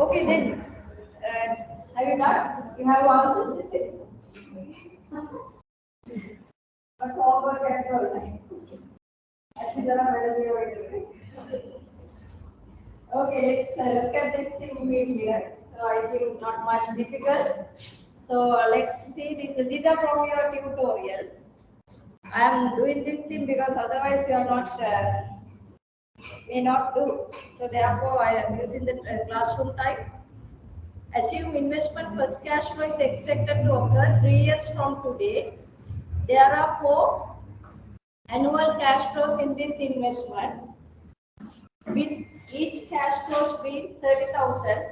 Okay, then have you done? You have answers, is it? But homework and all time. Okay, let's look at this thing here. So I think not much difficult. So let's see this. These are from your tutorials. I am doing this thing because otherwise you are not may not do. So therefore I am using the classroom time. Assume investment first cash flow is expected to occur 3 years from today. There are 4 annual cash flows in this investment, with each cash flows being 30,000.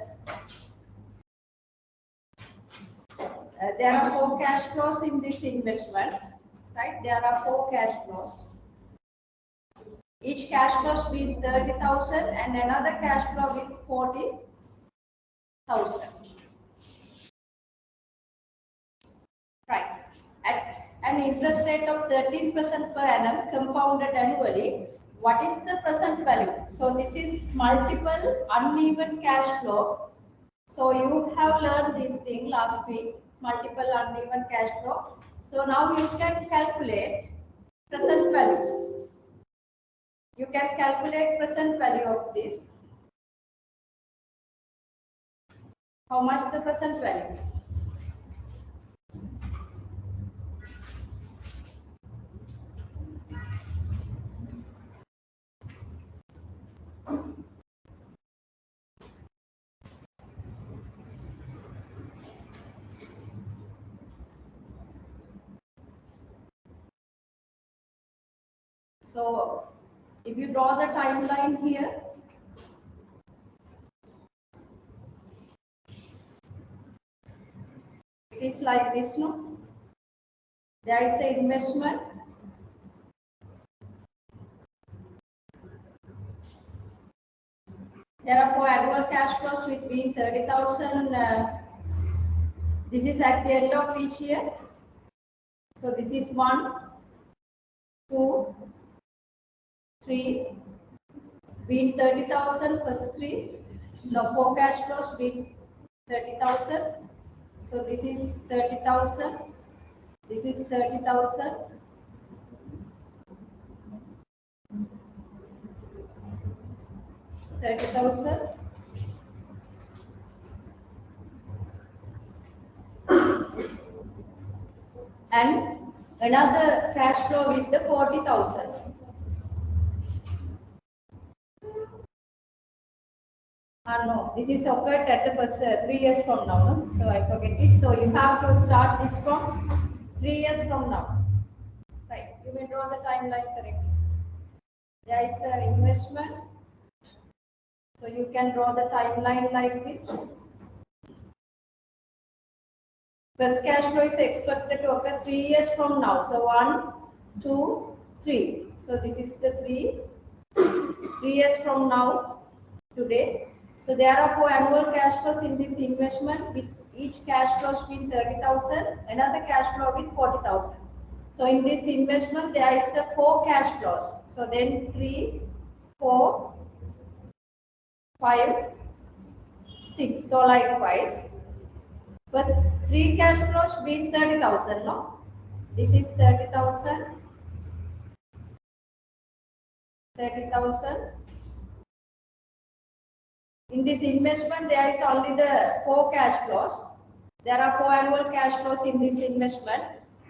There are 4 cash flows in this investment, right? There are 4 cash flows. Each cash flows being 30,000 and another cash flow with 40,000. Right. At an interest rate of 13% per annum compounded annually, what is the present value? So this is multiple uneven cash flow. So you have learned this thing last week, multiple uneven cash flow. So now you can calculate present value. You can calculate present value of this. How much the present value? So if you draw the timeline here, it is like this, no? There is an investment. There are 4 annual cash flows between 30,000. This is at the end of each year. So this is 1, 2, 3. Being 30,000 plus 3. No, 4 cash flows being 30,000. So this is 30,000. This is 30,000. And another cash flow with the 40,000. No, this is occurred at the 3 years from now. No? So I forget it. So you have to start this from 3 years from now. Right. You may draw the timeline correctly. There is an investment. So you can draw the timeline like this. First cash flow is expected to occur 3 years from now. So 1, 2, 3. So this is the 3 years from now today. So there are 4 annual cash flows in this investment, with each cash flow being 30,000, another cash flow with 40,000. So in this investment there is a 4 cash flows. So then 3, 4, 5, 6. So likewise, first 3 cash flows being 30,000. No, this is 30,000, 30,000. In this investment, there is only the 4 cash flows. There are 4 annual cash flows in this investment.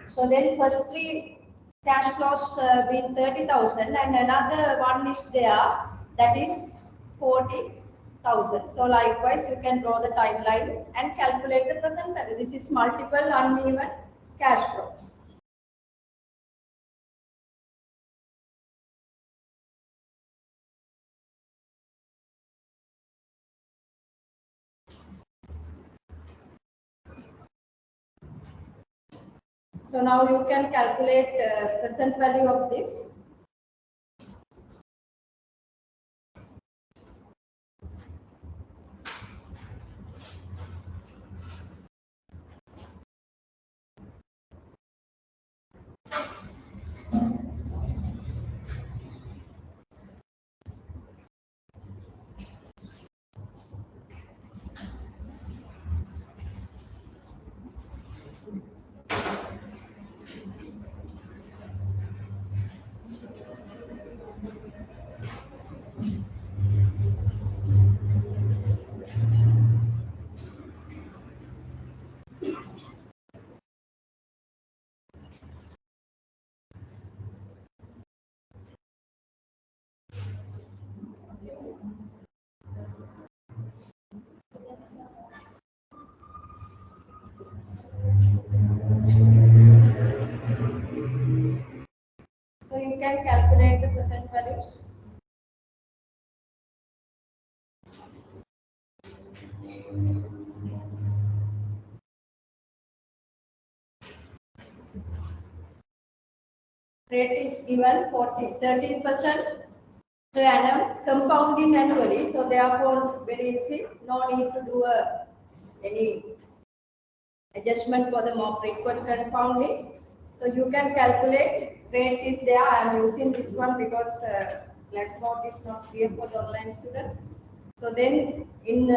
So then first 3 cash flows being 30,000 and another one is there, that is 40,000. So likewise, you can draw the timeline and calculate the present value. This is multiple uneven cash flow. So now you can calculate present value of this. So you can calculate the present values. Rate is given 13% per annum, compounding annually. So therefore, very easy. No need to do any adjustment for the more frequent compounding. So you can calculate. Rate is there. I am using this one because blackboard is not clear for the online students. So then in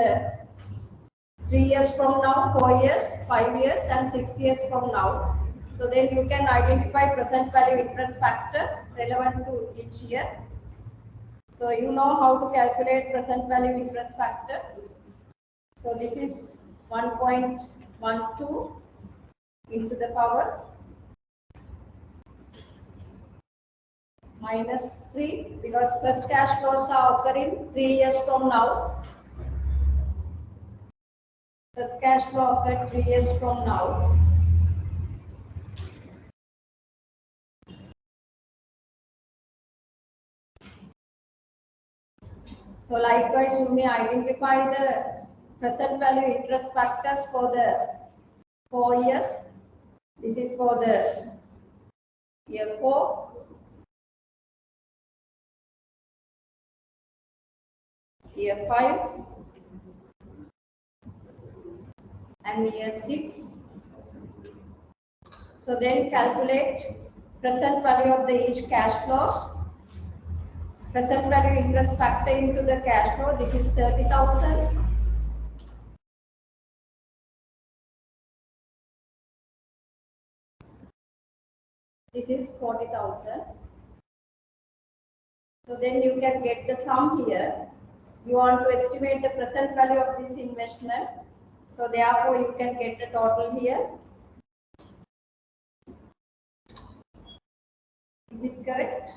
3 years from now, 4 years, 5 years, and 6 years from now. So then you can identify present value interest factor relevant to each year. So you know how to calculate present value interest factor. So this is 1.12 into the power minus 3 because first cash flows are occurring 3 years from now. First cash flow occurred 3 years from now. So likewise, you may identify the present value interest factors for the 4 years. This is for the year 4. Year 5. And year 6. So then calculate present value of the each cash flows. Present value interest factor into the cash flow. This is 30,000. This is 40,000. So then you can get the sum here. You want to estimate the present value of this investment. So therefore you can get the total here. Is it correct?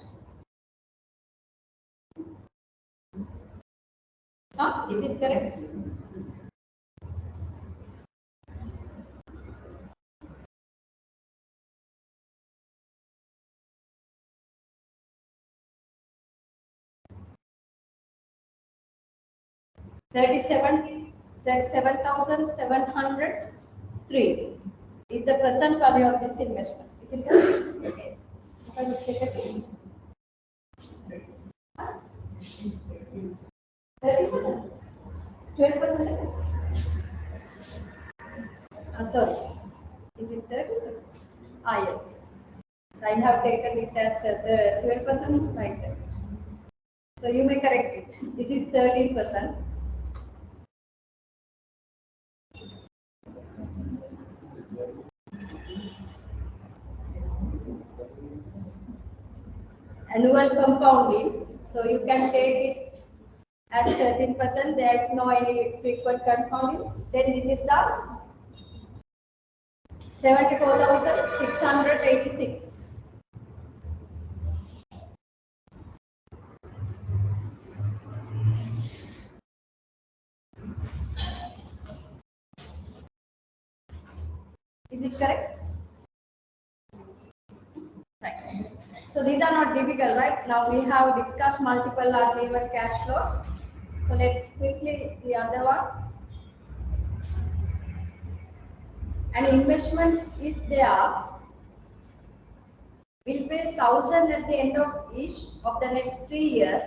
Huh? Is it correct? $37,703 is the present value of this investment. Is it correct? Okay. If I mistake 30%? 12%? Sorry. Is it 30%? Ah, yes. I have taken it as the 12% like that. So you may correct it. This is 13%. Annual compounding. So you can take it as 13%. There is no any frequent compounding. Then this is the 74,686. Is it correct? Right. So these are not difficult, right? Now we have discussed multiple uneven cash flows. So let's quickly the other one. An investment is there. We'll pay 1,000 at the end of each of the next 3 years.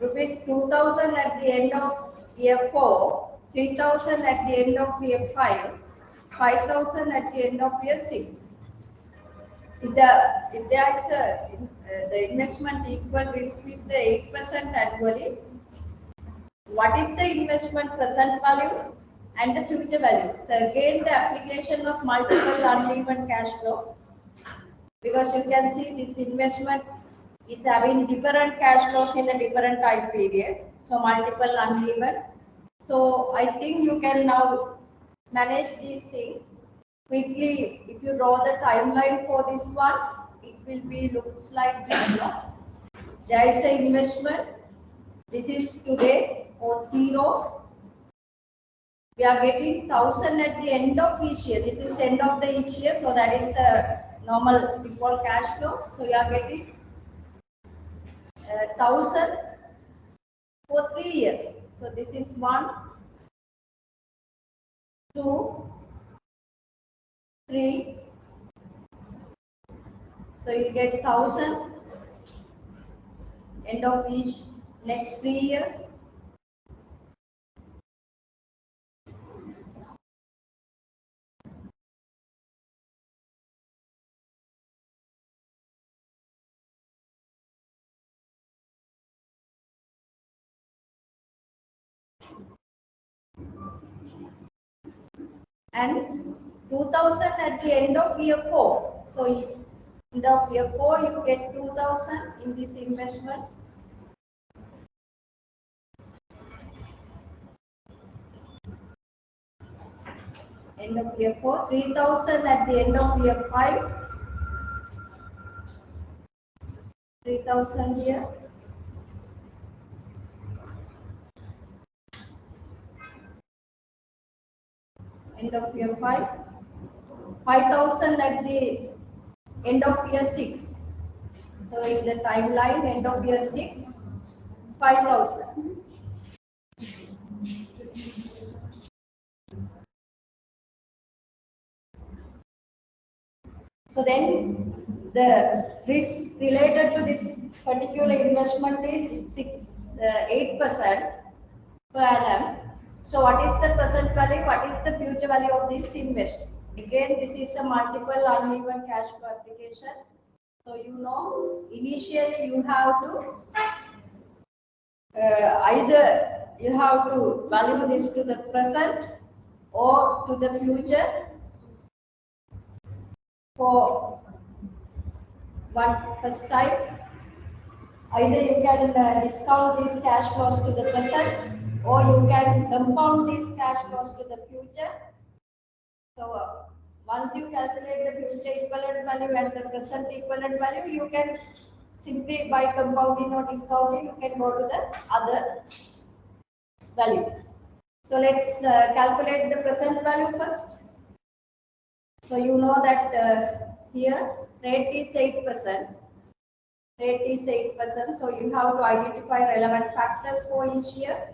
Rupees 2,000 at the end of year 4, 3,000 at the end of year 5, 5,000 at the end of year 6. If there is the investment equal risk with the 8% annually, what is the investment present value and the future value? So again, the application of multiple uneven cash flow, because you can see this investment is having different cash flows in a different time period. So multiple uneven. So I think you can now manage these things quickly. If you draw the timeline for this one, it will be looks like this. There is an investment. This is today or 0. We are getting 1000 at the end of each year. This is end of the each year, so that is a normal default cash flow. So we are getting 1000 for 3 years. So this is 1, 2, 3. So you get 1000 end of each next 3 years. And 2000 at the end of year 4. So end of year 4 you get 2000 in this investment. End of year 4, 3000 at the end of year 5. 3000 here. End of year 5. 5000 at the end of year 6. So in the timeline, end of year 6, 5000. So then the risk related to this particular investment is 8% per annum. So what is the present value? What is the future value of this investment? Again, this is a multiple uneven cash flow application. So you know, initially you have to either you have to value this to the present or to the future for one first time. Either you can discount these cash flows to the present or you can compound these cash flows to the future. So once you calculate the future equivalent value and the present equivalent value, you can simply by compounding or discounting, you can go to the other value. So let's calculate the present value first. So you know that here rate is 8%. Rate is 8%. So you have to identify relevant factors for each year.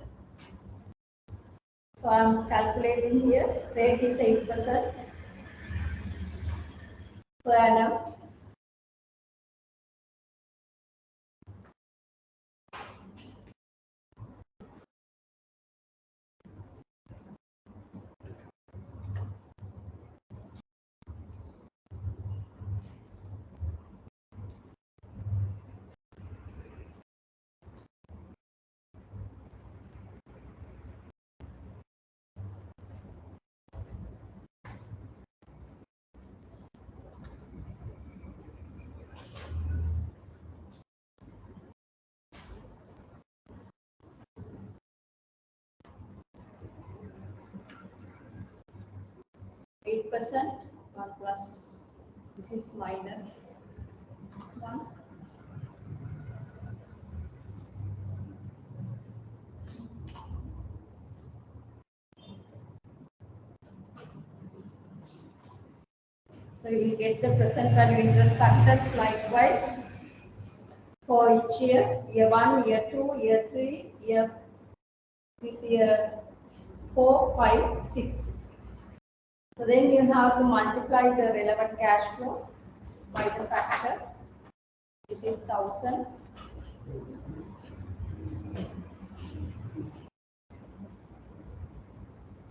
So I am calculating here. Rate is 8% per annum. Eight percent, 1 plus, this is minus 1. So you will get the present value interest factors likewise for each year, year 1, year 2, year 3, year 4, 5, 6. So then you have to multiply the relevant cash flow by the factor. This is 1000.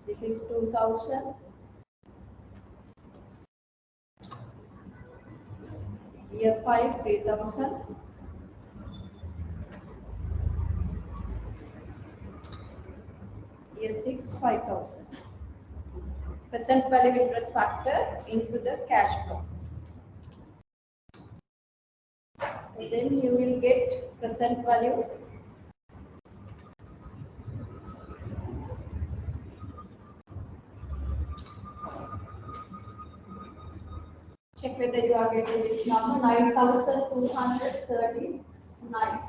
This is 2000. Year 5, 3000. Year 6, 5000. Present value interest factor into the cash flow. So then you will get present value check whether you are getting this number 9239.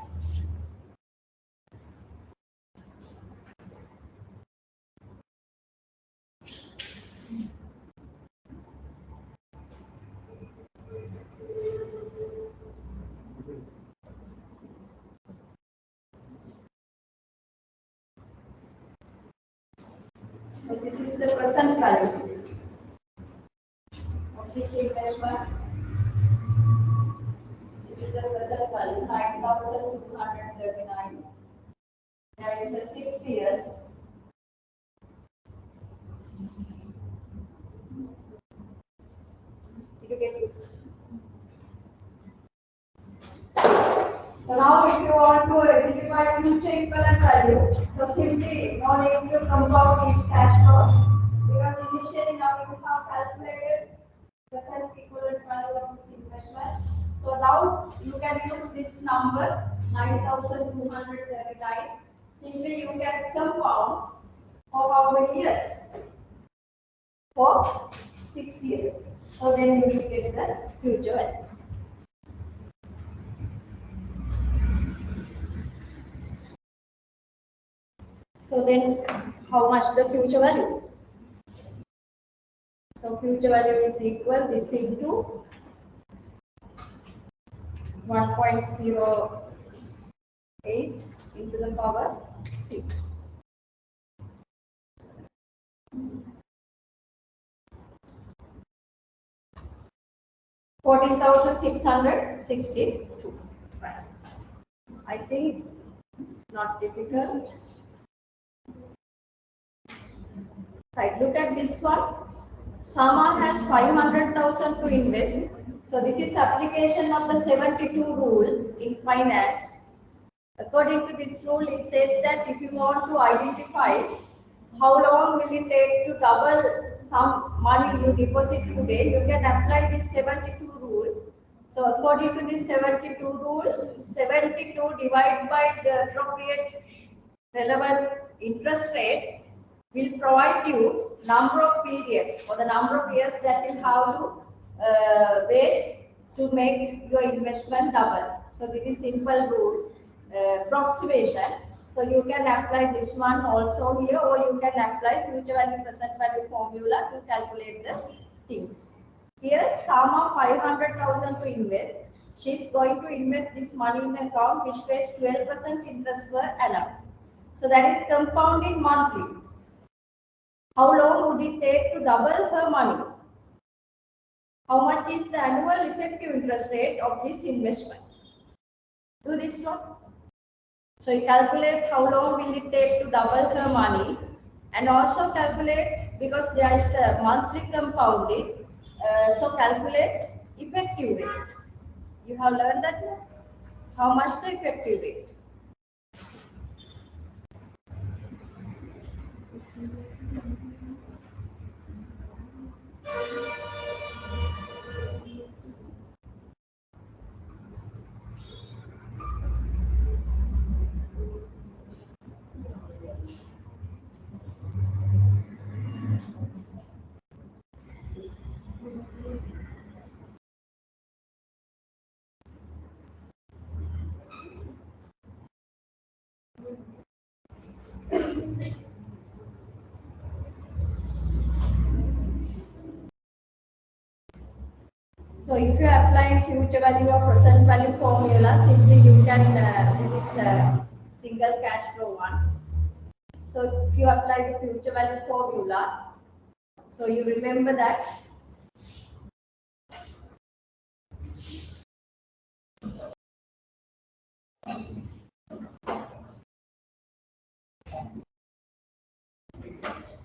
So this is the present value of this investment. This is the present value, 9,239. There is a 6 years. Did you get this? So now if you want to identify future equivalent value, so simply no need to compound each cash flows because initially now you have calculated present equivalent value of this investment. So now you can use this number 9,239. Simply you can compound for how many years? For 6 years. So then you will get the future value. So then how much the future value? So future value is equal this into 1.08 into the power 6. $14,662. Right. I think not difficult. Right, look at this one. Sama has 500,000 to invest. So this is application of the 72 rule in finance. According to this rule, it says that if you want to identify how long will it take to double some money you deposit today, you can apply this 72 rule. So according to this 72 rule, 72 divided by the appropriate relevant interest rate will provide you number of periods or the number of years that you have to wait to make your investment double. So this is simple rule, approximation. So you can apply this one also here, or you can apply future value present value formula to calculate the things. Here Sama 500,000 to invest. She is going to invest this money in an account which pays 12% interest per annum. So that is compounding monthly. How long would it take to double her money? How much is the annual effective interest rate of this investment? Do this one. So you calculate how long will it take to double her money, and also calculate, because there is a monthly compounding, so calculate effective rate. You have learned that one? How much the effective rate? So if you apply future value or present value formula, simply you can, this is a single cash flow one. So if you apply the future value formula, so you remember that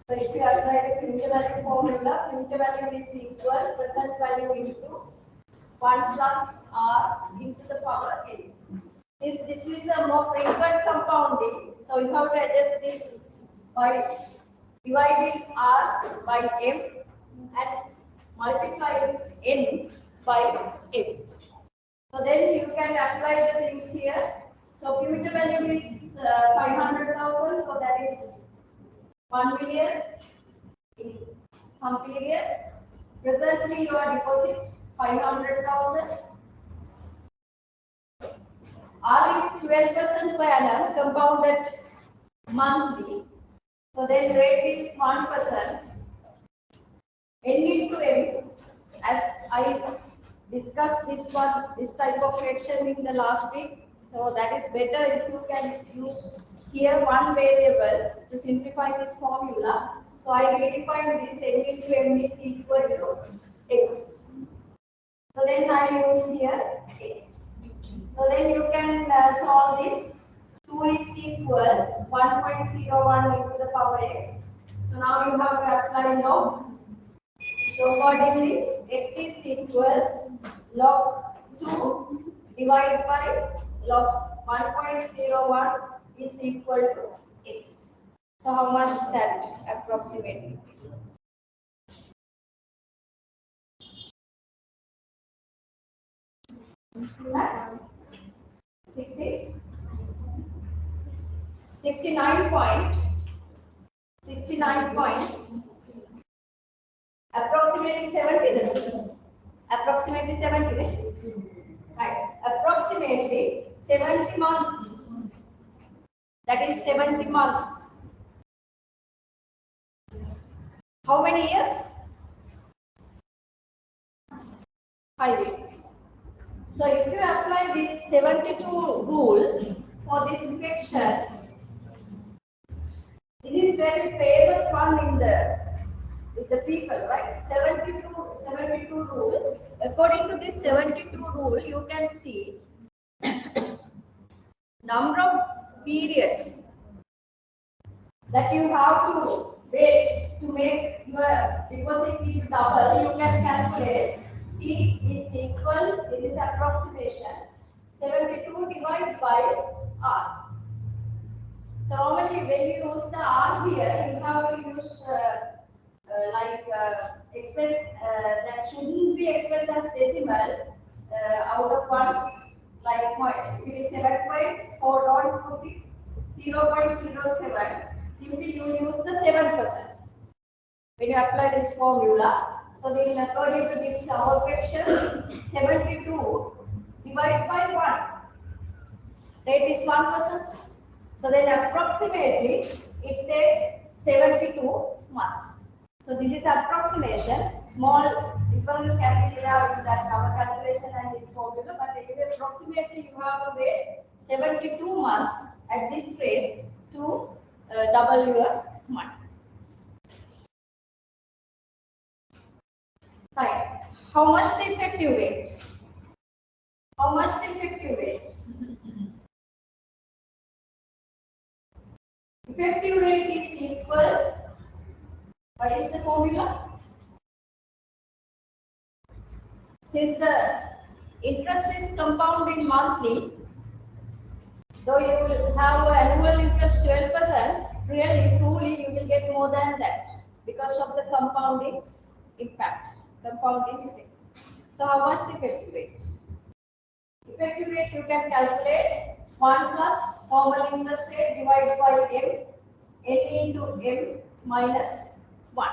so if you apply the future value formula, future value is equal present value into 1 plus r into the power n. This is a more frequent compounding, so you have to adjust this by dividing r by m and multiplying n by m. So then you can apply the things here. So future value is 500,000, so that is 1 million in some period. Presently your deposit 500,000. R is 12% per annum compounded monthly. So then rate is 1%. N into M, as I discussed this type of fraction in the last week. So that is better if you can use here one variable to simplify this formula. So I redefine this n into m is equal to x. So then I use here x. So then you can solve this. 2 is equal 1.01 into the power x. So now you have to apply log. So accordingly, x is equal log 2 divided by log 1.01 is equal to x. So how much that approximately? That 60, 69 point, approximately 70 then. Approximately 70 then. Right. Approximately 70 months. That is 70 months. How many years? 5 years. So if you apply this 72 rule for this section, this is very famous one in the people, right? 72 rule. According to this 72 rule, you can see number of periods that you have to wait to make your deposit fee double. You can calculate T is equal, this is approximation, 72 divided by R. So normally when you use the R here, you have to use express that shouldn't be expressed as decimal out of 1, like if it is 7.4 not 0.07, simply you use the 7% when you apply this formula. So then according to this our question, 72 divided by 1, rate is 1%. So then approximately it takes 72 months. So this is approximation. Small difference can be there in that our calculation and this formula, but anyway, approximately you have to wait 72 months at this rate to double your money. Right. How much the effective rate? How much the effective rate? Effective rate is equal. What is the formula? Since the interest is compounding monthly, though you will have annual interest 12%, really, truly, you will get more than that because of the compounding impact, compounding effect. So, how much the effective rate? Effective rate you can calculate 1 plus normal interest rate divided by m, n into m minus 1.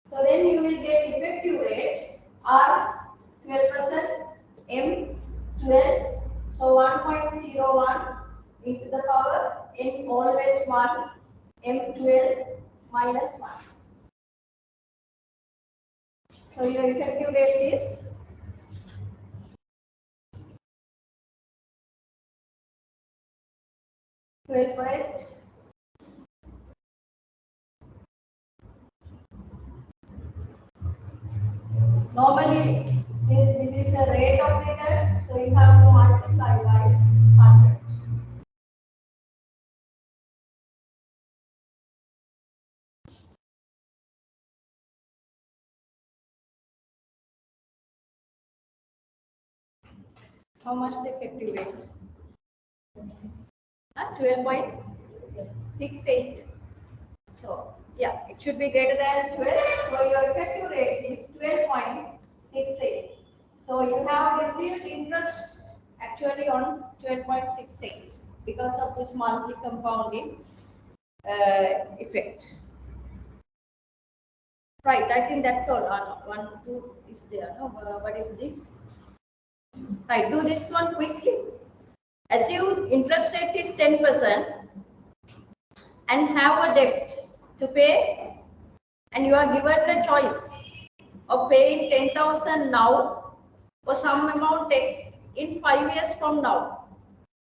So then you will get effective rate R 12%, M 12, so 1.01 into the power n always 1, M 12 minus 1. So your effective rate is normally, since this is a rate of return, so you have to multiply by 100. How much the effective rate? 12.68. So yeah, it should be greater than 12. So your effective rate is 12.68. So you have received interest actually on 12.68 because of this monthly compounding effect. Right, I think that's all. 1, 2 is there. No, what is this? Right, do this one quickly. Assume interest rate is 10% and have a debt to pay, and you are given the choice of paying 10,000 now or some amount X in 5 years from now.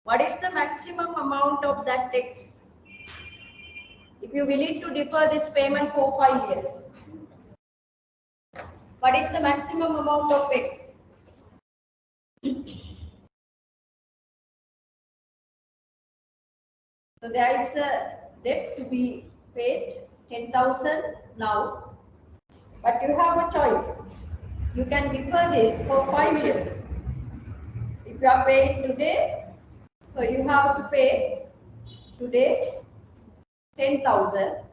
What is the maximum amount of that X? If if you willing to defer this payment for 5 years, what is the maximum amount of X? So there is a debt to be paid 10,000 now, but you have a choice. You can defer this for 5 years. If you are paying today, so you have to pay today 10,000.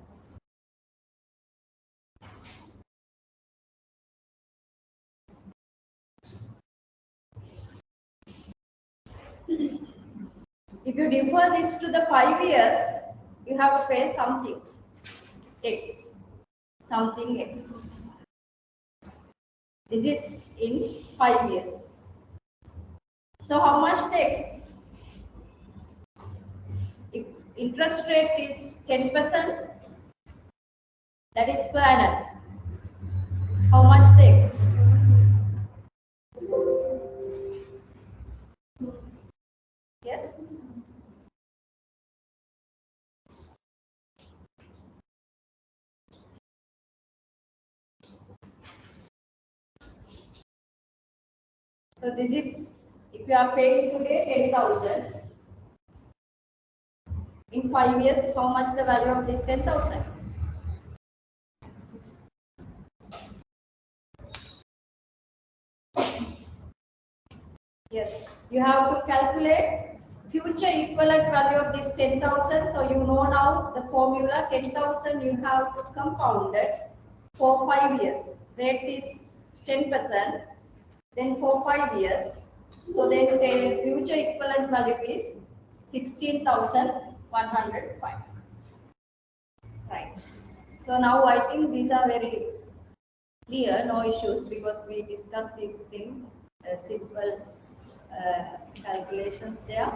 If you defer this to the 5 years, you have to pay something X, something X. This is in 5 years. So how much the X? If interest rate is 10%, that is per annum. How much the X? Yes? So this is, if you are paying today 10,000, in 5 years, how much the value of this 10,000? Yes, you have to calculate future equivalent value of this 10,000. So you know now the formula 10,000 you have to compound it for 5 years. Rate is 10%. Then for 5 years, so then the future equivalent value is 16,105. Right. So now I think these are very clear, no issues, because we discussed this thing, simple calculations there.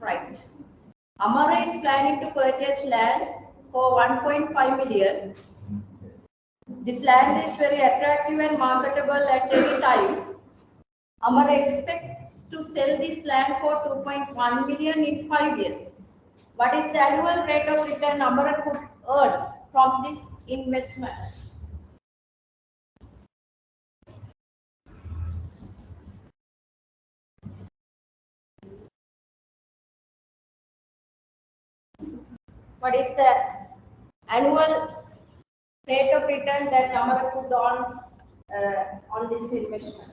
Right. Amara is planning to purchase land for 1.5 million. This land is very attractive and marketable at any time. Amara expects to sell this land for 2.1 million in 5 years. What is the annual rate of return Amara could earn from this investment? What is the annual rate of return that Amara could earn on this investment?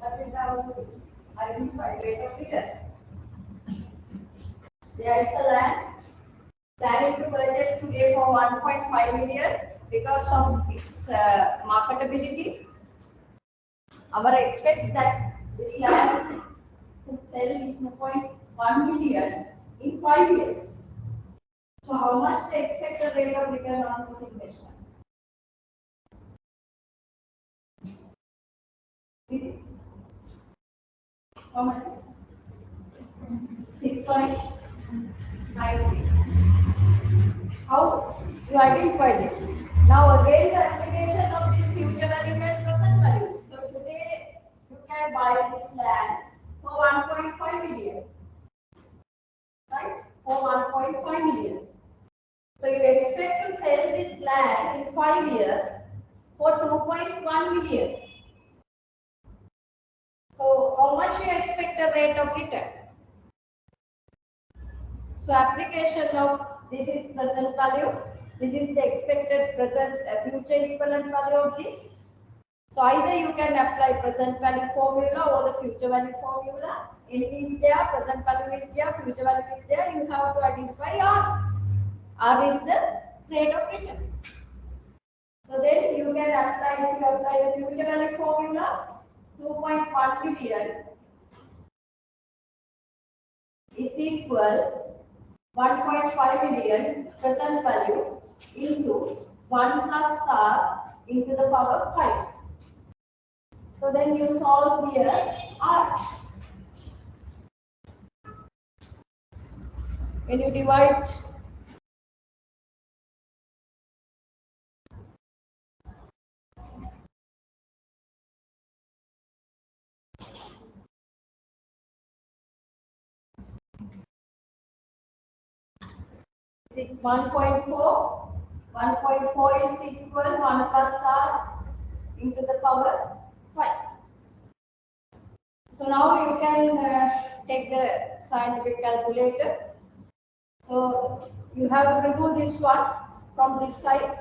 That is our identified rate of return. There is a land planning to purchase today for 1.5 million because of its marketability. Amara expects that this land could sell in 2.1 million in 5 years. So how much they expect the rate of return on this investment? How much? 6.96. How you identify this? Now again the application of this future value and present value. So today you can buy this land for 1.5 million. Right? For 1.5 million. So you expect to sell this land in 5 years for 2.1 million. So how much you expect the rate of return? So application of this is present value. This is the expected present future equivalent value of this. So either you can apply present value formula or the future value formula. N is there, present value is there, future value is there. You have to identify R. R is the rate of return. So then you can apply, if you apply the future value formula, 2.1 million is equal 1.5 million present value into 1 plus R into the power 5. So then you solve here R. When you divide it 1.4? 1.4 is equal 1 plus r into the power 5. So now you can take the scientific calculator. So you have to do this one from this side.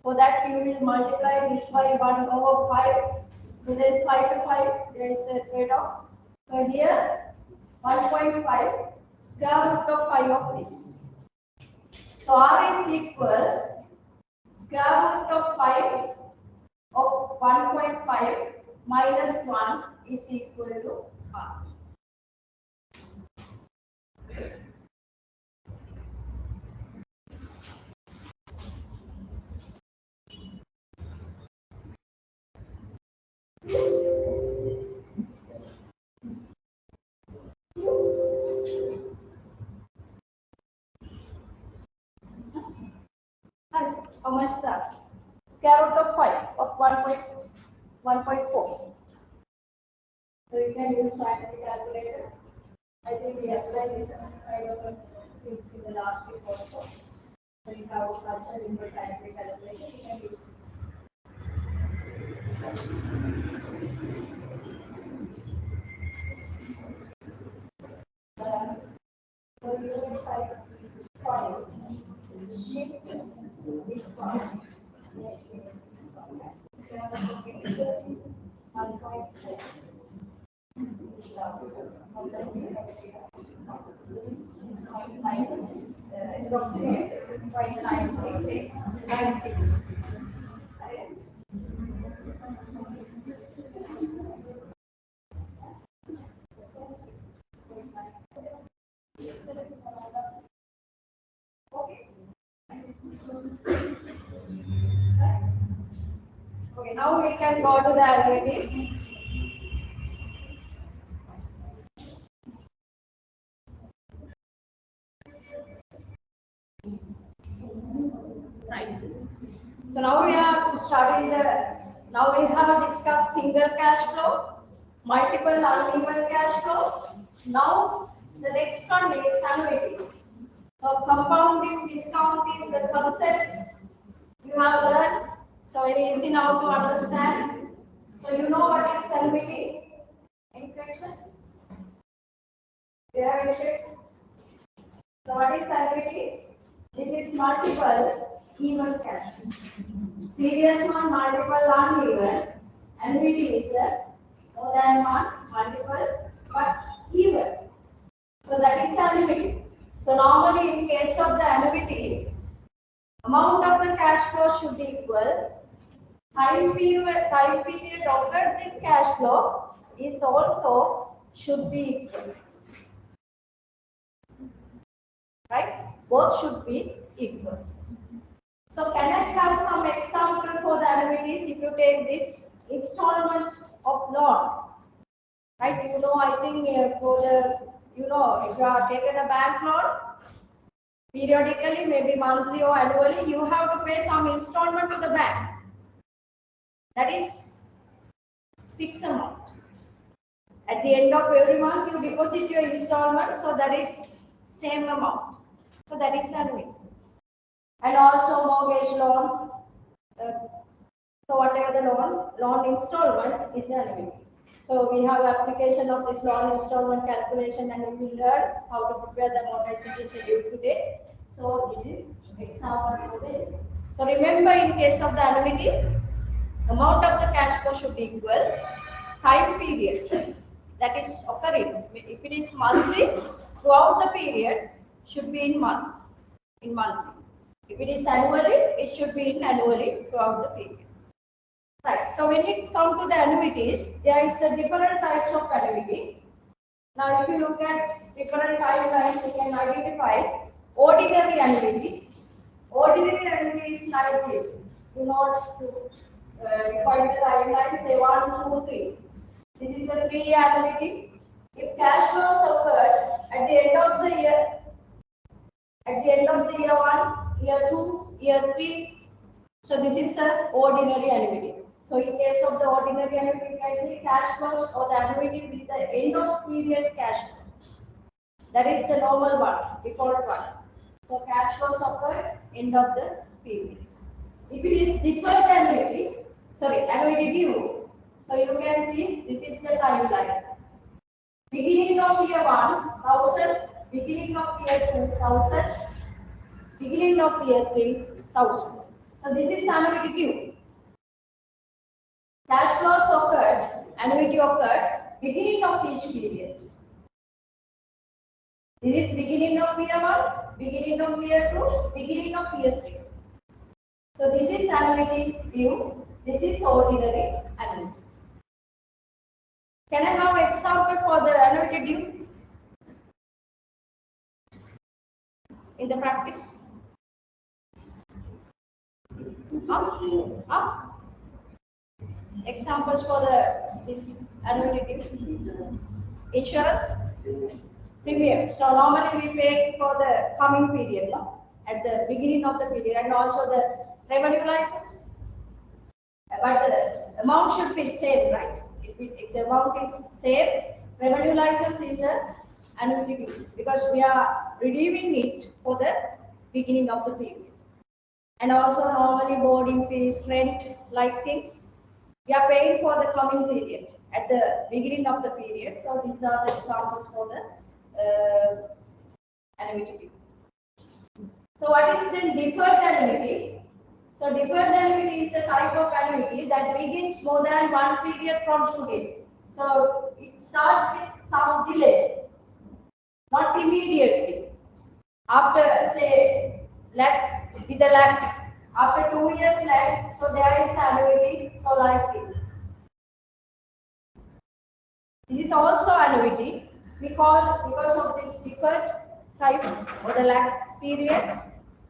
For that you will multiply this by 1 over 5. So then 5 to 5 there is a trade-off. So here 1.5 square root of 5 of this. So r is equal square root of 5 of 1.5 minus 1 is equal to r. How much is that? Square root of 5 of 1.4. So you can use scientific calculator. I think we applied this kind of things in the last week also. So you have a culture in the scientific calculator, you can use it. So you will type 5. Shift this one. This one. 1.4. Approximate 6.96696. Okay, now we can go to the activities. Right. So now we are starting now we have discussed single cash flow, multiple uneven cash flow. Now the next one is annuities. So compounding, discounting, the concept you have learned. So it is easy now to understand. So you know what is annuity? Any question? Do you have any question? So what is annuity? This is multiple even cash. Previous one multiple uneven. Annuity is more than one, multiple, but even. So that is annuity. So normally in case of the annuity, amount of the cash flow should equal time period over this cash flow is also should be equal. Right? Both should be equal. So can I have some example for the annuities if you take this installment of loan? Right? You know, I think for the, you know, if you are taking a bank loan, periodically, maybe monthly or annually, you have to pay some installment to the bank. That is fixed amount. At the end of every month, you deposit your installment, so that is same amount. So that is annuity. And also mortgage loan. So whatever the loan installment is annuity. So we have application of this loan installment calculation, and we will learn how to prepare the amortization schedule today. So this is example for the. So remember, in case of the annuity, amount of the cash flow should be equal time period that is occurring. If it is monthly, throughout the period should be in monthly. If it is annually, it should be in annually throughout the period. Right. So when it comes to the annuities, there is different types of annuity. Now, if you look at different timelines, you can identify ordinary annuity. Ordinary annuity is like this. You know, to define the timeline, say 1, 2, 3. This is a 3-year annuity. If cash flows occurred at the end of the year, at the end of the year 1, year 2, year 3, so this is an ordinary annuity. So in case of the ordinary annuity, you can see cash flows or the annuity with the end of period cash flow. That is the normal one, default one. So cash flows occurred end of the period. If it is deferred annuity, sorry, annuity due, so you can see this is the timeline. Beginning of year 1,000, beginning of year 2,000, beginning of year 3,000. So this is annuity due. Cash flows occurred, annuity occurred, beginning of each period. This is beginning of year 1, beginning of year 2, beginning of year 3. So this is annuity due, this is ordinary annuity. Can I have example for the annuity due in the practice? Up. Examples for this annuity due. Insurance premium. So normally we pay for the coming period, no? At the beginning of the period, and also the revenue license. But the amount should be same, right? If the amount is same, revenue license is a annuity due because we are redeeming it for the beginning of the period. And also normally boarding fees, rent, like things, we are paying for the coming period at the beginning of the period. So these are the examples for the annuity due. So what is then deferred annuity? So deferred annuity is a type of annuity that begins more than one period from today. So it starts with some delay, not immediately. After say with a lag, after 2 years lag, so there is annuity. So like this. This is also annuity. We call, because of this deferred type or the lag period,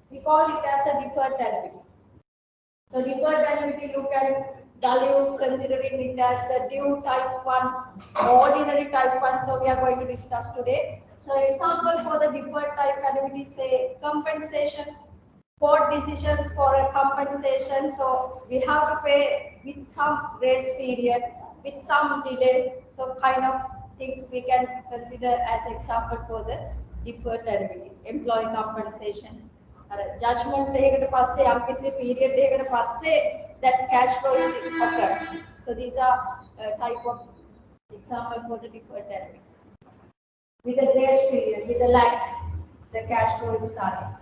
we call it as a deferred annuity. So deferred annuity, you can value considering it as a due type 1, ordinary type 1. So we are going to discuss today. So example for the deferred type annuity, say compensation, court decisions for a compensation. So we have to pay with some grace period, with some delay. So kind of things we can consider as example for the deferred annuity, employee compensation. Judgment taken passe, MPC period taken passe, that cash flow is occurred. So these are type of example for the deferred annuity. With the grace period, with the lag, the cash flow is starting.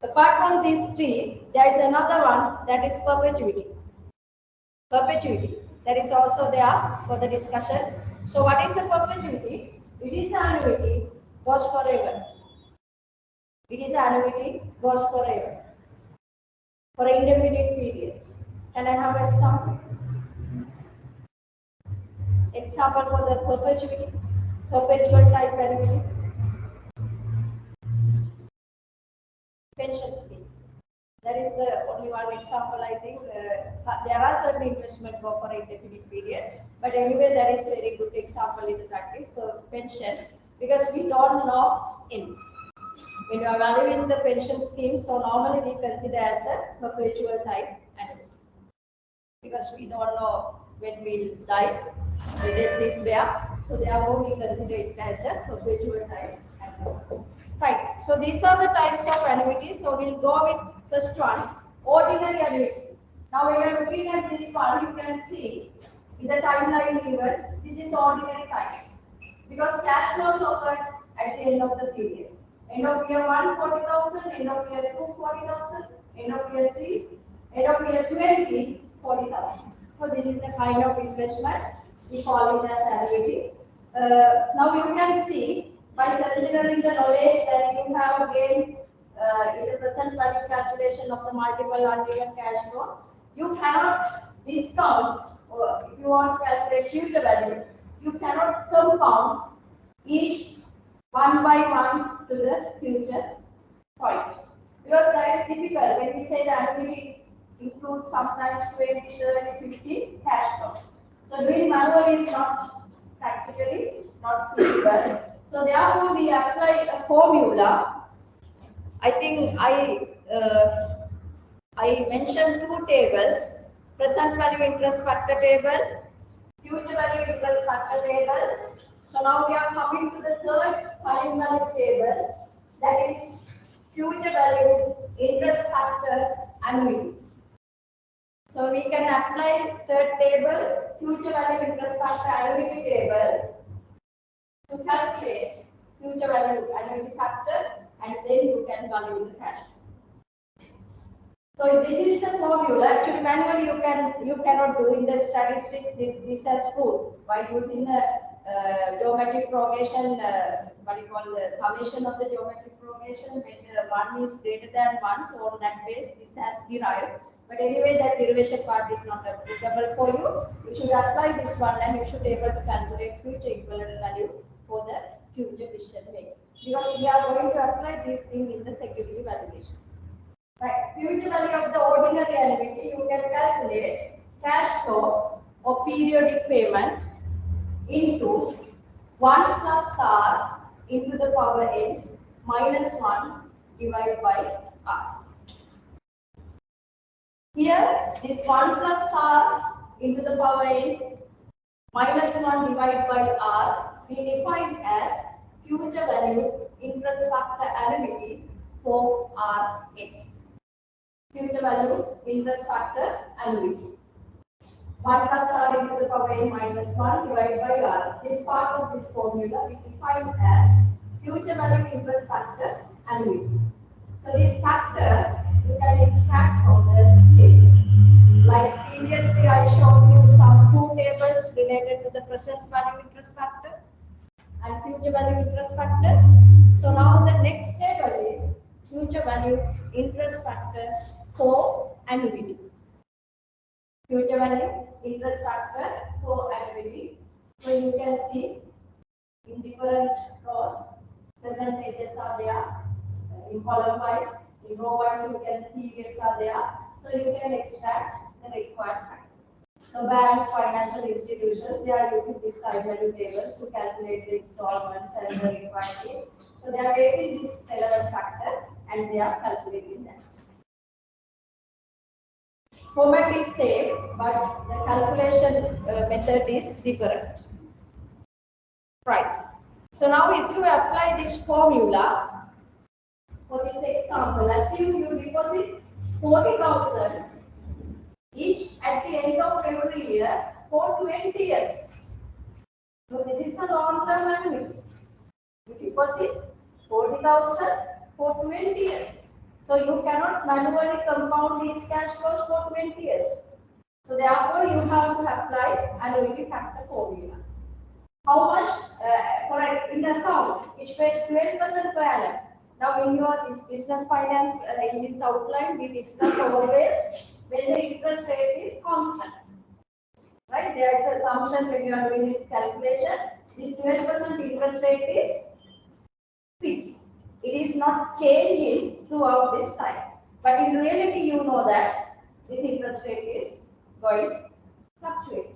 Apart from these three, there is another one that is perpetuity. Perpetuity, that is also there for the discussion. So what is a perpetuity? It is an annuity, goes forever. It is annuity, goes forever, for an indefinite period. Can I have an example? Example for the perpetuity, perpetual type annuity. Pension scheme. That is the only one example, I think. There are certain investment go for an indefinite period, but anyway, that is very good example in the practice. So pension, because we don't know in. When you are valuing the pension scheme, so normally we consider as a perpetual type annuity. Because we don't know when we'll die, the death is where, so therefore we consider it as a perpetual type annuity. Right, so these are the types of annuities. So we'll go with first one, ordinary annuity. Now when you are looking at this one, you can see in the timeline given, this is ordinary type. Because cash flows occurred at the end of the period. End of year 1, 40,000, end of year 2, 40,000, end of year 3, end of year 20, 40,000. So this is a kind of investment. We call it as annuity. Now you can see, by considering the knowledge that you have gained in the present value calculation of the multiple ungiven cash flow, you cannot discount, or if you want to calculate future value, you cannot compound each one by one to the future point. Because that is difficult when we say the annuity includes sometimes 20, 30, 50 cash flows. So doing manually is not practically not feasible. So therefore we apply a formula. I think I mentioned two tables, present value interest factor table, future value interest factor table. So now we are coming to the third time value table. that is future value interest factor annuity. So we can apply third table, future value interest factor annuity table, to calculate future value annuity factor, and then you can value the cash. So this is the formula. Actually, manually you cannot do in the statistics. This has proved by using the geometric progression. What you call the summation of the geometric progression when one is greater than one. So on that base, this has derived. But anyway, that derivation part is not applicable for you. You should apply this one, and you should be able to calculate future equivalent value for the future decision making. Because we are going to apply this thing in the security valuation. Right. Future value of the ordinary annuity, you can calculate cash flow or periodic payment into 1 plus R into the power n minus 1 divided by R. Here, this 1 plus R into the power n minus 1 divided by R we define as future value interest factor annuity for Rn. Future value interest factor annuity. 1 plus R into the power n minus 1 divided by R. This part of this formula we define as future value interest factor annuity. So this factor you can extract from the table. Like previously I showed you some two tables related to the present value interest factor and future value interest factor. So now the next table is future value interest factor for annuity. Future value interest factor for annuity. So you can see in different rows, percentages are there. In column wise, in row wise, you can periods are there. So you can extract the required factor. So banks, financial institutions, they are using this time value tables to calculate the installments and the required dates. So they are taking this relevant factor and they are calculating that. Format is same, but the calculation method is different. Right. So now if you apply this formula for this example, assume you deposit 40,000 each at the end of every year for 20 years. So this is a long-term annuity. You deposit 40,000 for 20 years. So you cannot manually compound these cash flows for 20 years. So therefore you have to apply annuity factor formula. How much in the account which pays 12% per annum. Now in your this business finance in this outline we discuss always when the interest rate is constant. Right? There is an assumption when you are doing this calculation. This 12% interest rate is fixed. It is not changing throughout this time. But in reality, you know that this interest rate is going to fluctuate.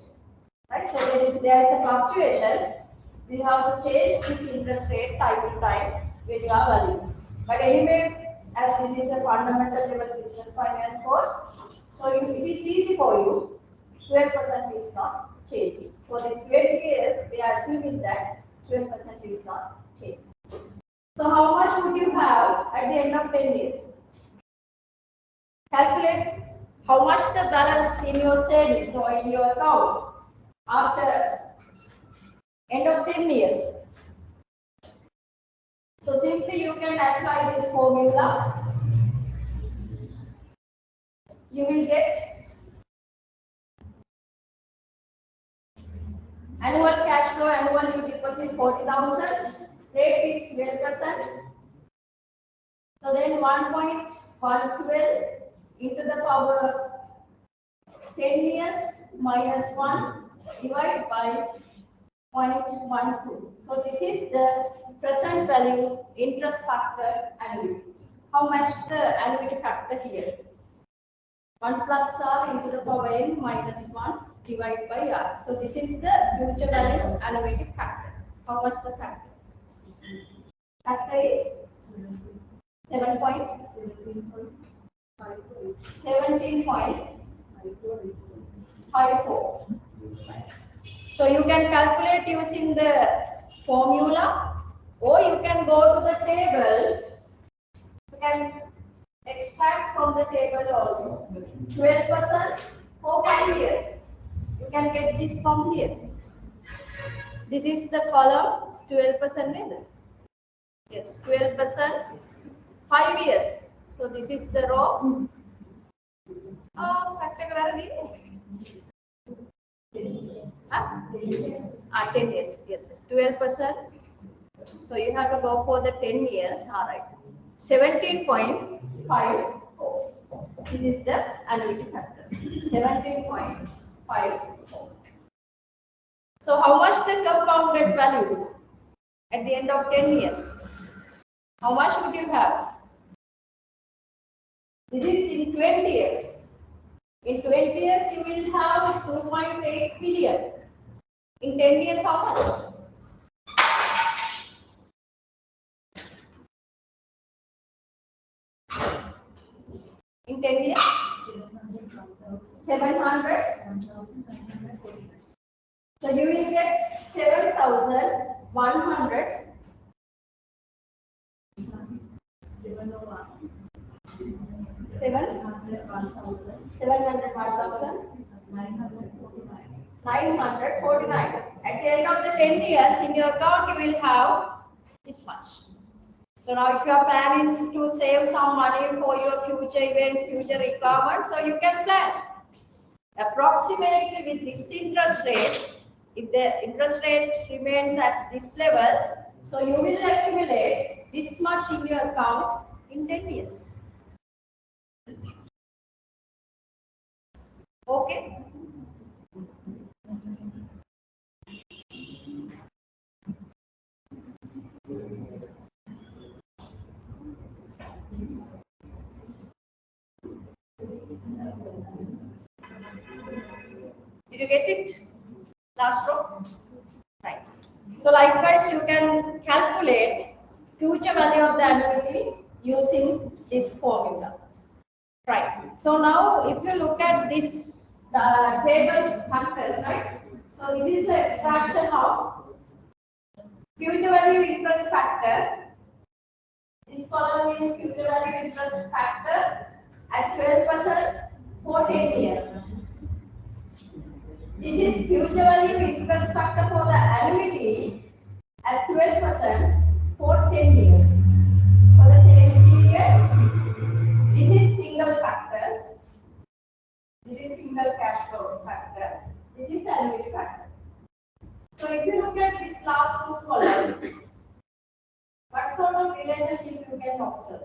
Right? So when there is a fluctuation, we have to change this interest rate time to time when you are valuing. But anyway, as this is a fundamental level business finance course, so it is easy for you. 12% is not changing. For this 20 years, we are assuming that 12% is not changing. So how much would you have at the end of 10 years? Calculate how much the balance in your savings or in your account after end of 10 years. So simply you can apply this formula. You will get annual cash flow, annual you deposit 40,000, rate is 12%. So then 1.112 into the power 10 years minus 1 divided by 0.12. So this is the present value interest factor annuity. How much the annuity factor here? 1 plus R into the power n minus 1 divided by R. So this is the future value annuity factor. How much the factor? Factor is 17.54. So you can calculate using the formula, or you can go to the table can extract from the table also. 12% for 5 years. You can get this from here. This is the column 12%. Yes, 12%, 5 years. So this is the row. Factor 10 years. Yes, 12%. So you have to go for the 10 years. All right. 17.54. This is the annuity factor. 17.54. So how much the compounded value at the end of 10 years? How much would you have? This is in 20 years. In 20 years, you will have 2.8 billion. In 10 years, how much? In 10 years? 700. So you will get 7,100. 949. At the end of the 10 years, in your account, you will have this much. So now if you are planning to save some money for your future event, future requirement, so you can plan. Approximately with this interest rate, if the interest rate remains at this level, so you will accumulate this much in your account in 10 years. Okay? Did you get it? Last row? Right. So likewise, you can calculate future value of the annuity using this formula. Right. So now, if you look at this table factors, right? So this is the extraction of future value interest factor. This column is future value interest factor at 12% for 10 years. This is future value interest factor for the annuity at 12% for 10 years. For the same period, this is single factor. This is single cash flow factor. This is annuity factor. So if you look at these last two columns, what sort of relationship you can observe?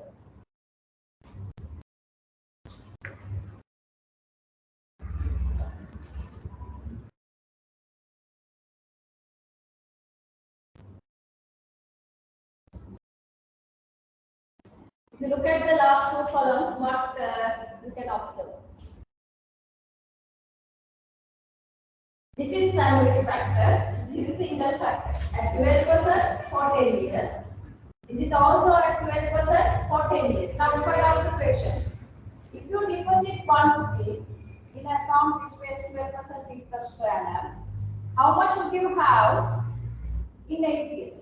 If you look at the last two columns, what you can observe? This is annuity factor. This is single factor at 12% for 10 years. This is also at 12% for 10 years. Now, if I ask a question, if you deposit 1 rupee in an account which pays 12% interest per annum, how much would you have in 8 years?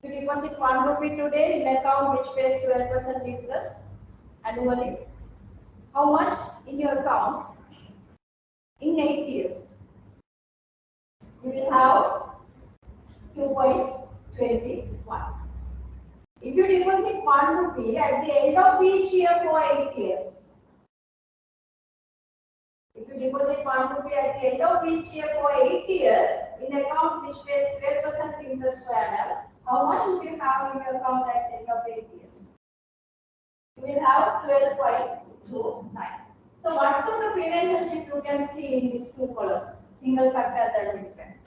If you deposit 1 rupee today in an account which pays 12% interest annually, how much in your account in 8 years? You will have 2.21. If you deposit 1 rupee at the end of each year for 8 years, if you deposit 1 rupee at the end of each year for 8 years in an account which pays 12% interest per annum, how much would you have in your account at the end of 8 years? You will have 12.29. So what sort of relationship you can see in these two columns, single factor and annuity factor?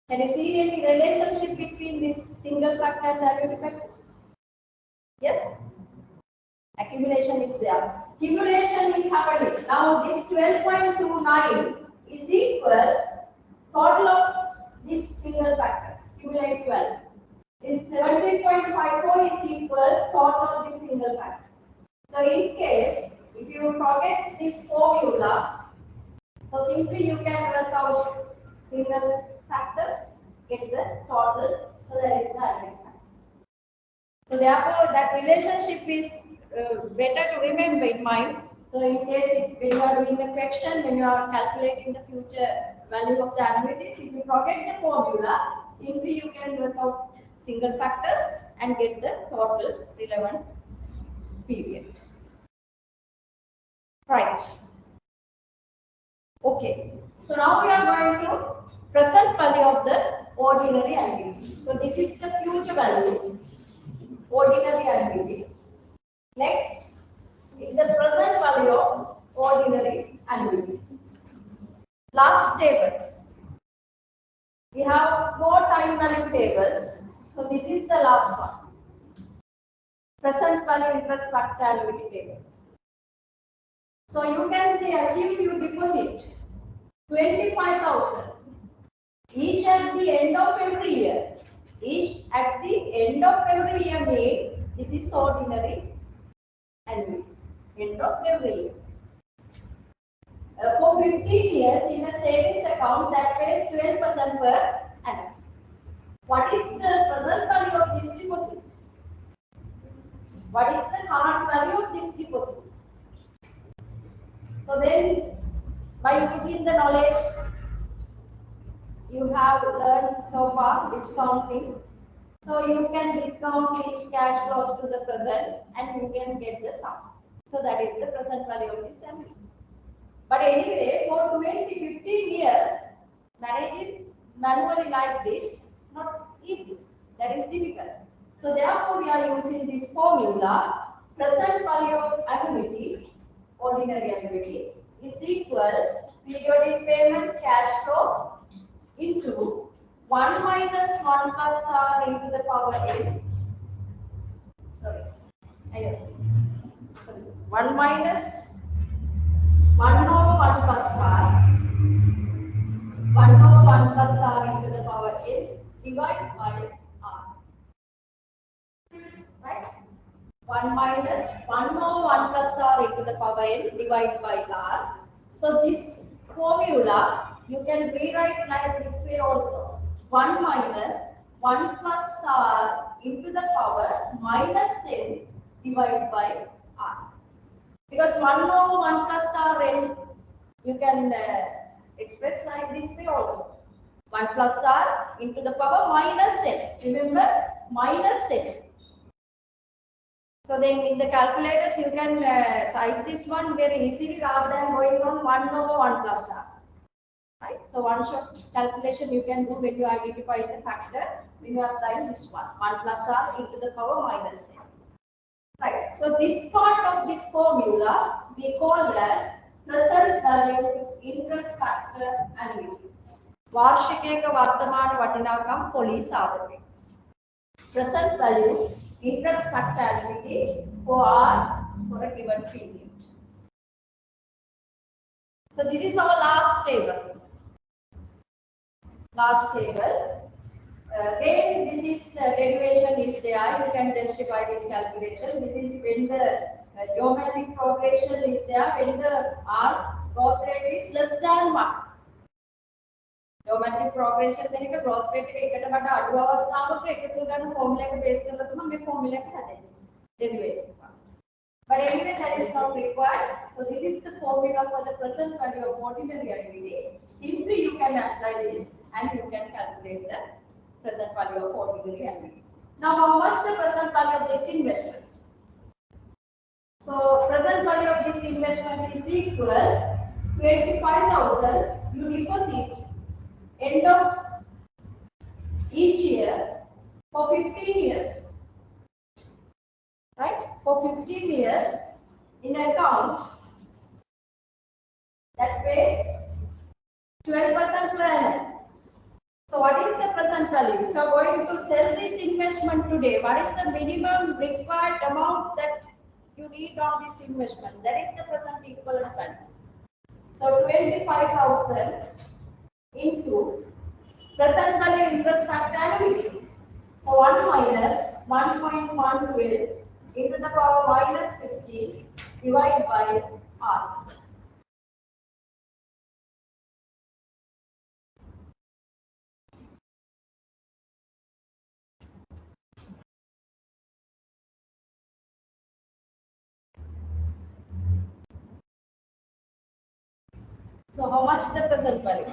Can you see any relationship between this single factor and annuity factor? Yes? Accumulation is there. Accumulation is happening. Now this 12.29 is equal total of these single factors. Accumulate 12. This 17.54 is equal total of this single factor. So in case, If you forget this formula, so simply you can work out single factors, get the total, so that is the admin factor. So therefore that relationship is better to remember in mind. So in case when you are doing the question, when you are calculating the future value of the annuities, if you forget the formula, simply you can work out single factors and get the total relevant period. Right. Okay. So now we are going to present value of the ordinary annuity. So this is the future value, ordinary annuity. Next is the present value of ordinary annuity. Last table. We have 4 time value tables. So this is the last one. Present value interest factor annuity table. So you can say, assume you deposit 25,000 each at the end of every year. Each at the end of every year made, this is ordinary annuity. End of every year. For 15 years in a savings account that pays 12% per annum. What is the present value of this deposit? What is the current value of this deposit? So then, by using the knowledge you have learned so far, discounting. So you can discount each cash flows to the present and you can get the sum. So that is the present value of this annuity. But anyway, for 15 years, managing manually like this, not easy. That is difficult. So therefore, we are using this formula. Present value of annuity, ordinary annuity, is equal periodic payment cash flow into 1 minus 1 plus r into the power n. Sorry. Yes. 1 minus 1 over 1 plus r, 1 over 1 plus r into the power n divided by r. Right? 1 minus 1 over 1 plus r into the power n divided by r. So this formula you can rewrite like this way also. 1 minus 1 plus r into the power minus n divided by r. Because 1 over 1 plus r n, you can express like this way also. 1 plus r into the power minus n. Remember, minus n. So then in the calculators, you can type this one very easily rather than going on 1 over 1 plus r. Right? So one shot calculation you can do when you identify the factor, when you apply this one. 1 plus r into the power minus n. Right. So this part of this formula we call as present value interest factor annuity. वार्षिक वर्तमान वटिनाकम polish आवृत्ति. Present value interest factor annuity for a given period. So this is our last table. Last table. Again, this is derivation is there. You can justify this calculation. This is when the geometric progression is there, when the R growth rate is less than 1. Geometric progression then एक growth rate के इकट्ठा बटा अड़ुआ अवस्था में एक तो gun formula के base कर लेते हैं मैं formula के हटे derivation. But anyway, that is not required. So this is the formula for the present value of ordinary annuity. Simply you can apply this and you can calculate the present value of ordinary annuity. Now, how much the present value of this investment? So, present value of this investment is equal 25,000 you deposit end of each year for 15 years. Right? For 15 years in an account that pay 12% per annum. So what is the present value? If you are going to sell this investment today, what is the minimum required amount that you need on this investment? That is the present equivalent value. So 25,000 into present value interest factor annuity. So 1 minus 1.112 into the power minus 15 divide by R. So how much the present value?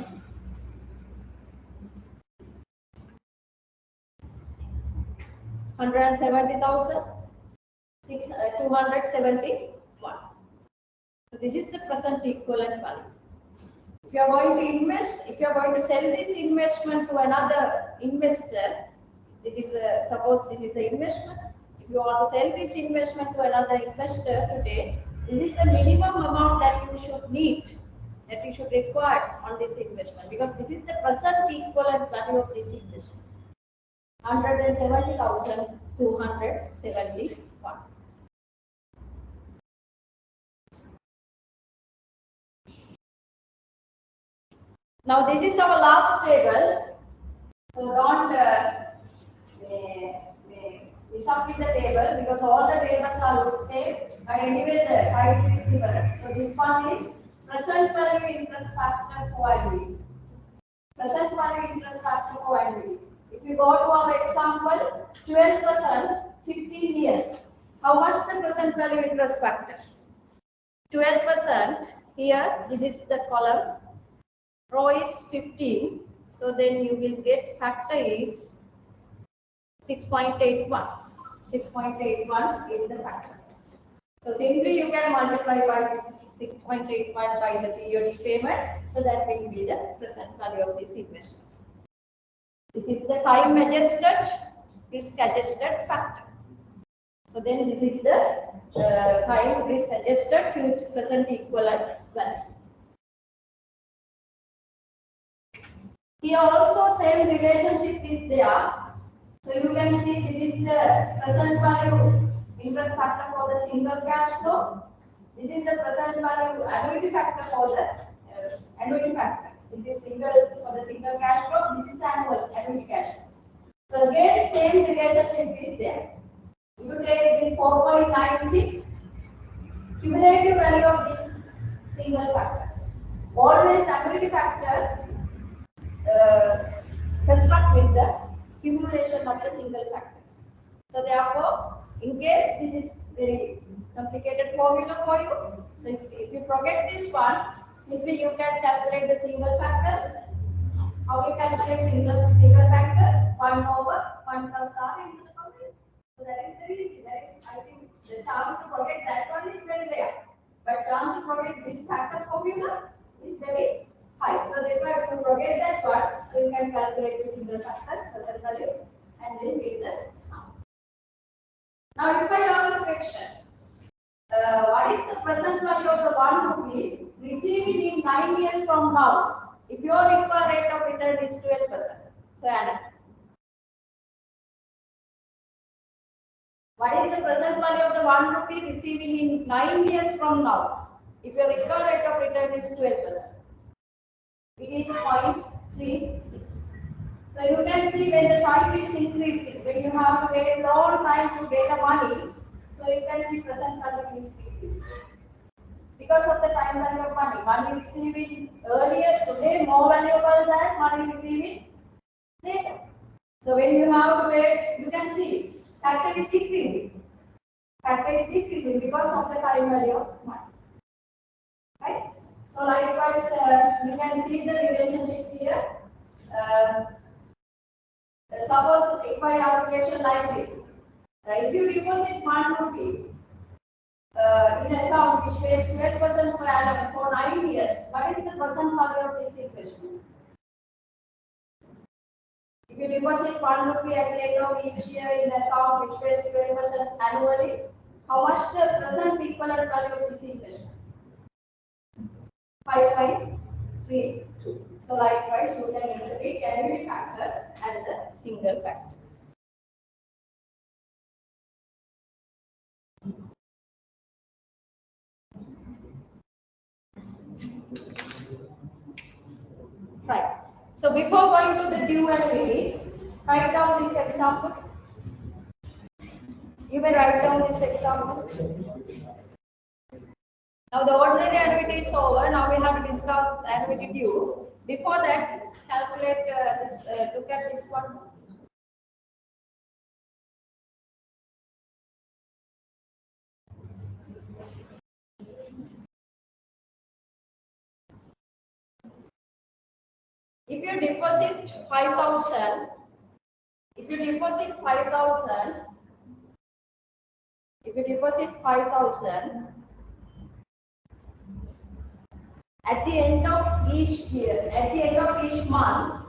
170,000, 271. So this is the present equivalent value. If you are going to invest, if you are going to sell this investment to another investor, this is suppose this is an investment. If you want to sell this investment to another investor today, this is the minimum amount that you should need, that you should require on this investment, because this is the present equivalent value of this investment. 170,271. Now this is our last table, so don't mix up with the table, because all the tables are the same, but anyway the height is different. So this one is present value interest factor co-annuity. Present value interest factor co-annuity. If we go to our example, 12%, 15 years. How much the present value interest factor? 12% here, this is the column. Row is 15, so then you will get factor is 6.81. 6.81 is the factor. So simply you can multiply by 6.81 by the periodic payment, so that will be the present value of this investment. This is the time adjusted, risk adjusted factor. So then this is the time risk adjusted to present equivalent value. Here also same relationship is there. So you can see this is the present value interest factor for the single cash flow. This is the present value annuity factor for the annuity factor. This is single for the single cash flow. This is annual annuity cash flow. So again same relationship is there. You take this 4.96 cumulative value of this single factors. Always annuity factor construct with the cumulation of the single factors. So therefore, in case this is very complicated formula for you, so if you forget this one, simply you can calculate the single factors. How you calculate single factors? 1 over 1 plus r into the formula. So that is very easy. That is, I think the chance to forget that one is very rare. But chance to forget this factor formula is very high. So therefore, if you forget that one, so you can calculate the single factors, present value, and then get the sum. Now, if I ask a question, what is the present value of the 1 rupee received in 9 years from now? If your required rate of return is 12% per annum, what is the present value of the 1 rupee receiving in 9 years from now? If your required rate of return is 12%. It is 0.36. So you can see when the time is increasing, when you have to wait a long time to get the money, so you can see present value is decreasing. Because of the time value of money, money receiving earlier today more valuable than money receiving later. So when you have to wait, you can see factor is decreasing. Factor is decreasing because of the time value of money. Right? So likewise, you can see the relationship here. Suppose if I ask a question like this, if you deposit 1 rupee in an account which pays 12% per annum for 9 years, what is the present value of this investment? If you deposit 1 rupee at the end of each year in an account which pays 12% annually, how much the present equivalent value of this investment? 5.32. So likewise, you can integrate annuity factor and the single factor. Right. So before going to the due annuity, write down this example. You may write down this example. Now the ordinary annuity is over. Now we have to discuss annuity due. Before that, calculate this. Look at this one. If you deposit 5,000, if you deposit 5,000, if you deposit 5,000, at the end of each year, at the end of each month,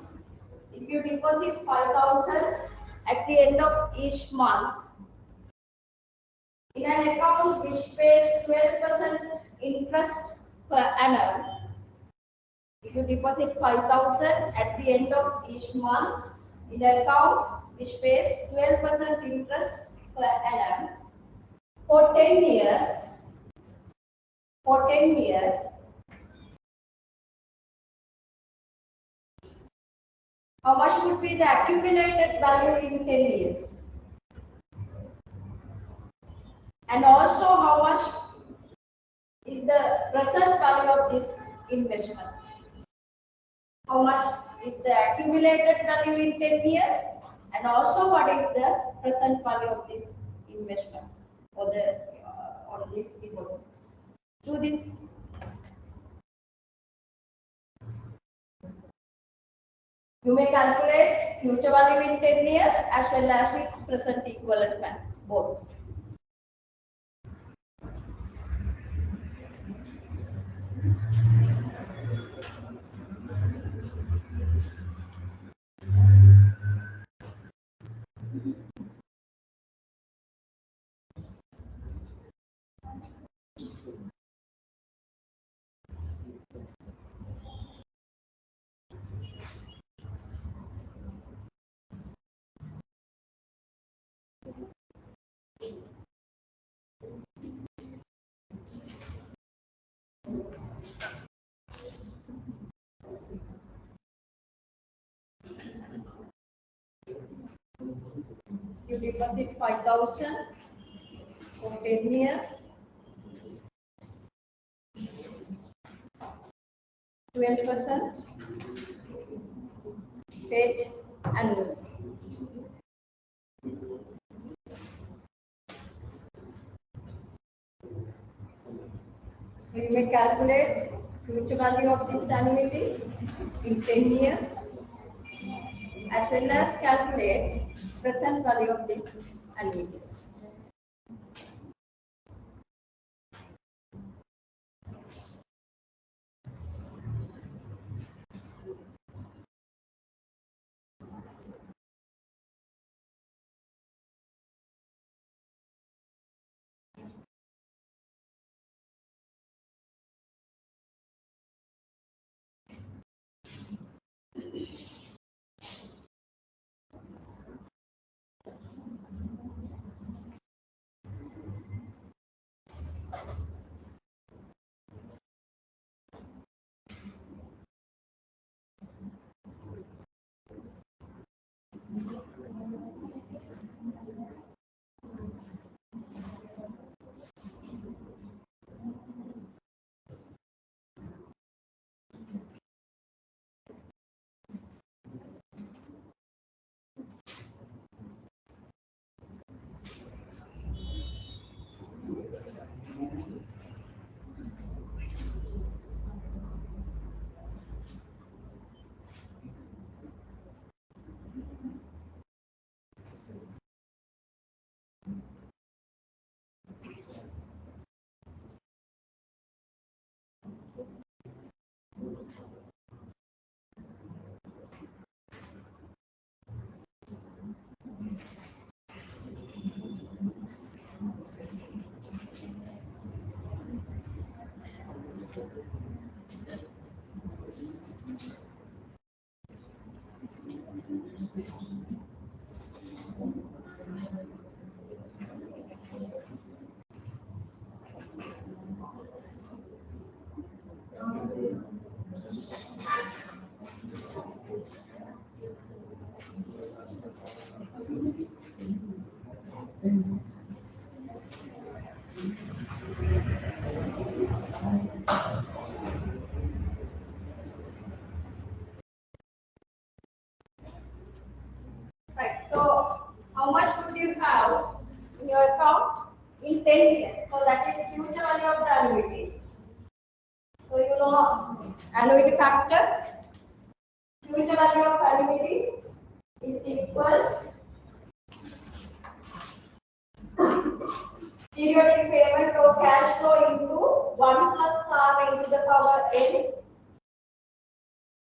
if you deposit 5,000 at the end of each month in an account which pays 12% interest per annum, if you deposit 5,000 at the end of each month in an account which pays 12% interest per annum for 10 years, how much would be the accumulated value in 10 years? And also how much is the present value of this investment? How much is the accumulated value in 10 years? And also what is the present value of this investment or the on these deposits? Do this. You may calculate future value in 10 years as well as its present equivalent value, both. You deposit 5,000 for 10 years, 12% paid annually. So you may calculate future value of this annuity in 10 years as well as calculate present value of this annuity. So how much would you have in your account in 10 years? So that is future value of the annuity. So you know annuity factor, future value of annuity is equal periodic payment or cash flow into 1 plus R into the power n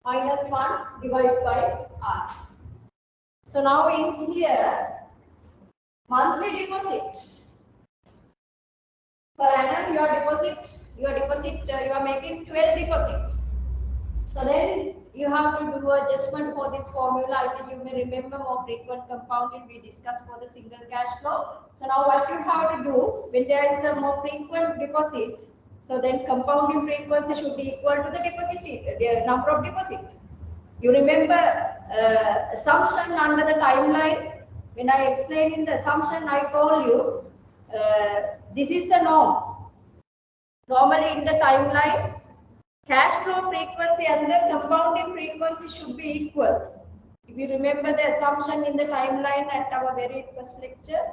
minus 1 divided by R. So now in here, monthly deposit per annum, you are making 12 deposit. So then you have to do adjustment for this formula. I think you may remember more frequent compounding we discussed for the single cash flow. So now what you have to do when there is a more frequent deposit, so then compounding frequency should be equal to the deposit, the number of deposit. You remember assumption under the timeline. When I explained in the assumption, I told you this is a norm. Normally in the timeline, cash flow frequency and the compounding frequency should be equal. If you remember the assumption in the timeline at our very first lecture,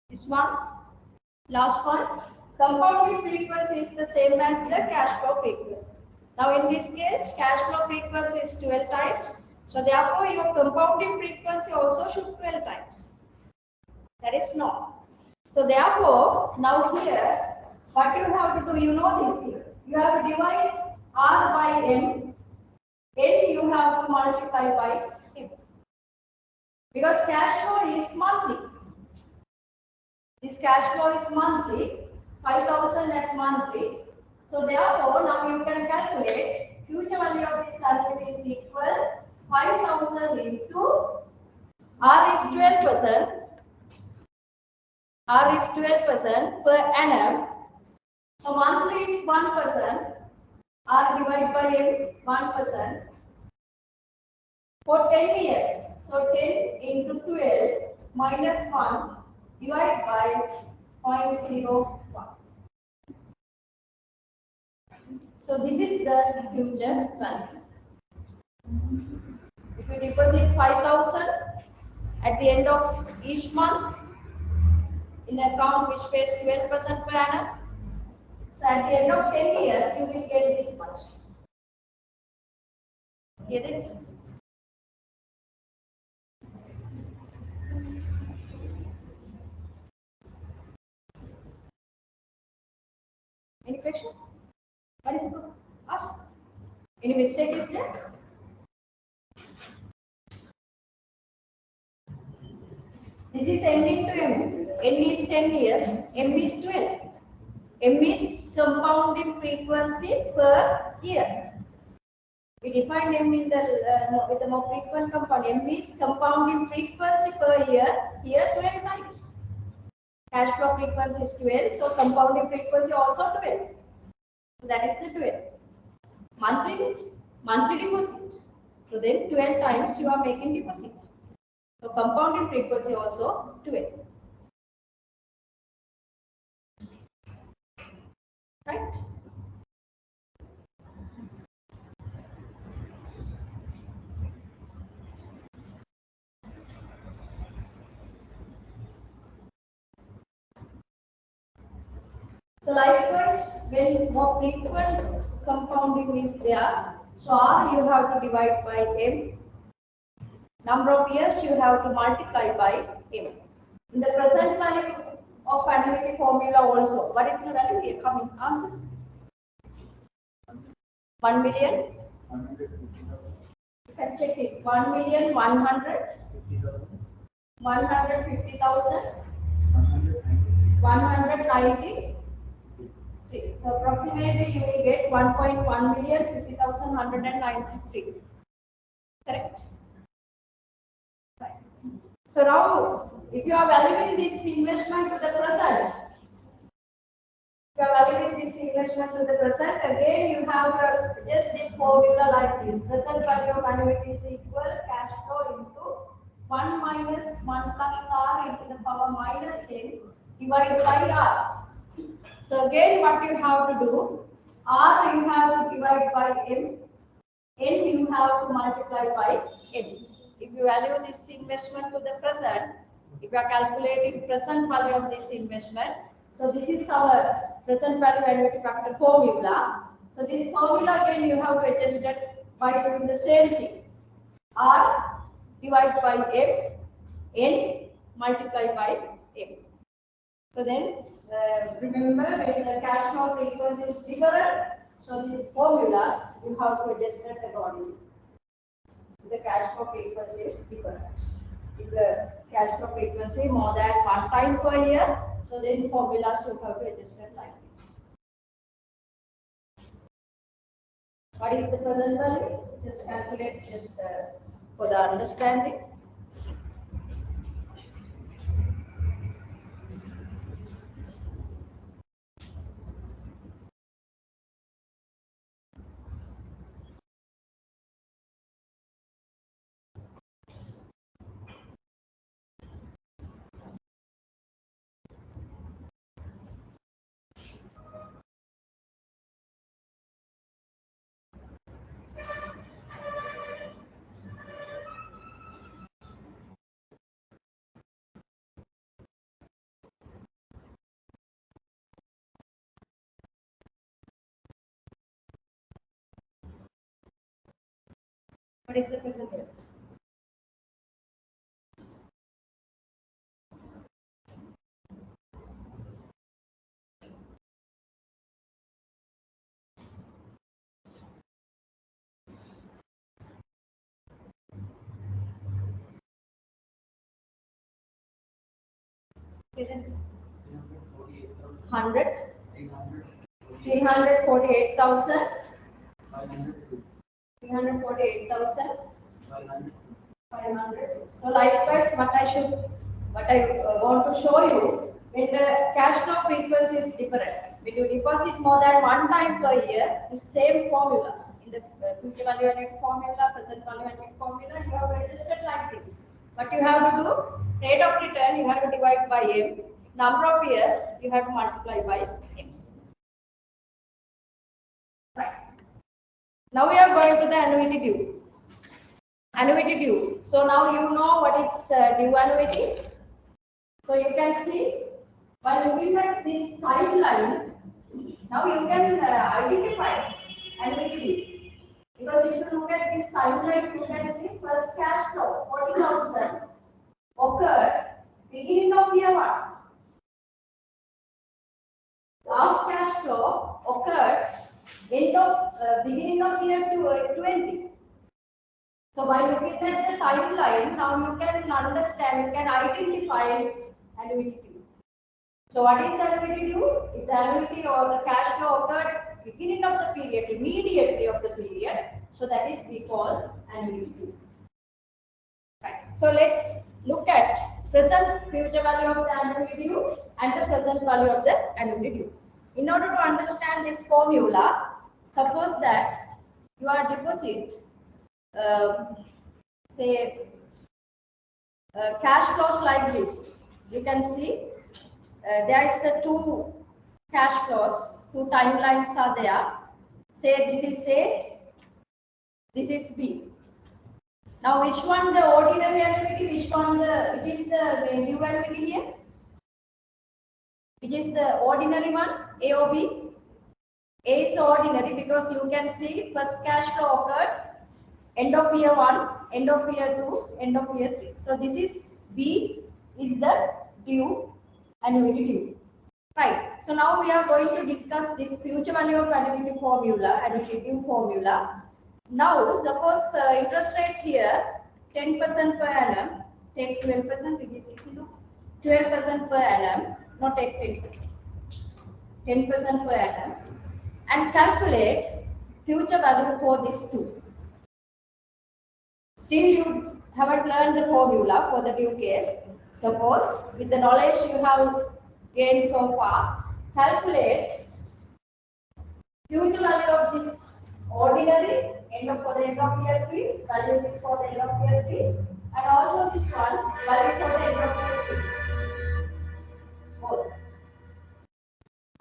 this one, last one, compounding frequency is the same as the cash flow frequency. Now in this case, cash flow frequency is 12 times. So therefore your compounding frequency also should be 12 times. That is norm. So therefore, now here, what you have to do, you know this thing. You have to divide R by N. N you have to multiply by M. Because cash flow is monthly. This cash flow is monthly, 5,000 at monthly. So therefore, now you can calculate future value of this annuity is equal 5,000 into R is 12%. R is 12% per annum. So monthly is 1%. R divided by M 1% for 10 years. So 10 into 12 minus 1 divided by 0.01. So this is the future value. If you deposit 5,000 at the end of each month in an account which pays 12% per annum, so at the end of 10 years you will get this much. Get it? Any question? What is it? Ask. Any mistake is there? This is ending to M. N is 10 years, M is 12. M is compounding frequency per year. We define M in the with the more frequent compound. M is compounding frequency per year. Here 12 times. Cash flow frequency is 12, so compounding frequency also 12. So that is the 12. Monthly deposit. So then 12 times you are making deposit. So compounding frequency also 12. Right? So likewise, when more frequent compounding is there, so R you have to divide by M. Number of years you have to multiply by M. In the present value of annuity formula also, what is the value here? Come in, answer. 1 million. You can check it. 1,150,000. 190. So approximately you will get 1.1 million 50,193. Correct? Right. So now, if you are valuing this investment to the present, again you have just this formula like this. Present value of annuity is equal cash flow into 1 minus 1 plus R into the power minus n divided by R. So again what you have to do, R you have to divide by M, N you have to multiply by N. If you you value this investment to the present, if you are calculating present value of this investment, so this is our present value annuity factor formula. So this formula again you have to adjust it by doing the same thing. R divided by M, N multiplied by M. So then remember when the cash flow frequency is different, so these formulas you have to adjust it accordingly. The cash flow frequency is different. If the cash flow frequency more than one time per year, so then formulas you have to adjust it like this. What is the present value? Just calculate just for the understanding. What is the present value? Hundred, 348,000, 348,000, 500. So likewise, what I want to show you, when the cash flow frequency is different, when you deposit more than one time per year, the same formulas in the future value annuity formula, present value annuity formula, you have to adjust it like this. What you have to do, rate of return you have to divide by M, number of years you have to multiply by M. Right. Now we are going to the annuity due. Annuity due. So now you know what is due annuity. So you can see by looking at this timeline, now you can identify annuity due. Because if you look at this timeline, you can see first cash flow 40,000 occurred beginning of year 1. Last cash flow occurred end of beginning of year 20. So by looking at the timeline, now you can understand, you can identify annuity due. So what is annuity due? If the annuity or the cash flow occurred beginning of the period, immediately of the period, so that is we call annuity due. Right. So let's look at present future value of the annuity due and the present value of the annuity due. In order to understand this formula, suppose that you are deposit say cash flows like this. You can see there is the two cash flows, two timelines are there. Say this is A, this is B. Now which one the ordinary annuity, which is the due annuity here? Which is the ordinary one, A or B? A is ordinary because you can see first cash flow occurred end of year 1, end of year 2, end of year 3. So this is B is the due annuity due. Right. So now we are going to discuss this future value of annuity formula, annuity due formula. Now suppose interest rate here 10% per annum, take 12%, it is easy to 12% per annum, not take 10%. 10% per annum and calculate future value for these two. Still you haven't learned the formula for the due case. Suppose with the knowledge you have gained so far, calculate future value of this ordinary for the end of year 3, value this for the end of year 3, and also this one value for the end of year 3. Both.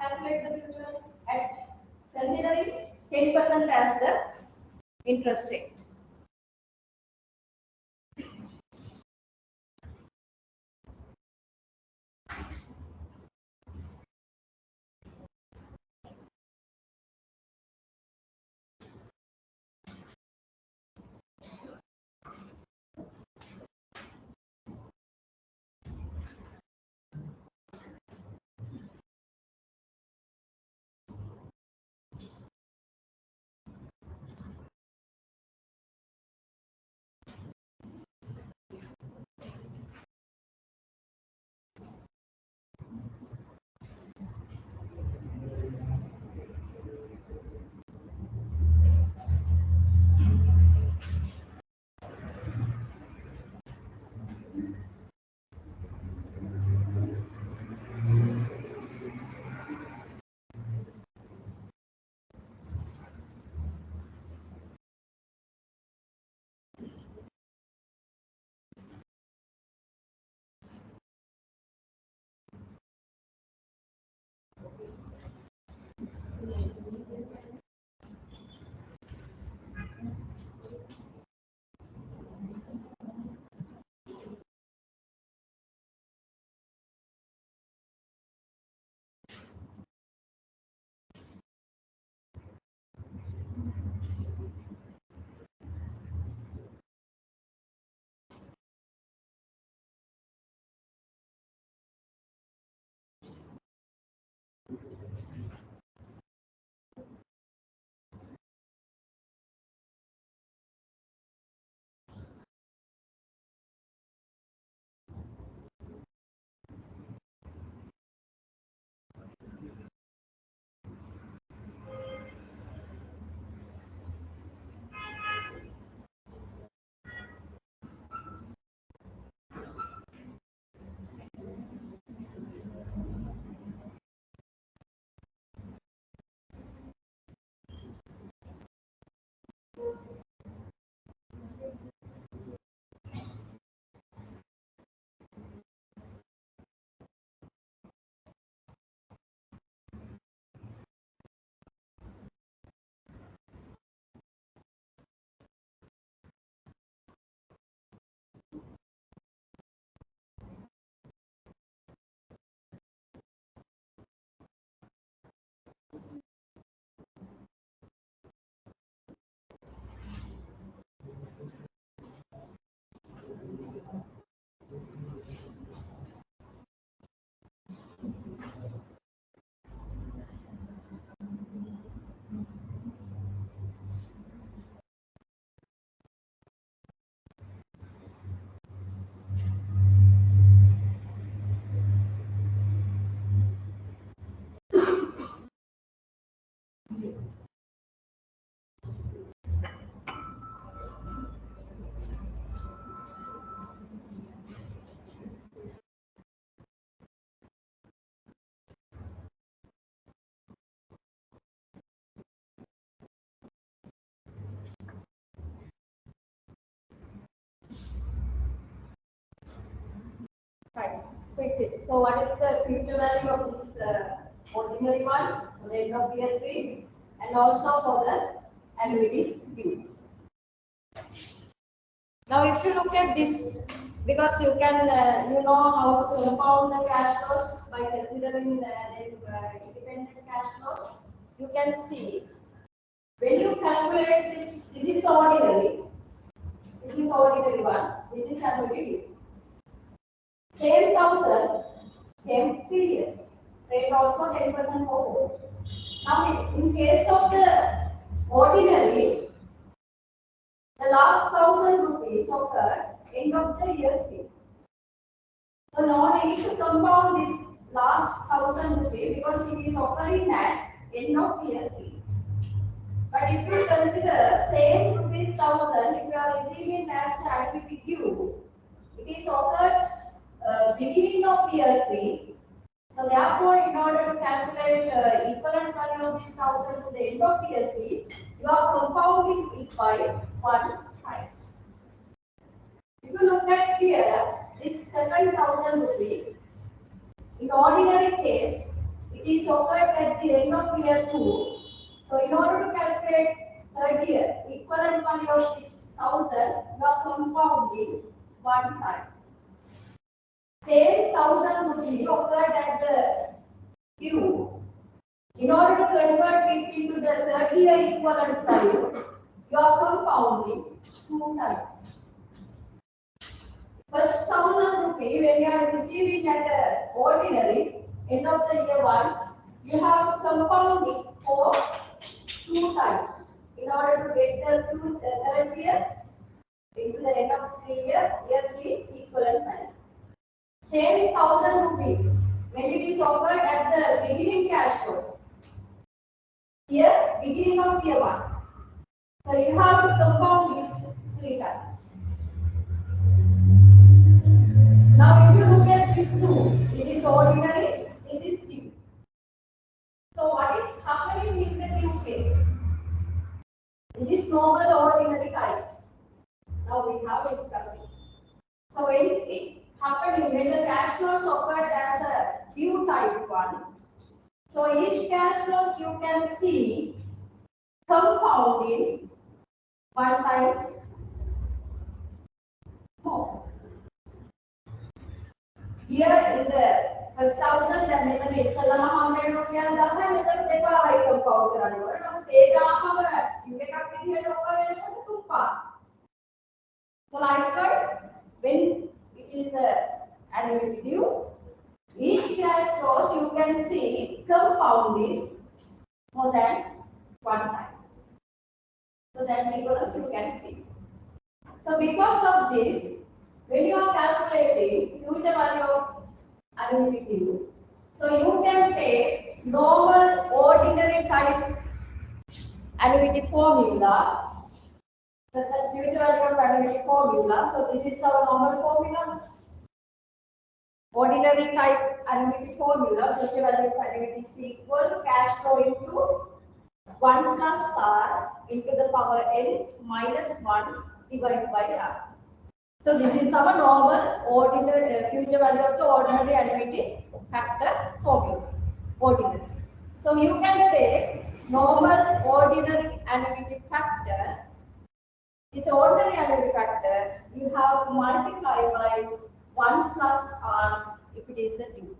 Calculate the future at considering 10% as the interest rate. Fine. Quickly. So what is the future value of this ordinary one for the end of year 3 and also for the annuity due? Now if you look at this, because you can you know how to compound the cash flows by considering the independent cash flows, you can see when you calculate this is ordinary, one, this is annuity due. Same 1000, same periods, rate also 10% forward. Now, in case of the ordinary, the last 1000 rupees occurred end of the year 3. So now we need to compound this last 1000 rupees because it is occurring at end of year 3. But if you consider same rupees 1000, if you are receiving as annuity due, it is occurred beginning of year 3. So therefore, in order to calculate equivalent value of this 1000 to the end of year 3, you are compounding it by 1 time. If you look at here, this 7,000 rupees, in ordinary case, it is occurred at the end of year 2. So in order to calculate third year equivalent value of this 1000, you are compounding 1 time. Same 1000 rupees occurred at the due. In order to convert it into the third year equivalent value, you are compounding 2 times. First 1000 rupees, when you are receiving at the ordinary end of the year 1, you have to compound it for 2 times in order to get the third year into the end of year 3 equivalent value. Same 1000 rupees when it is offered at the beginning cash flow. Here, beginning of year 1. So you have to compound it 3 times. Now if you look at this 2, this is ordinary, this is due. So what is happening in the due case? This is normal ordinary type. Now we have discussed it. So when it happening, when the cash flows occurred as a due type 1, so each cash flows you can see compounding 1 time more. Here in the first 1000 and then the ඉස්සලම හම්බ වෙන රුපියල් 1000 මෙතන දෙපාරයි compound කරන්න ඕනේ. නමුත් ඒ 1000ම U එකක් විදිහට ඔක්කොම වෙනකොට තුන්පාර. So likewise, when it is annuity due, each cash flows you can see compounding more than 1 time. So that equals you can see. So because of this, when you are calculating future value of annuity due, so you can take normal ordinary type annuity formula, present future value of annuity formula. So this is our normal formula. Ordinary type annuity formula, future value of annuity is equal to cash flow into 1 plus R into the power n minus 1 divided by R. So this is our normal ordinary future value of the ordinary annuity factor formula. Ordinary. So you can take normal ordinary annuity factor. This ordinary annuity factor you have to multiply by 1 plus R if it is a due.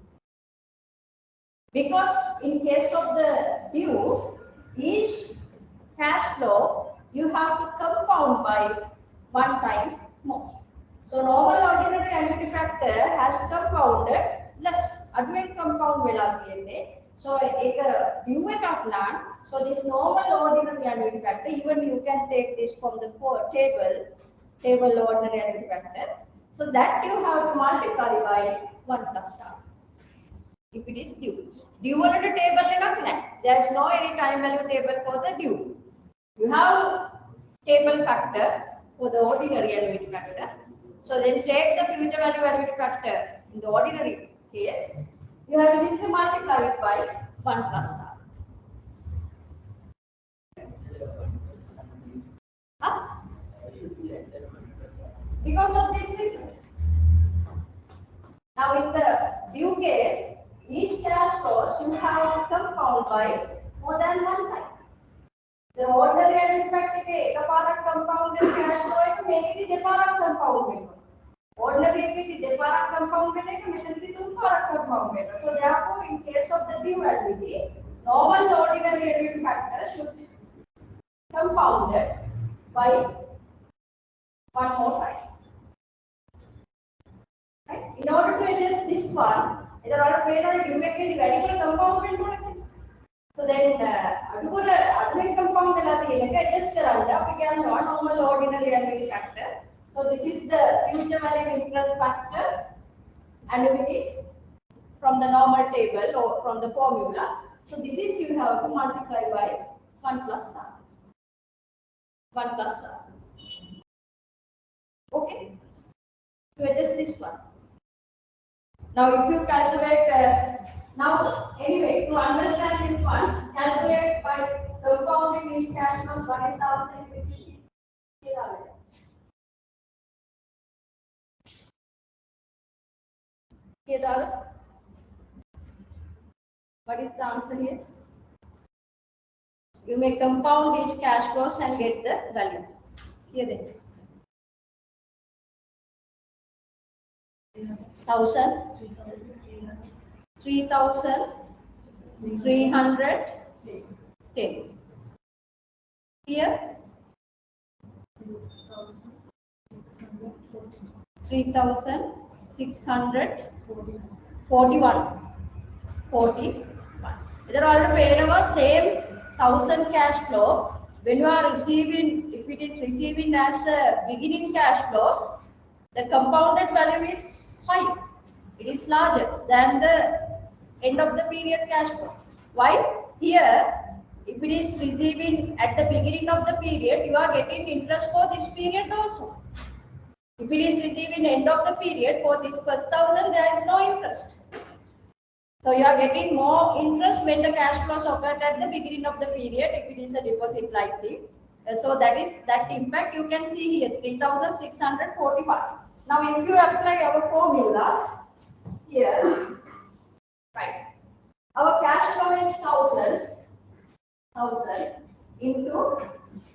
Because in case of the due, each cash flow you have to compound by 1 time more. So normal ordinary annuity factor has compounded less. Admin compound වෙලා තියෙන්නේ. So ඒක due එකක් නම්, so this normal ordinary annuity factor, even you can take this from the table ordinary annuity factor. So that you have to multiply by 1 plus R. If it is due. Due වලට table එකක් නැහැ. There is no any time value table for the due. You have table factor for the ordinary annuity factor. So then take the future value annuity factor in the ordinary case. You have to simply multiply it by 1 plus R. Huh? Because of this reason. Now in the due case, each cash flows you have to compound by more than one time. The ordinary and effective එකපාරක් compounded cash flow එක මේකෙදි දෙපාරක් compound වෙනවා. Ordinary එකෙදි දෙපාරක් compound වෙන එක මෙතනදි තුන් පාරක් compound වෙනවා. So therefore in case of the due annuity, normal ordinary annuity factor should compounded by one more time. Right? In order to adjust this one, either order paid or due එකෙදි වැඩිපුර compound වෙන්න ඕනේ. So then, admin compound adjust we can normal ordinary annuity factor. So this is the future value interest factor annuity from the normal table or from the formula. So this is you have to multiply by 1 plus r. 1 plus r. Okay. To adjust this one. Now if you calculate. Now, anyway, to understand this one, calculate by compounding each cash flows. What is the answer? What is the answer here? You may compound each cash flows and get the value. Here then. 3,310. Here 3,641. 41. These are all paid over same 1,000 cash flow. When you are receiving, if it is receiving as a beginning cash flow, the compounded value is high. It is larger than the end of the period cash flow. Why? Here, if it is receiving at the beginning of the period, you are getting interest for this period also. If it is receiving end of the period for this first 1,000, there is no interest. So you are getting more interest when the cash flows occurred at the beginning of the period, if it is a deposit like this. So that is that impact you can see here, 3,641. Now if you apply our formula here, right, our cash flow is 1,000 into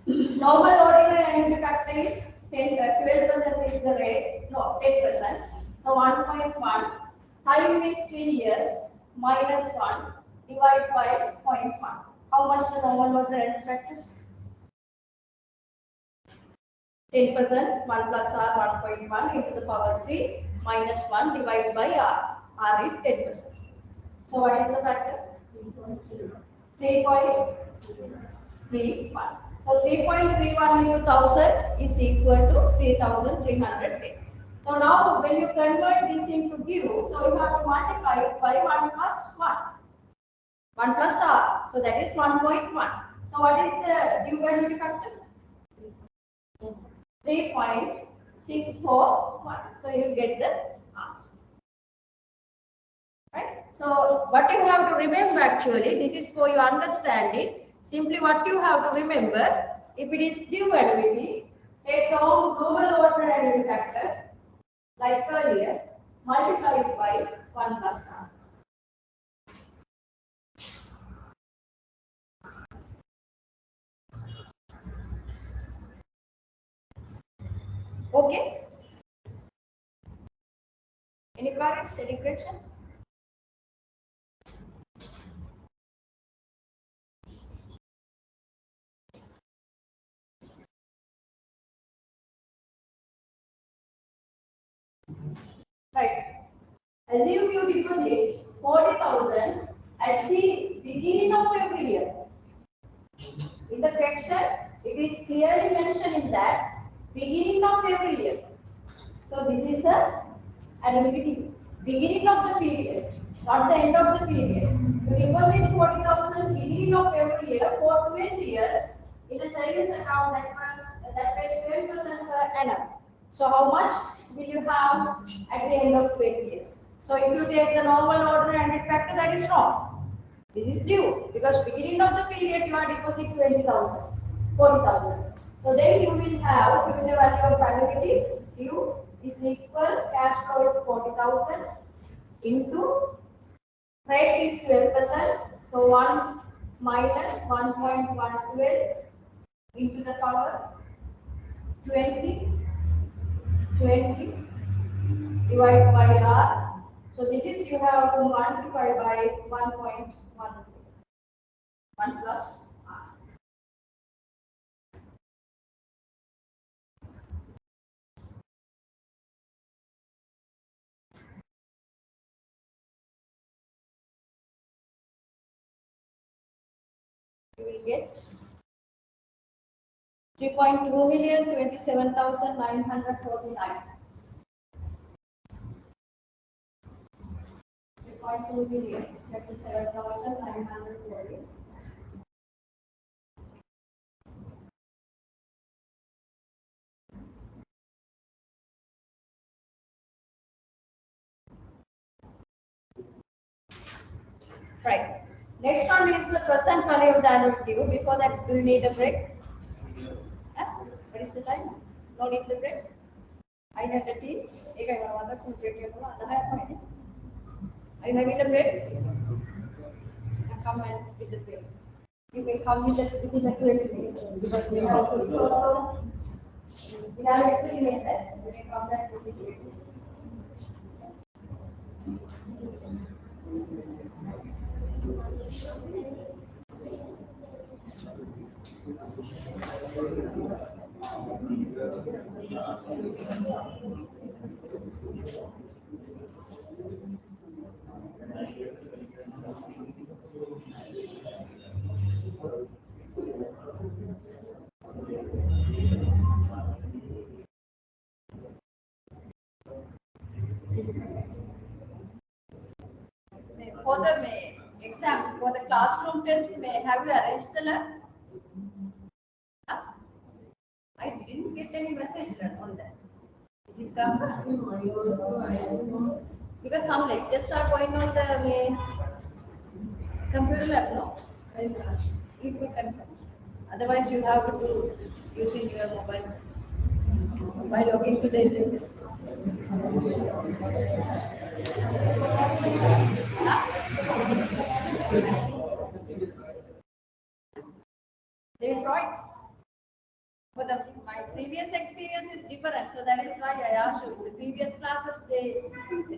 normal ordinary annuity factor is 12% is the rate, no 10%. So 1.1 time is 3 years minus 1 divided by 0.1. How much the normal ordinary annuity factor? 10%, 1 plus r 1.1 into the power 3 minus 1 divided by r. R is 10%. So what is the factor? 3.31. So 3.31 into 1,000 is equal to 3,310. So now when you convert this into due, so you have to multiply it by 1 plus 1. 1 plus r. So that is 1.1. So what is the due annuity factor? 3.641. So you get the answer. Right? So what you have to remember actually, this is for your understanding. Simply what you have to remember, if it is due annuity, take the normal ordinary annuity factor, like earlier, multiply it by 1 plus r. Okay? Any queries? Any question? Right. Assume you deposit 40,000 at the beginning of every year. In the question, it is clearly mentioned in that beginning of every year. So this is a annuity. Beginning of the period, not the end of the period. You deposit 40,000 beginning of every year for 20 years in a savings account that pays 10% per annum. So how much will you have at the end of 20 years? So if you take the normal ordinary annuity factor, that is wrong. This is due because beginning of the period you are deposit 20,000, 40,000. So then you will have future value of annuity due is equal, cash flow is 40,000 into rate is 12%. So 1 minus 1.112 into the power 20, 20 divided by R. So this is you have to multiply by 1.1, 1 plus R. You will get 3.2,027,949. 3.2 million, 37,940. Right. Next one is the present value of the annual due. Before that, do you need a break? Huh? What is the time? No need the break. I had a tea. I got another full break. Are you having a break? Come and with the break. You may come with us within the 20 minutes because we have to we have estimated that you may come back within 20 minutes. For the exam, for the classroom test, have you arranged the lab? Huh? I didn't get any message on that. Is it come? Because some lectures are going on the computer lab, no? You may confirm. Otherwise, you have to do using your mobile by logging to the LMS. They will write. But my previous experience is different, so that is why I asked you. The previous classes they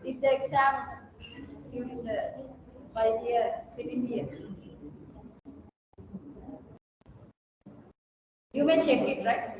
did the exam during the by here sitting here. You may check it, right?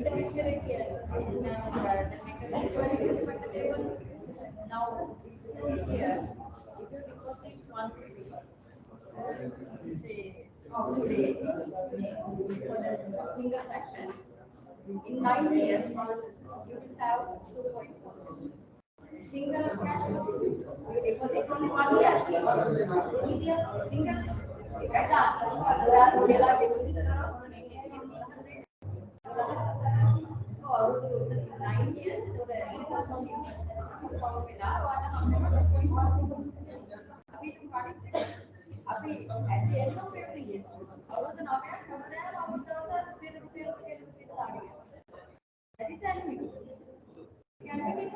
Now, here, if you deposit 1 rupee, say, today, for the single fraction, in 9 years, you will have 2.4%. Single cash flow, you deposit only one cash flow. Single, kada, dela deposit karo, or 9 years, itu udah interest on interest. Kalau bila, ada namanya 2.1%. Tapi itu kali, tapi at the end of every year, kalau itu namanya, kemudian kamu selesai rupiah lagi. Jadi saya ini. Can we get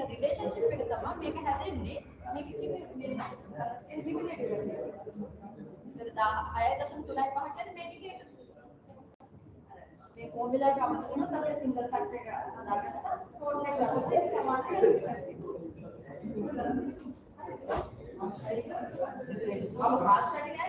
relationship with the mom, make a hazard, make it give it the I doesn't like market, make it මේ formula එක අමතක වුණොත් අපිට single factor එක හදාගත්තා code එක ගත්තොත් ඒක සමානයි अब फास्ट कटिंग है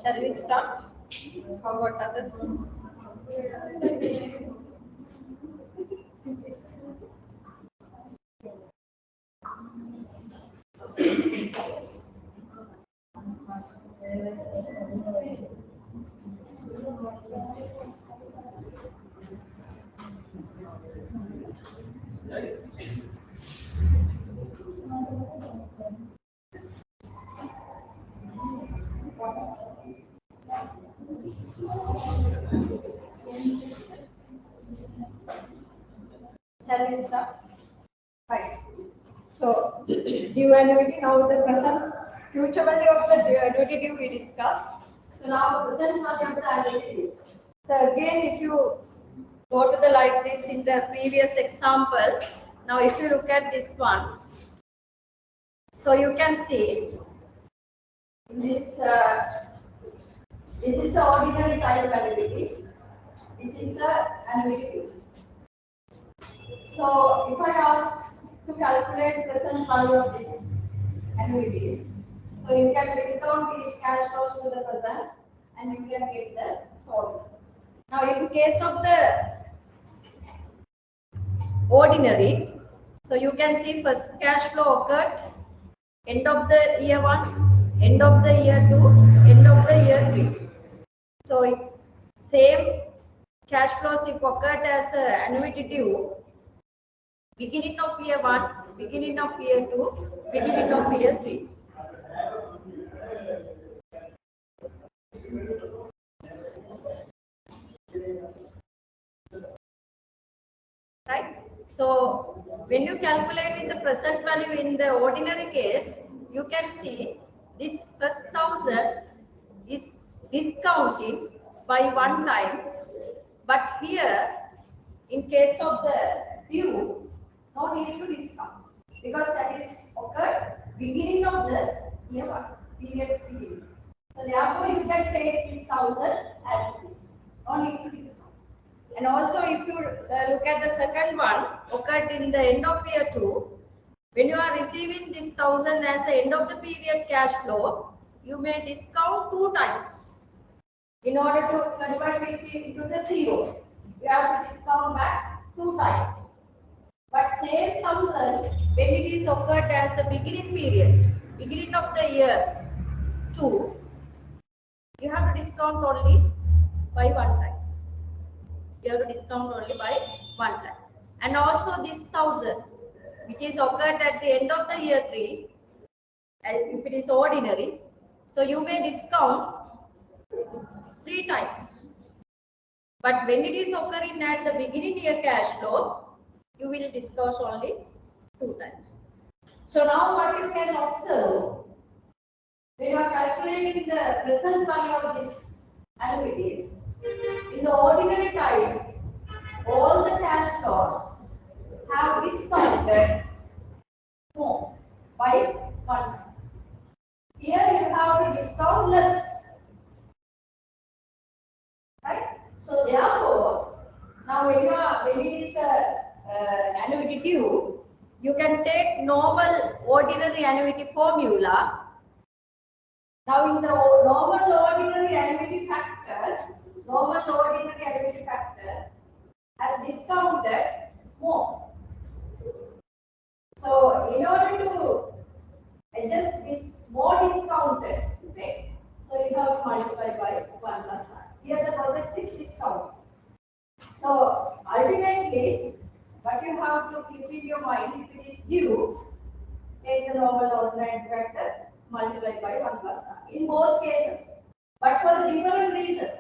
Shall we start? How about others? Shall we start? Right. So, due annuity, now the present future value of the duty due we discussed. So now present value of the annuity. So again, if you go to the like this in the previous example, now if you look at this one, so you can see in this This is the ordinary type annuity. This is the annuity. So if I ask to calculate present value of this annuities, so you can discount these cash flows to the present and you can get the total. Now in case of the ordinary, so you can see first cash flow occurred end of the year 1, end of the year 2, end of the year 3. So same cash flows if occurred as annuity due, beginning of year 1, beginning of year 2, beginning of year 3. Right? So when you calculate in the present value in the ordinary case, you can see this first 1000 is discounting by one time, but here in case of the due, no need to discount because that is occurred beginning of the year 1 period beginning. So therefore you can take this 1000 as this, no need to discount. And also if you look at the second one occurred in the end of year 2, when you are receiving this 1000 as the end of the period cash flow, you may discount 2 times. In order to convert it into the 0, you have to discount back 2 times. But same 1000 when it is occurred as the beginning period, beginning of the year 2, you have to discount only by one time. You have to discount only by one time. And also this 1000 which is occurred at the end of the year 3, if it is ordinary, so you may discount 3 times. But when it is occurring at the beginning year cash flow, you will discount only 2 times. So now what you can observe, when you are calculating the present value of this annuities, in the ordinary type, all the cash flows have discounted more by one time. Here you have to discount less. Right? So therefore, now when it is annuity due, you can take normal ordinary annuity formula. Now in the normal ordinary annuity factor has discounted more. So in order to adjust this more discounted, okay, so you have to multiply by 1 plus 1. Here the process is discount. So ultimately, what you have to keep in your mind, if it is due, take the normal ordinary factor, multiply by 1 plus 1 in both cases, but for the different reasons.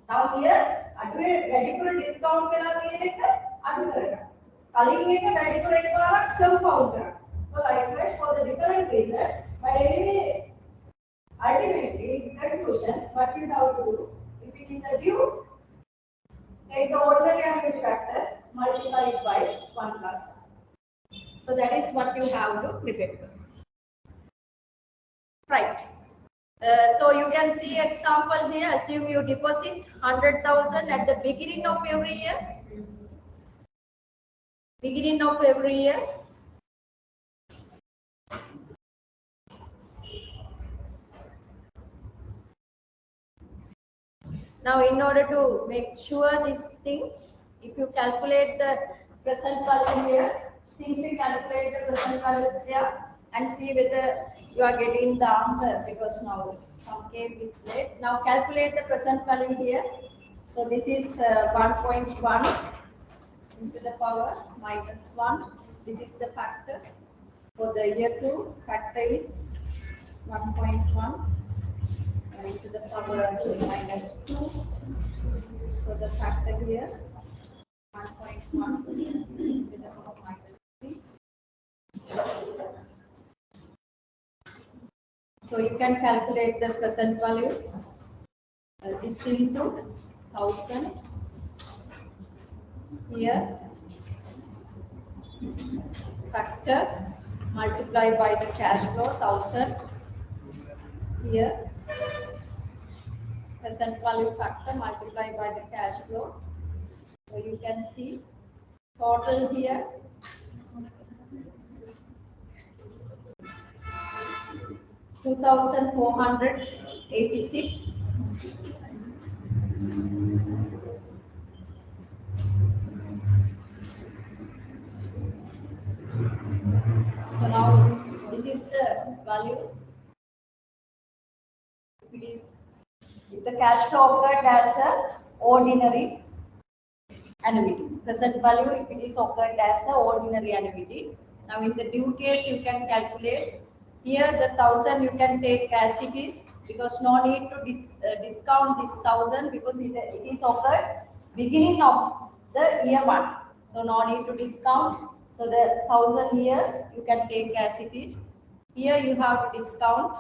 Now here, radical discount kala tiyena adu karaka. Kalin එක radical එකපාරක් compound කරා. So likewise for the different reason, but anyway, ultimately, conclusion, what you have to do, if it is a due, take the ordinary annuity factor, multiply it by 1 plus 1. So that is what you have to remember. Right. So you can see example here. Assume you deposit 100,000 at the beginning of every year. Beginning of every year. Now, in order to make sure this thing, if you calculate the present value here, simply calculate the present values here and see whether you are getting the answer, because now some came with late. Now calculate the present value here. So this is 1.1 into the power minus 1. This is the factor. For the year 2, factor is 1.1 into the power minus 2. So the factor here 1.1 into the power minus 3. So you can calculate the present values. This into 1000 here, factor, multiply by the cash flow 1000 here, present value factor multiplied by the cash flow. So you can see total here 2,486. So now this is the value. If the cash flow occurred as a ordinary annuity. Present value if it is occurred as a ordinary annuity. Now in the due case you can calculate. Here the 1,000 you can take as it is, because no need to discount this 1,000 because it is occurred beginning of the year 1. So no need to discount. So the 1,000 here you can take as it is. Here you have to discount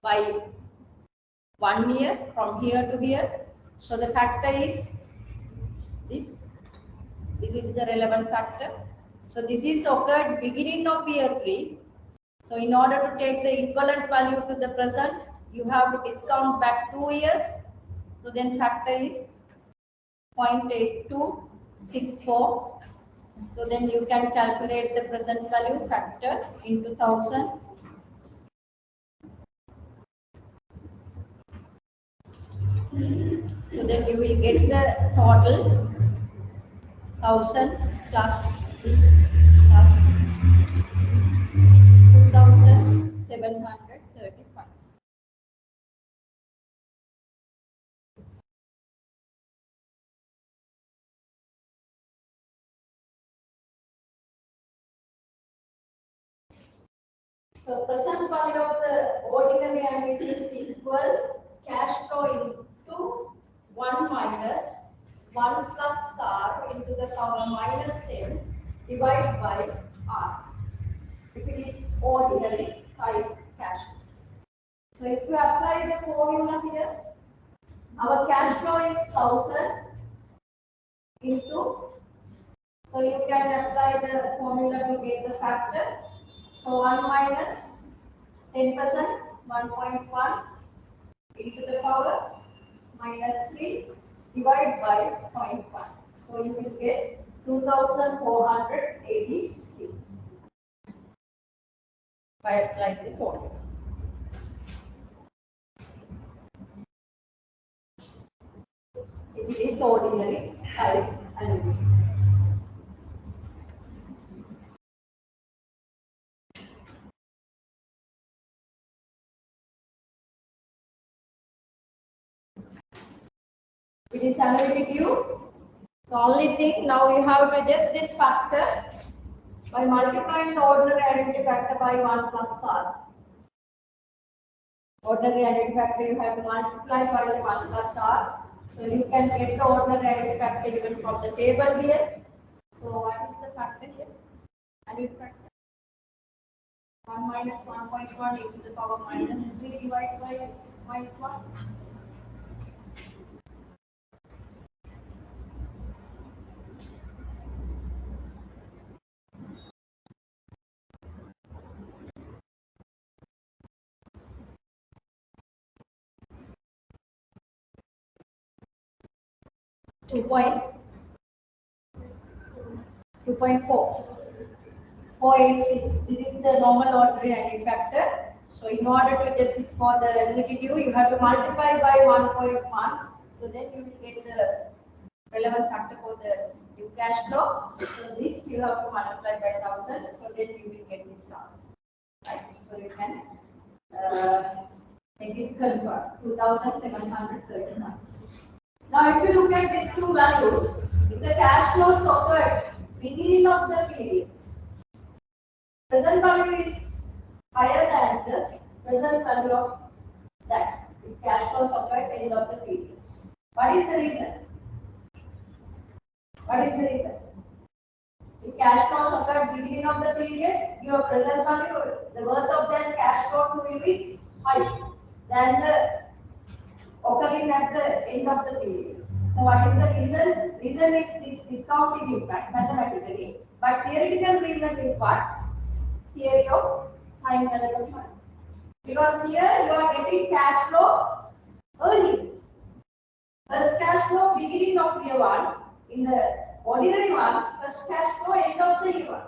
by 1 year from here to here. So the factor is this. This is the relevant factor. So this is occurred beginning of year 3. So in order to take the equivalent value to the present, you have to discount back 2 years. So then factor is 0.8264. So then you can calculate the present value factor into 1,000. So then you will get the total 1,000 plus this plus 2,735. So present value of the ordinary annuity is equal cash flow into 1 minus 1 plus R into the power minus n divided by R. If it is ordinary type cash flow. So if you apply the formula here, our cash flow is 1,000 into, so you can apply the formula to get the factor. So 1 minus 10%, 1.1 into the power minus 3 divided by 0.1. So you will get 2,486 by applying the formula. If it is ordinary type annuity. It is annuity due. So only thing now you have to adjust this factor by multiplying the ordinary annuity factor by 1 plus R. Ordinary annuity factor you have to multiply by the 1 plus R. So you can get the ordinary annuity factor even from the table here. So what is the factor here? Annuity factor 1 minus 1.1 into the power minus 3 divided by 0.1. Two point 486. This is the normal ordinary annuity factor. So in order to adjust it for the annuity due, you have to multiply by 1.1. So then you will get the relevant factor for the due cash flow. So this you have to multiply by 1,000. So then you will get this answer. Right? So you can make it convert 2,739. Now if you look at these two values, if the cash flows occurred beginning of the period, present value is higher than the present value of that. If cash flows occurred end of the period. What is the reason? What is the reason? If cash flows occurred beginning of the period, your present value, the worth of that cash flow to you is higher than the occurring at the end of the period. So what is the reason? Reason is this discounting impact mathematically, but theoretical reason is what? Theory of time value of money. Because here you are getting cash flow early. year 1. In the ordinary one, first cash flow end of the year 1.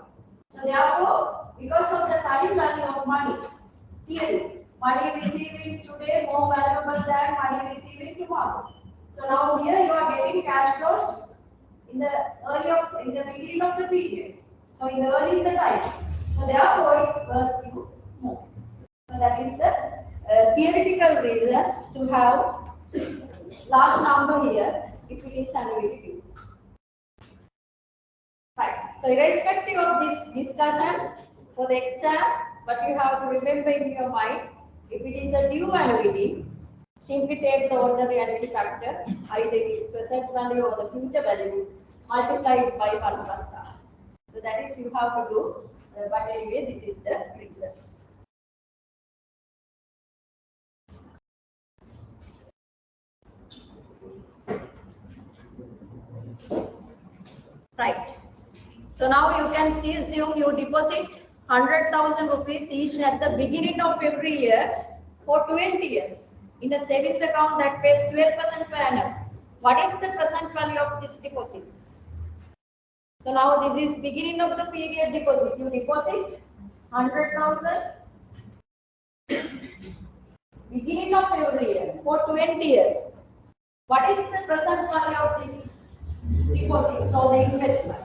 So therefore, because of the time value of money, theory, money receiving today more valuable than money receiving tomorrow. So now here you are getting cash flows in the beginning of the period. So in the early in the time. So therefore it worth you more. So that is the theoretical reason to have large number here if it is annuity. Right. So irrespective of this discussion for the exam, but you have to remember in your mind, if it is a due annuity, simply take the ordinary annuity factor, either it is present value or the future value, multiply it by 1 plus r. So that is you have to do, but anyway, this is the reason. Right. So now you can see, assume you deposit 100,000 rupees each at the beginning of every year for 20 years in a savings account that pays 12% per annum. What is the present value of these deposits? So now this is beginning of the period deposit. You deposit 100,000 beginning of every year for 20 years. What is the present value of this deposit? So the investment.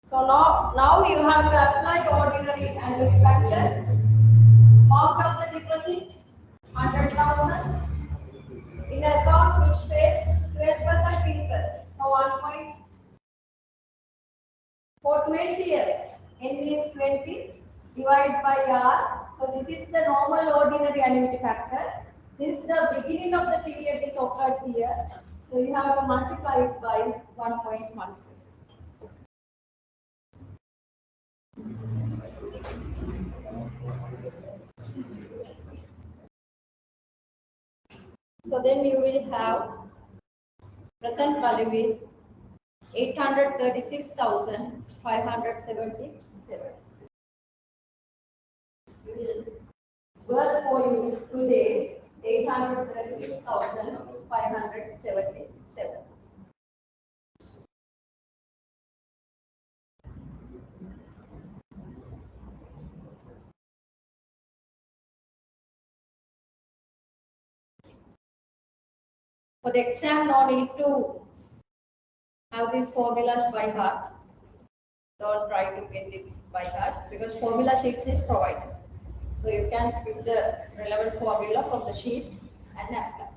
So now you have to apply ordinary annuity factor. Amount of the deposit 100,000 in an account which pays 12% interest. So 1 for 20 years. N is 20 divided by R. So this is the normal ordinary annuity factor. Since the beginning of the period is occurred here, so you have to multiply it by 1.1. So then you will have present value is 836,577. It's worth for you today 836,577. For the exam, no need to have these formulas by heart. Don't try to get it by heart because formula sheets is provided. So you can pick the relevant formula from the sheet and apply.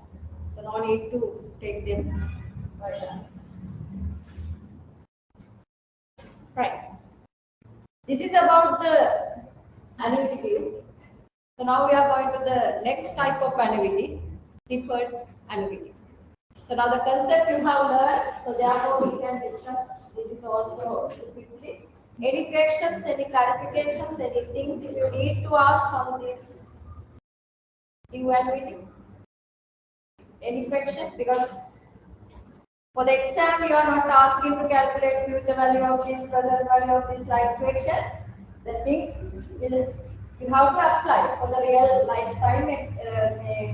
So no need to take them by heart. Right. This is about the annuity view. So now we are going to the next type of annuity, deferred annuity. So now the concept you have learned, so therefore we can discuss this is also quickly. Any questions, any clarifications, any things if you need to ask on this annuity? Any question? Because for the exam you are not asking to calculate future value of this, present value of this like question. The things will you have to apply for the real lifetime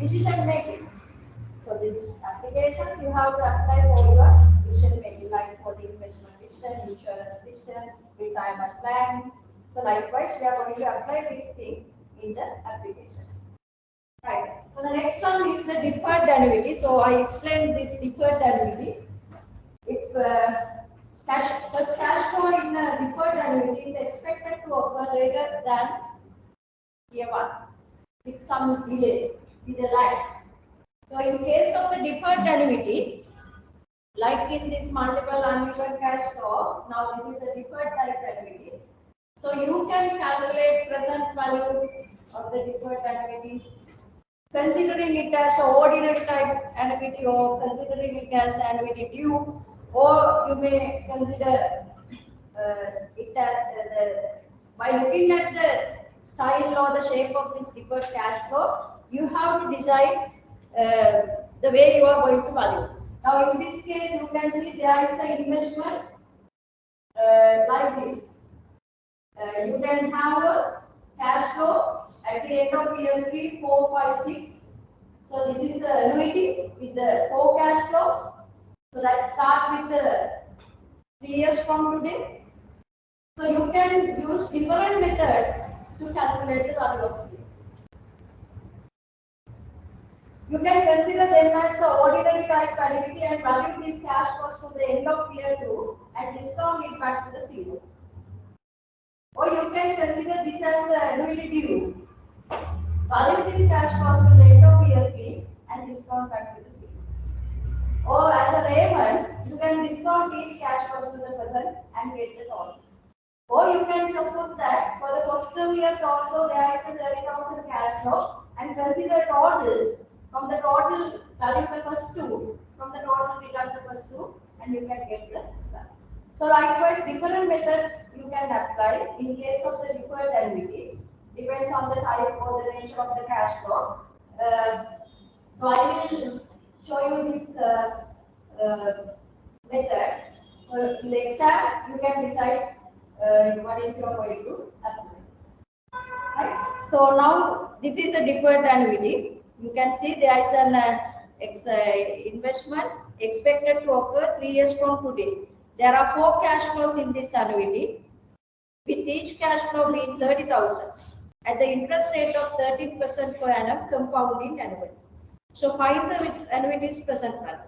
decision making. So these applications you have to apply for your decision making, like for the investment decision, insurance decision, retirement plan. So likewise, we are going to apply these things in the application. Right. So the next one is the deferred annuity. So I explained this deferred annuity. If first cash flow in a deferred annuity is expected to occur later than year 1 with some delay, with a lag. So in case of the deferred annuity, like in this multiple ungiven cash flow, now this is a deferred type annuity. So you can calculate present value of the deferred annuity, considering it as an ordinary type annuity or considering it as annuity due, or you may consider it as by looking at the style or the shape of this deferred cash flow, you have to decide the way you are going to value. Now in this case, you can see there is an investment like this. You can have a cash flow at the end of year 3, 4, 5, 6. So this is an annuity with the 4 cash flow. So let's start with 3 years from today. So you can use different methods to calculate the value of P. You can consider them as the ordinary type annuity and value this cash cost to the end of year 2 and discount it back to the 0. Or you can consider this as annuity due. Value this cash cost to the end of year 3 and discount back to the 0. Or as a layman, you can discount each cash cost to the present and get the total. Or you can suppose that for the posterior years also there is a 30,000 cash flow and consider total from the total value the first two, from the total deduct the first two and you can get the value. So likewise different methods you can apply in case of the deferred annuity, depends on the type or the nature of the cash flow. So I will show you this methods. So in the exam you can decide what is you are going to apply. Right? So now this is a deferred annuity. You can see there is an investment expected to occur 3 years from today. There are 4 cash flows in this annuity, with each cash flow being 30,000 at the interest rate of 13% per annum compounding annually. So find the annuity's present value.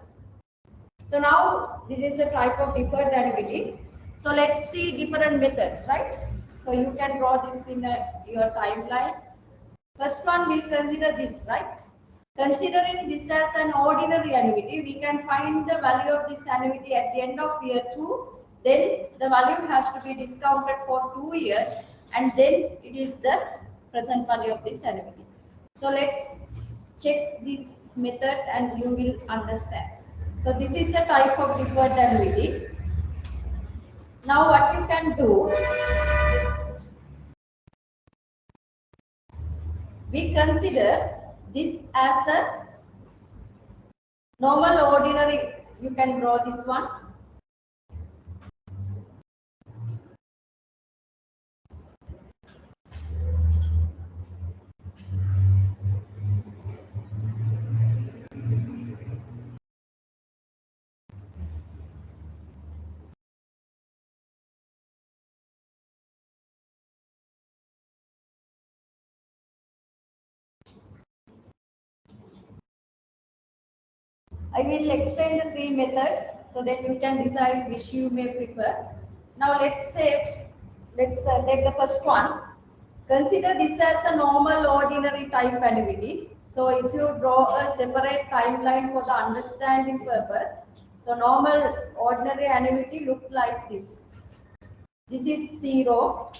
So now this is a type of deferred annuity. So let's see different methods, right? So you can draw this in your timeline. First one we'll consider this, right? Considering this as an ordinary annuity, we can find the value of this annuity at the end of year 2. Then the value has to be discounted for 2 years and then it is the present value of this annuity. So let's check this method and you will understand. So this is a type of deferred annuity. Now what you can do, we consider this as a normal ordinary, you can draw this one. I will explain the 3 methods so that you can decide which you may prefer. Now let's take the first one. Consider this as a normal ordinary type annuity. So if you draw a separate timeline for the understanding purpose, so normal ordinary annuity look like this. This is 0,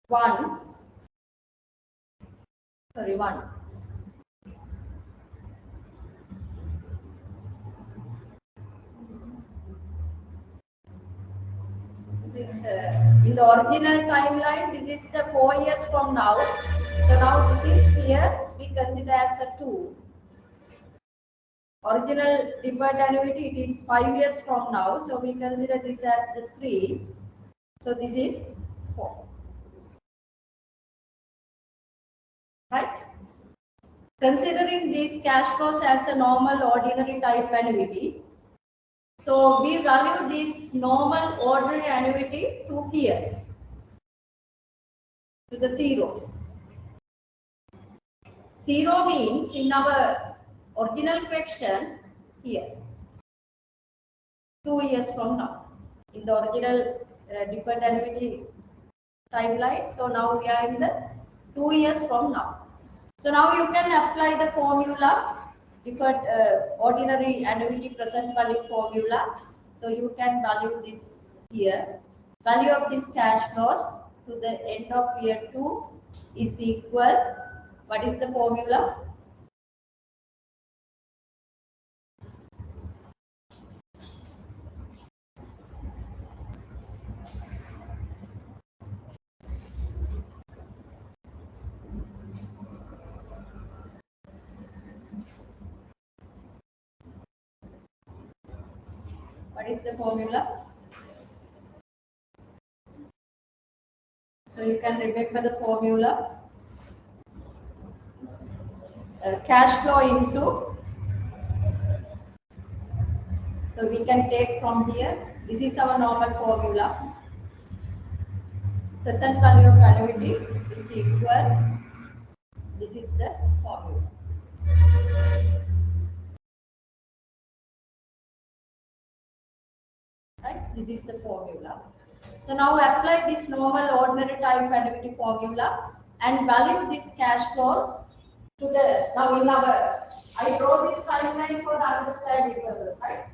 1, 1. This is in the original timeline, this is the 4 years from now. So now this is here, we consider as a 2. Original deferred annuity, it is 5 years from now. So we consider this as the 3. So this is 4. Right? Considering these cash flows as a normal ordinary type annuity, so we value this normal ordinary annuity to here, to the 0. 0 means in our original question here, 2 years from now. In the original deferred annuity timeline, so now we are in the 2 years from now. So now you can apply the formula, deferred ordinary annuity present value formula. So you can value this here. Value of this cash flows to the end of year 2 is equal. What is the formula? What is the formula? So you can remember the formula. Cash flow into So we can take from here. This is our normal formula. Present value of annuity is equal. This is the formula. Right? This is the formula. So now apply this normal ordinary time annuity formula and value this cash flows to the, now in our, I draw this timeline for the understanding purpose, right?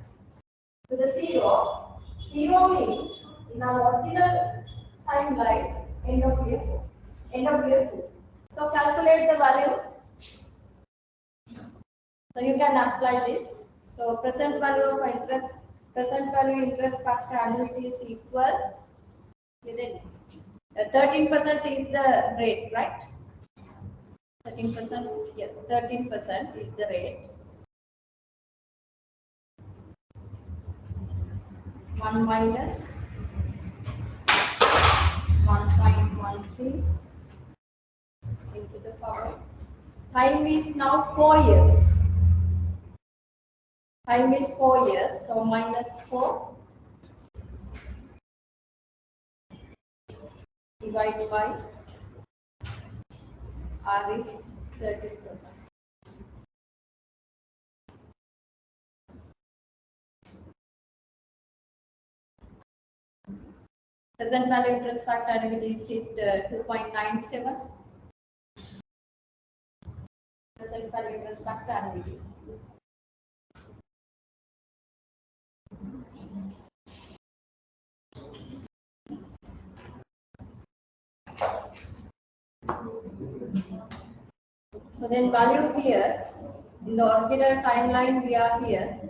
To the 0. 0 means in our original timeline, end of year 4, end of year 2. So calculate the value. So you can apply this. So present value of interest, present value interest factor annuity is equal. Is it 13% is the rate, right? 13%, yes, 13% is the rate. 1 minus 1.13 into the power. Time is now 4 years. Time is 4 years, so minus 4 divided by R is 13%. Present value interest factor annuity is 2.97. Present value interest factor annuity. So then value here, in the original timeline we are here,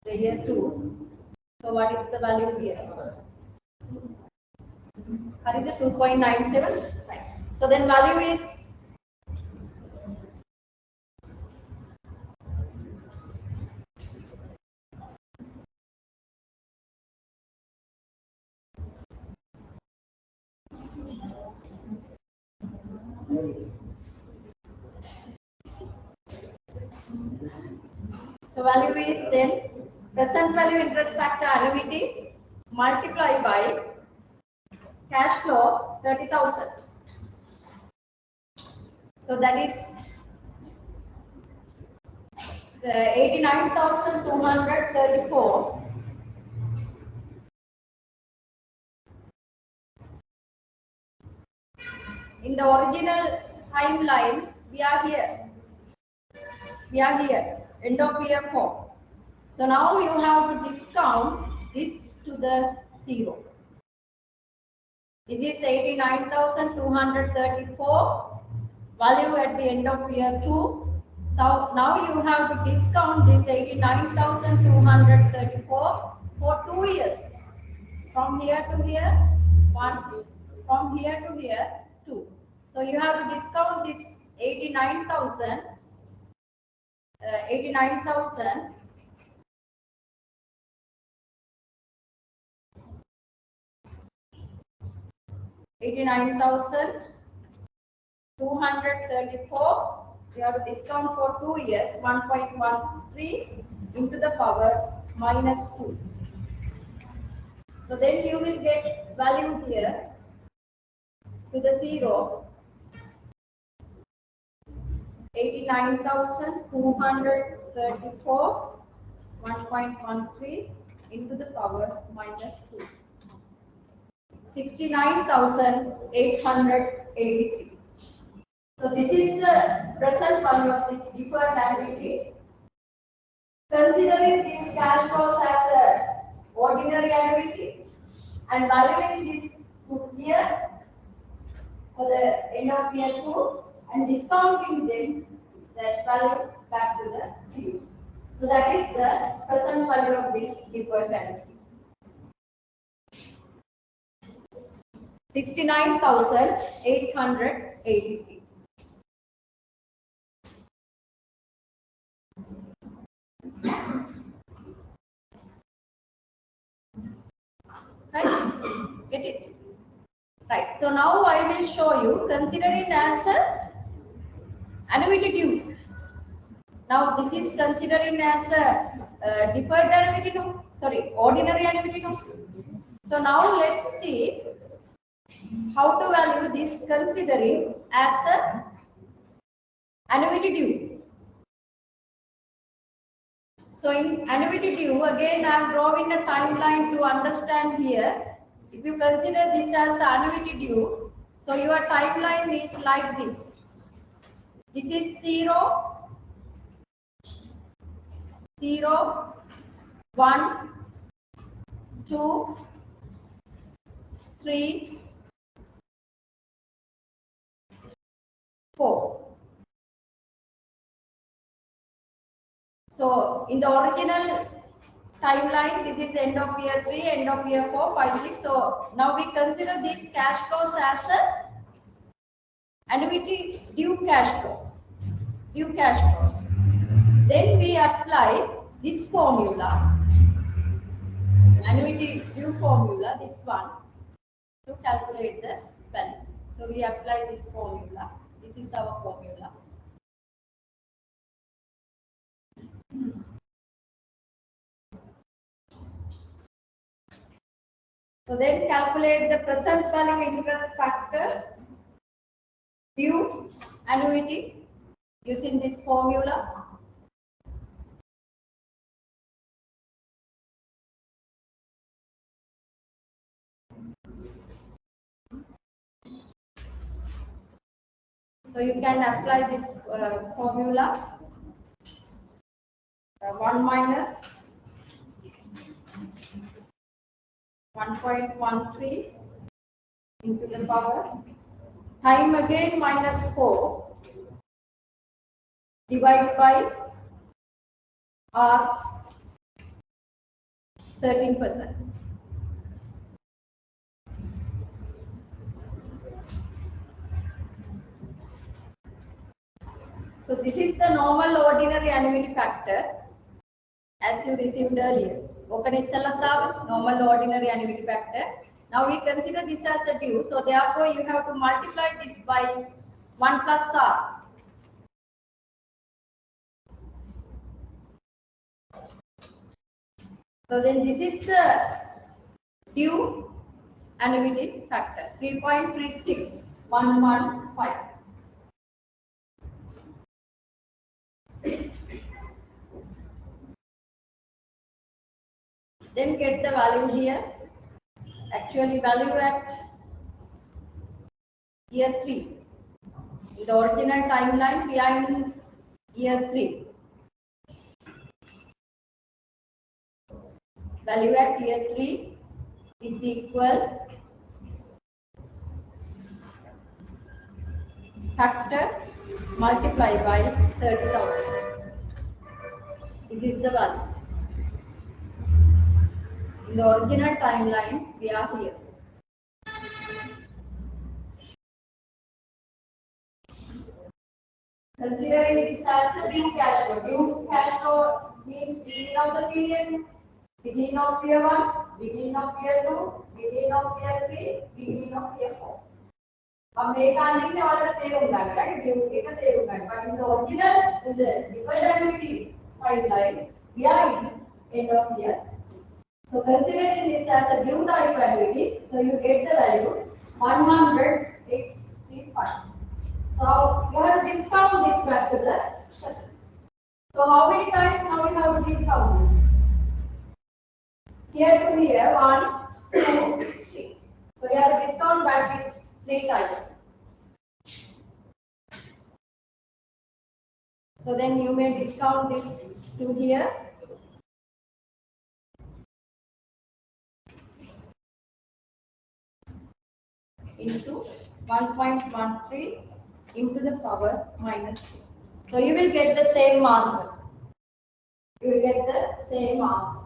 the year 2. So what is the value here? What is it? 2.97? Right. So then value is then present value interest factor annuity multiplied by cash flow 30,000. So that is 89,234. In the original timeline, we are here. End of year 4. So now you have to discount this to the 0. This is 89,234 value at the end of year 2. So now you have to discount this 89,234 for 2 years. From here to here, 1. From here to here, 2. So you have to discount this 89,000 89,234. You have to discount for 2 years, 1.13 into the power minus 2. So then you will get value here to the 0. 89,234 1.13 into the power minus 2. 69,883. So this is the present value of this deferred annuity. Considering these cash flows as a ordinary annuity and valuing this here for the end of year 2 and discounting them that value back to the series. So that is the present value of this deferred annuity. 69,883. Right? Get it? Right. So now I will show you, considering as a annuity due. Now this is considering as a deferred annuity? No. Sorry, ordinary annuity? No. So now let's see how to value this considering as a annuity due. So in annuity due, again I am drawing a timeline to understand here. If you consider this as annuity due, so your timeline is like this. This is 0, 0, 1, 2, 3, 4. So in the original timeline, this is end of year 3, end of year 4, 5, 6. So now we consider these cash flows as a annuity due cash flow, due cash flows. Then we apply this formula, annuity due formula, this one, to calculate the value. So we apply this formula. This is our formula. So then calculate the present value interest factor due annuity using this formula. So you can apply this formula. 1 minus 1.13 into the power, time again minus 4, divided by R 13%. So this is the normal ordinary annuity factor as you received earlier. Normal ordinary annuity factor. Now we consider this as a due. So therefore you have to multiply this by 1 plus R. So then this is the due annuity factor 3.36115. Then get the value here. Actually value at year 3. In the original timeline we are in year 3. Value at year 3 is equal factor multiplied by 30,000. This is the value. In the original timeline, we are here. Considering this as a due cash flow. Due cash flow means beginning of the period, beginning of year 1, beginning of year 2, beginning of year 3, beginning of year 4. But in the original, in the deferred annuity timeline, we are in end of year. So considering this as a due type annuity, so you get the value 100,835. So you have to discount this back to the customer. So how many times now we have to discount this? Here to here, 1, 2, 3. So you have to discount back it 3 times. So then you may discount this to here. Into 1.13 into the power minus 3. So you will get the same answer. You will get the same answer.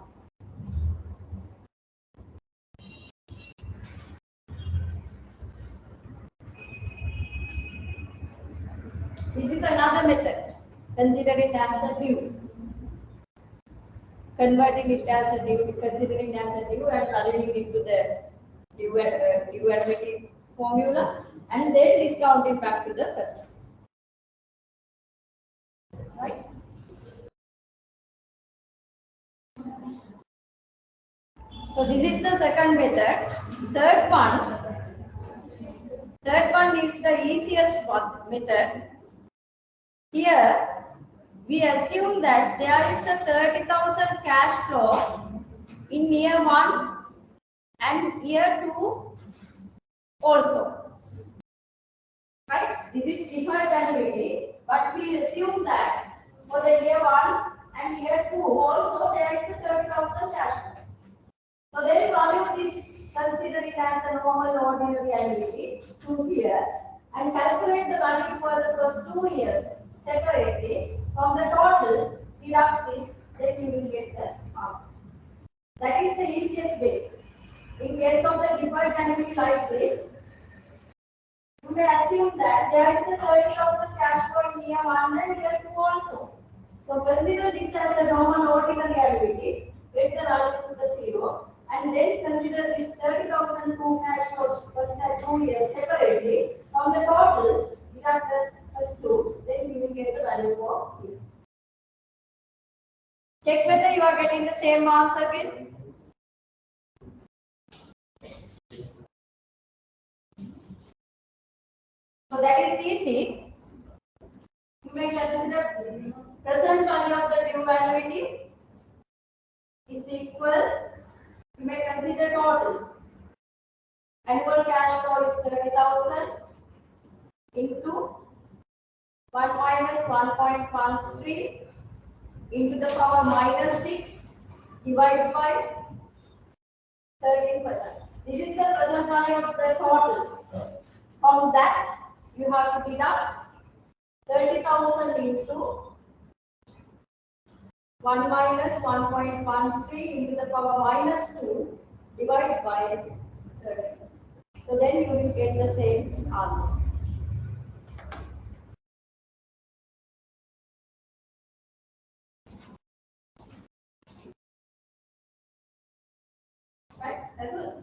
This is another method. Consider it as a due. Converting it as a due, considering as a due and valuing it into the due annuity formula and then discounting back to the customer. Right? So this is the second method. Third one is the easiest method. Here we assume that there is a 30,000 cash flow in year 1 and year 2 also. Right? This is deferred annuity, but we assume that for the year 1 and year 2 also there is a 30,000 cash flow. So there is value is considered as a normal ordinary annuity to here and calculate the value for the first 2 years separately. From the total, deduct this, then you will get the answer. That is the easiest way. In case of the deferred annuity like this, you may assume that there is a 30,000 cash flow in year 1 and year 2 also. So consider this as a normal ordinary annuity, get the value to the 0, and then consider this 30,000 cash flows first and 2 years separately. From the total, deduct the first 2, then you will get the value for here. Check whether you are getting the same answer again. So that is easy. You may consider present value of the due annuity is equal. You may consider total. Annual cash flow is 30,000 into 1 minus 1.13 into the power minus 6 divided by 13%. This is the present value of the total. From that, you have to deduct 30,000 into 1 minus 1.13 into the power minus 2 divided by 30. So then you will get the same answer. Right? That's good.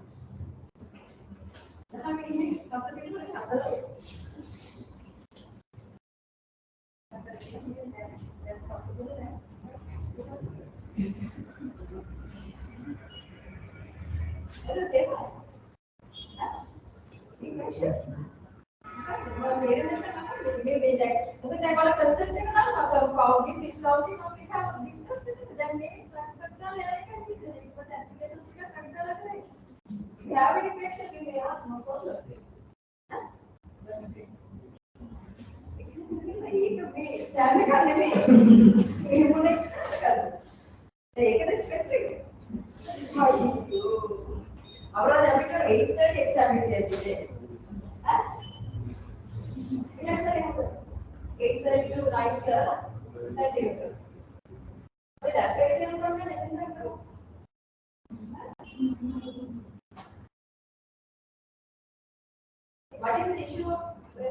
What is the issue of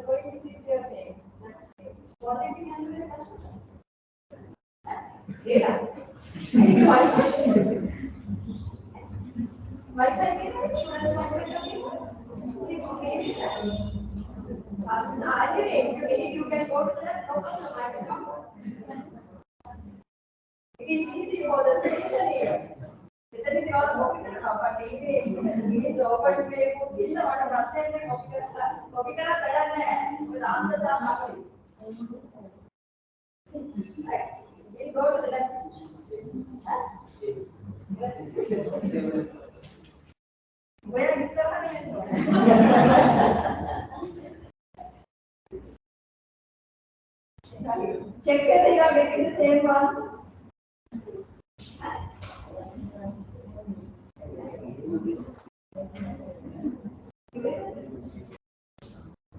going with this year pay? What did we handle the customer? Data. Wi-Fi data, students you can go to that local. It is easy for the station here. It is your copy but it is open to play for this or a bus stand copy the answers are happening. Right? We go to the left. Where is the check whether you are getting the same one.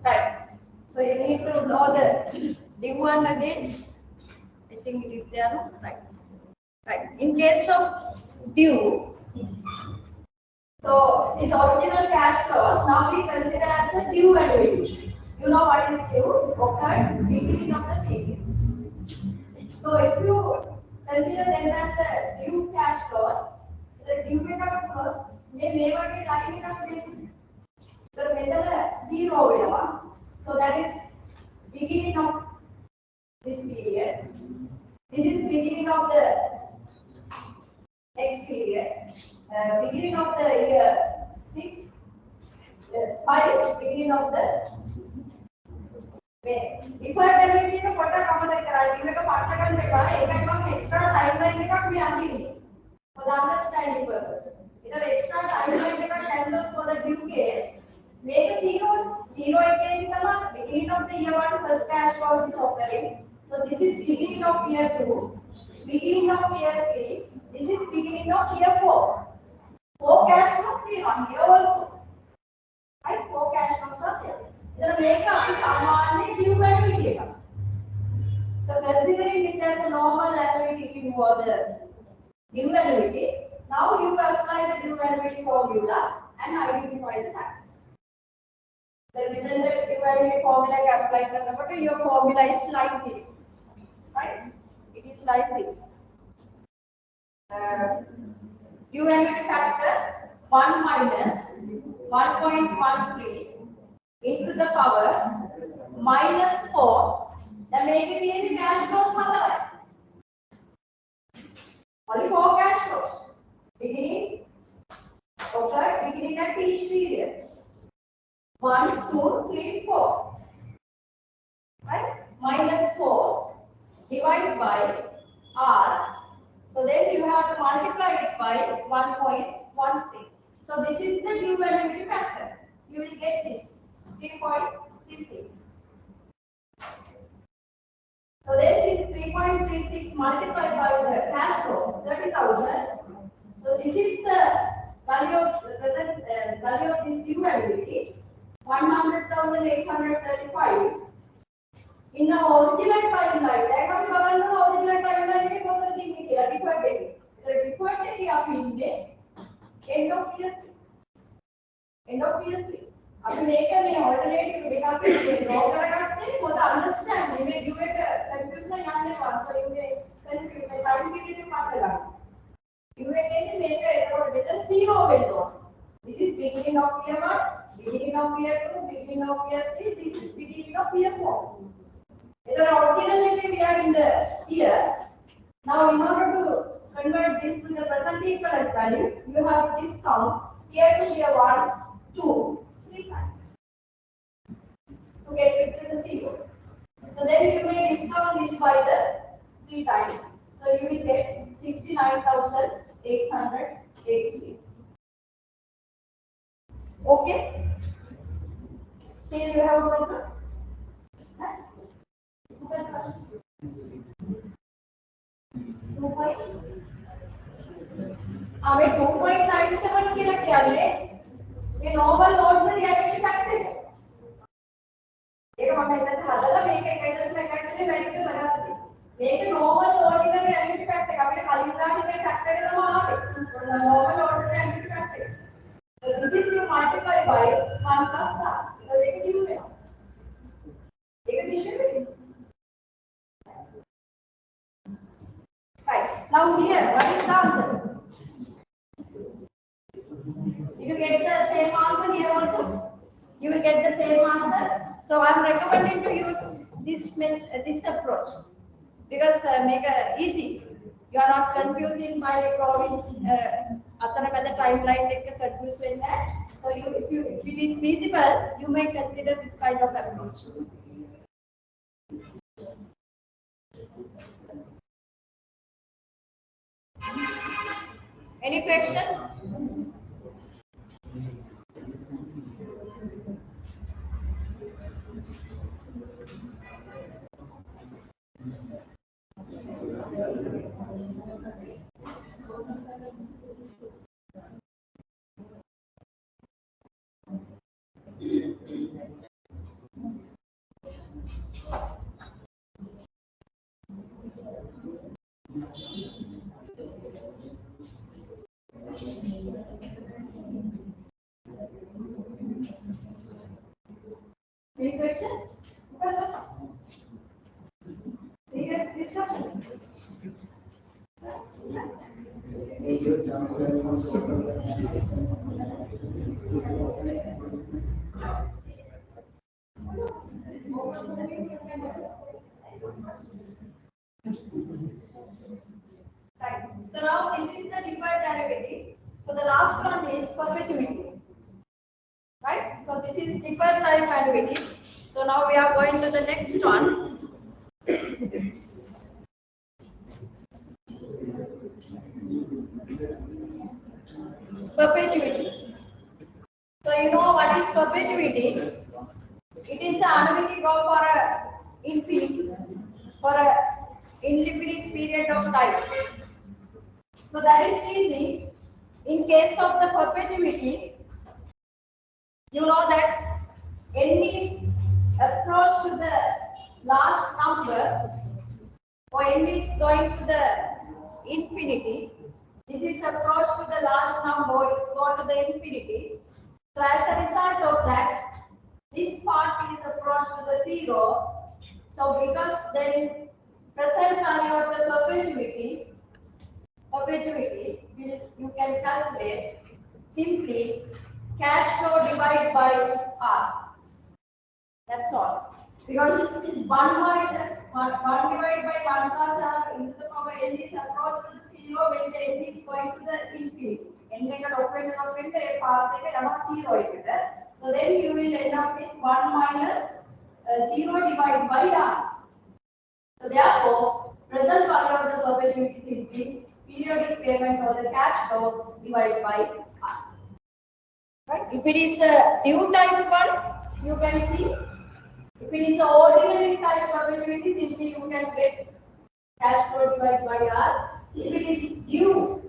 Right. So you need to know the due one again. I think it is there. Right. Right. In case of due, so this original cash flows now we consider as a due annuity. You know what is due? Occurred beginning of the period. So if you consider them as a due cash flows, the due flow may never get line it the method 0 so that is beginning of this period. This is beginning of the next period. beginning of the year 6, yes, 5, beginning of the May. Deferred derivative का पता कहाँ तक करा? Team का part करने के बाद एक हम एक्स्ट्रा टाइमलाइन का भी आती है for the understanding purpose. इधर extra timeline का handle for the due case make a zero again the beginning of the year 1 first cash flow is occurring. So this is beginning of year 2, beginning of year 3, this is beginning of year 4. 4 cash flows still on here also. Right? 4 cash flows are there. इधर make a सामान्य due annuity का. So considering it as a normal annuity for the due annuity, now you apply the due annuity formula and identify the tax. The within the due annuity formula you apply the number, your formula is like this, right? It is like this. Due annuity factor 1 minus 1.13 into the power minus 4. The make it in cash flows otherwise. Only 4 cash flows. Beginning, okay, beginning at each period. 1, 2, 3, 4. Right? Minus 4 divided by R. So then you have to multiply it by 1.13. So this is the due annuity factor. You will get this 3.36. So then this 3.36 multiplied by the cash flow 30,000. So this is the value of the present value of this due annuity 100,835. In the original timeline, that we have the original timeline के बहुत सारी चीजें किया deferred date. तो deferred date आप इनके end of year 3. End of year 3. अब लेकर नहीं alternative देखा कि draw करते हैं वो तो understand इनमें due एक confusion यहाँ पे पास हो इनमें confusion time period में पास लगा. Due एक है लेकर इधर इधर zero window. This is beginning of year 1, beginning of year 2, beginning of year 3. This is beginning of year 4. So originally we are in the year. Now in order to convert this to the present equivalent value, you have to discount year to year 1, 2, 3 times to get it to the zero. So then you may discount this by the 3 times. So you will get 69,883. Okay? Still you have a problem? हमें 2.97 की लग क्या ले ये normal note में reaction करते हैं ये हम ऐसा था ना मैं एक कैसे में करते हैं मैंने तो बना दी एक नॉर्मल नोट इधर रिएक्शन करते हैं कभी खाली उदाहरण में फैक्टर है तो वहां पे नॉर्मल नोट में रिएक्शन करते हैं तो this is you multiply by 1 plus 7 तो एक ड्यू है एक डिशन है right now here what is the answer you get the same answer here also you will get the same answer so I am recommending to use this approach because make it easy you are not confusing by drawing atara the timeline like confuse when that so if it is feasible you may consider this kind of approach. Any question? Any question? Serious discussion? Right. So now this is the deferred derivative. So the last one is perpetuity. Right? So this is deferred type annuity. So now we are going to the next one. Perpetuity. So you know what is perpetuity? It is an annuity go for a infinity, for a indefinite period of time. So that is easy. In case of the perpetuity, you know that n is approach to the last number, or n is going to the infinity. This is approach to the last number, it's going to the infinity. So as a result of that, this part is approach to the zero. So because then present value of the perpetuity will, you can calculate simply cash flow divided by R. That's all. Because 1 divided by 1 plus R into the power n is approach to the zero when the n is going to the infinity. N open the path zero. So then you will end up with 1 minus 0 divided by R. So therefore, present value of the perpetuity is simply periodic payment or the cash flow divided by R. Right? If it is a due type one, you can see. If it is an ordinary type perpetuity, simply you can get cash flow divided by R. If it is due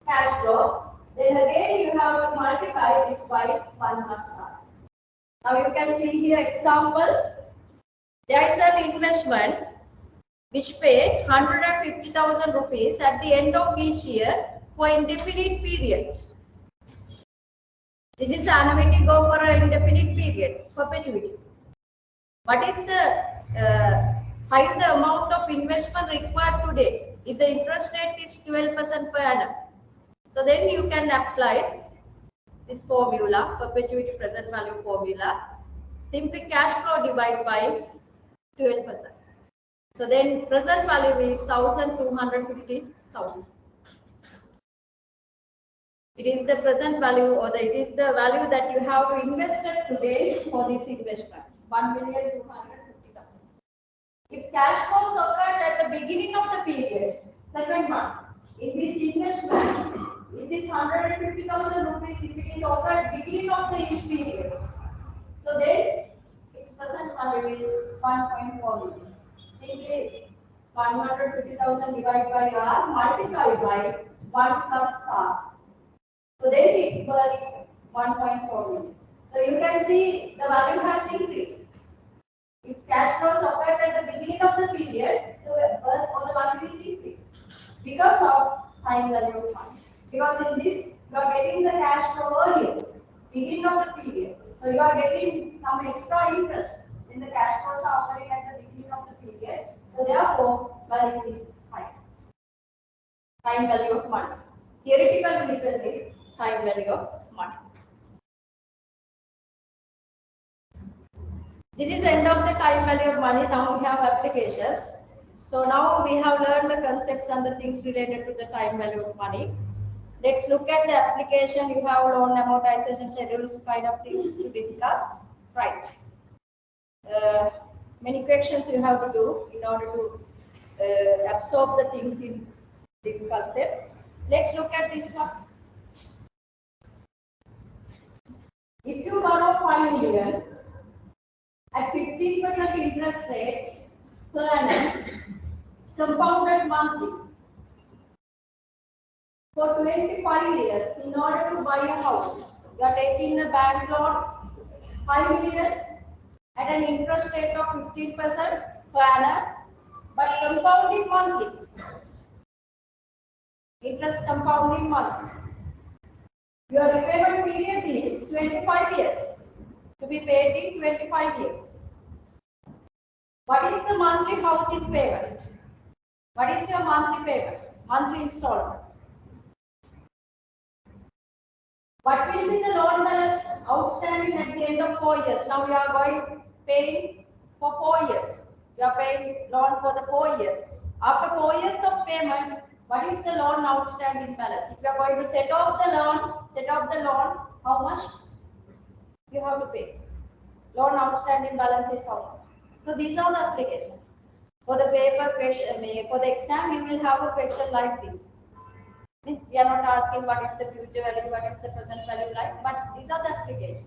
cash flow, then again you have to multiply this by 1 plus R. Now you can see here example. There is an investment which pay 150,000 rupees at the end of each year for indefinite period. This is annuity go for an indefinite period, perpetuity. What is the find the amount of investment required today? If the interest rate is 12% per annum, so then you can apply this formula, perpetuity present value formula. Simply cash flow divided by 12%. So then present value is 1,250,000. It is the present value, or it is the value that you have to invest today for this investment, 1,250,000. If cash flows occurred at the beginning of the period, second one, in this investment, in this 150,000 rupees, if it is occurred beginning of the each period, so then its present value is 1.4 million. Simply 150,000 divided by R multiplied by 1 plus R. So then it's worth 1.4 million. So you can see the value has increased. If cash flows occurred at the beginning of the period, the worth of the value is increased because of time value of money. Because in this, you are getting the cash flow earlier, beginning of the period. So you are getting some extra interest when the cash flows are occurring at the beginning of the period. So therefore, value is high. Time value of money. Theoretical result is time value of money. This is end of the time value of money. Now we have applications. So now we have learned the concepts and the things related to the time value of money. Let's look at the application. You have loan amortization schedules, kind of things to discuss. Right. Many questions you have to do in order to absorb the things in this concept. Let's look at this one. If you borrow 5 million at 15% interest rate per annum, compounded monthly, for 25 years, in order to buy a house, you are taking a bank loan 5 million at an interest rate of 15% per annum, but compounding monthly. Interest compounding monthly. Your repayment period is 25 years, to be paid in 25 years. What is the monthly housing payment? What is your monthly payment? Monthly installment. What will be the loan balance outstanding at the end of 4 years? Now we are going paying for 4 years. You are paying loan for the 4 years. After 4 years of payment, What is the loan outstanding balance? If you are going to set off the loan, how much you have to pay? Loan outstanding balance is how much? So these are the applications. For the paper question, for the exam, you will have a question like this. We are not asking what is the future value, what is the present value like, but these are the applications.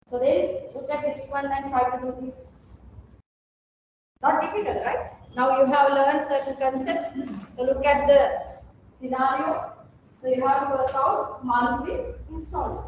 So then look at this one and try to do this. Not difficult, right? Now you have learned certain concept. So look at the scenario. So you have to work out monthly installment.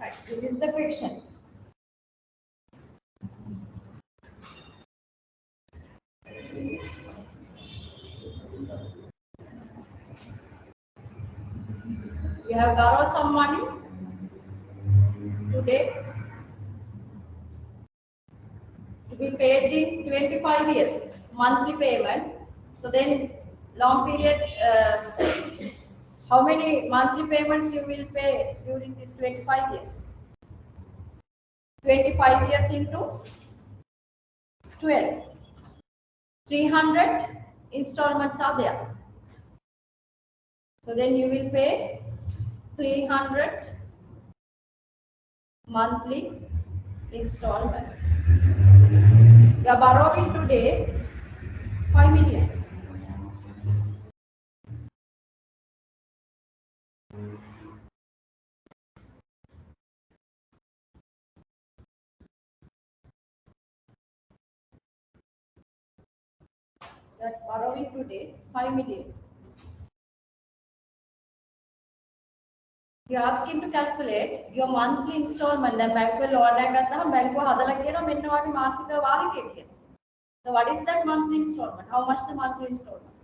Right, this is the question. You have borrowed some money today to be paid in 25 years, monthly payment. So then long period, how many monthly payments you will pay during this 25 years? 25 years into 12. 300 installments are there. So then you will pay 300 monthly installment. You are borrowing today 5 million. You are borrowing today 5 million. You are asking to calculate your monthly installment. Then bank will loan එකක් bank को හදලා කියනවා මෙන්න වගේ මාසික වාරිකයක් කියලා. So what is that monthly installment? How much the monthly installment?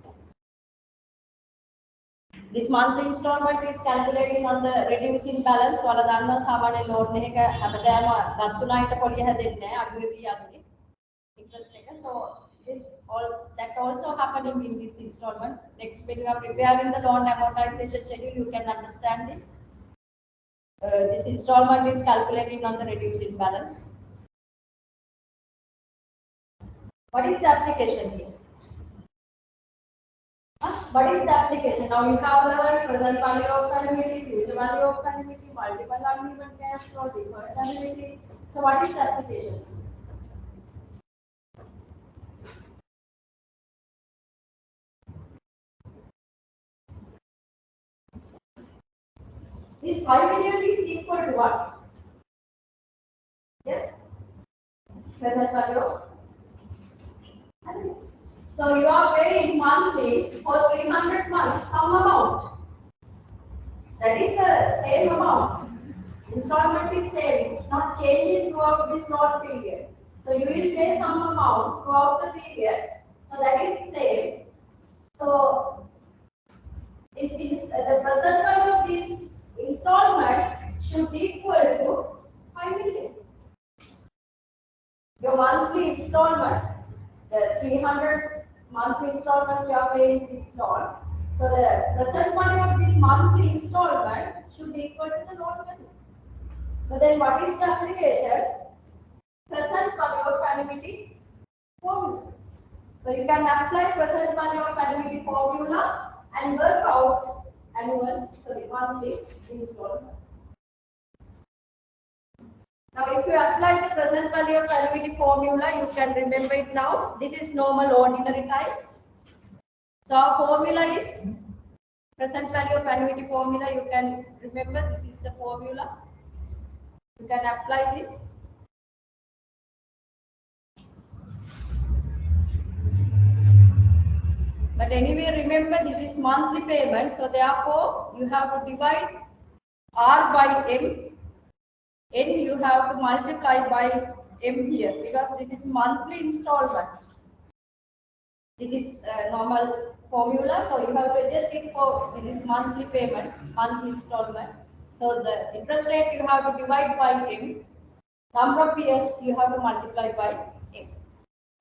This monthly installment is calculated on the reducing balance. ඔයාලා දන්නවා සාමාන්‍ය loan එක හැමදාම ගත්තුනායිට පොලිය හැදෙන්නේ නැහැ අඩු වෙවි යන්නේ. Interest rate. So this all that also happening in this installment. Next, when you are preparing the loan amortization schedule, you can understand this. This installment is calculated on the reducing balance. What is the application here? What is the application? Now you have learned present value of annuity, future value of annuity, multiple uneven cash flow, deferred annuity. So what is the application? This 5 million is equal to what? Yes? Present value. So you are paying monthly for 300 months some amount. That is the same amount. Installment is same. It's not changing throughout this loan period. So you will pay some amount throughout the period. So that is same. So this is the present value of this installment should be equal to 5 million. Your monthly installments, the 300 monthly installments you are paying this loan. So the present value of this monthly installment should be equal to the loan value. So then what is the application? Present value of annuity formula. So you can apply present value of annuity formula and work out monthly installment. Now if you apply the present value of annuity formula, you can remember it now. This is normal ordinary type. So our formula is present value of annuity formula. You can remember this is the formula. You can apply this. But anyway, remember this is monthly payment. So therefore, you have to divide R by M. N you have to multiply by M here because this is monthly installment. This is normal formula, so you have to adjust it for this is monthly payment, monthly installment. So the interest rate you have to divide by M. Number of years you have to multiply by M.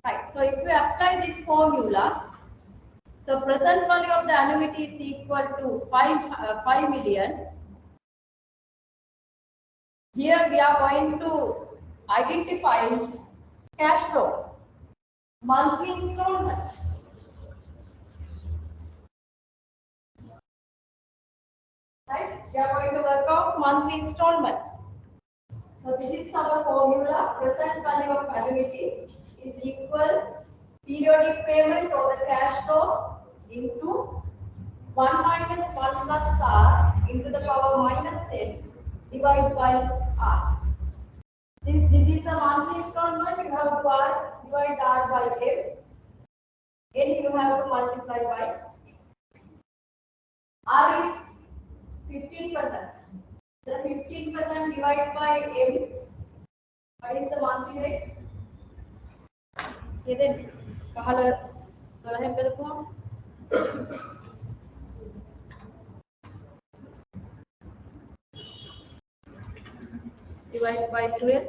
Right. So if you apply this formula, so present value of the annuity is equal to 5 million. Here we are going to identify cash flow, monthly installment. Right? We are going to work out monthly installment. So this is our formula. Present value of annuity is equal periodic payment or the cash flow into 1 minus 1 plus r into the power minus n divided by r. Since this is a monthly installment, you have to divide r by m. N you have to multiply by r is 15%. The 15% divided by m. What is the monthly rate? Then divide by 12.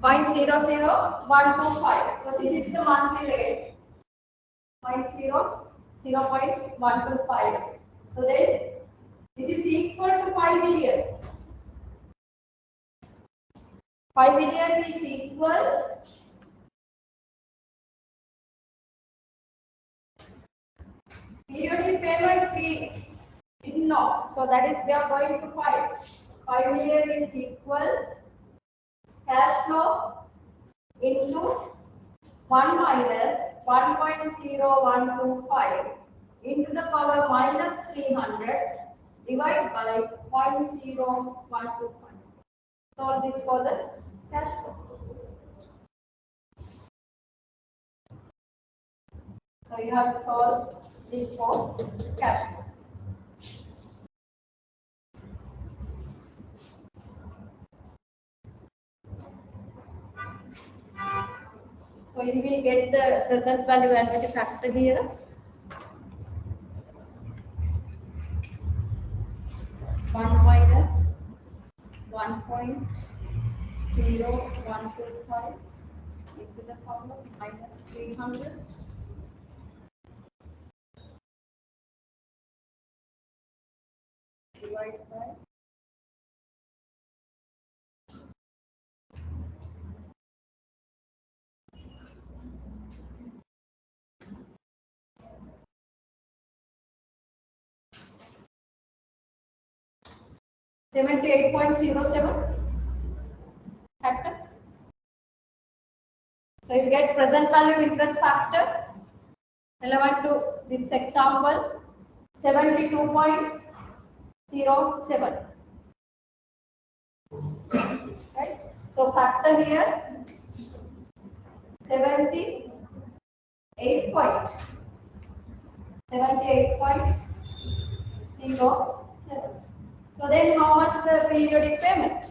0.00125. So this is the monthly rate. 0.125. So then this is equal to 5 million. 5 million is equal periodic payment we didn't know. So that is we are going to find 5 million is equal cash flow into 1 minus 1.0125 into the power minus 300 divided by 0.0125. Solve this for the cash flow. So you have to solve this for cash flow. So you will get the present value annuity factor here. One minus 1.0125 into the power minus 300 divided by 78.07 factor. So you get present value interest factor relevant to this example 72.07. Right? So factor here 78.07. So then how much the periodic payment?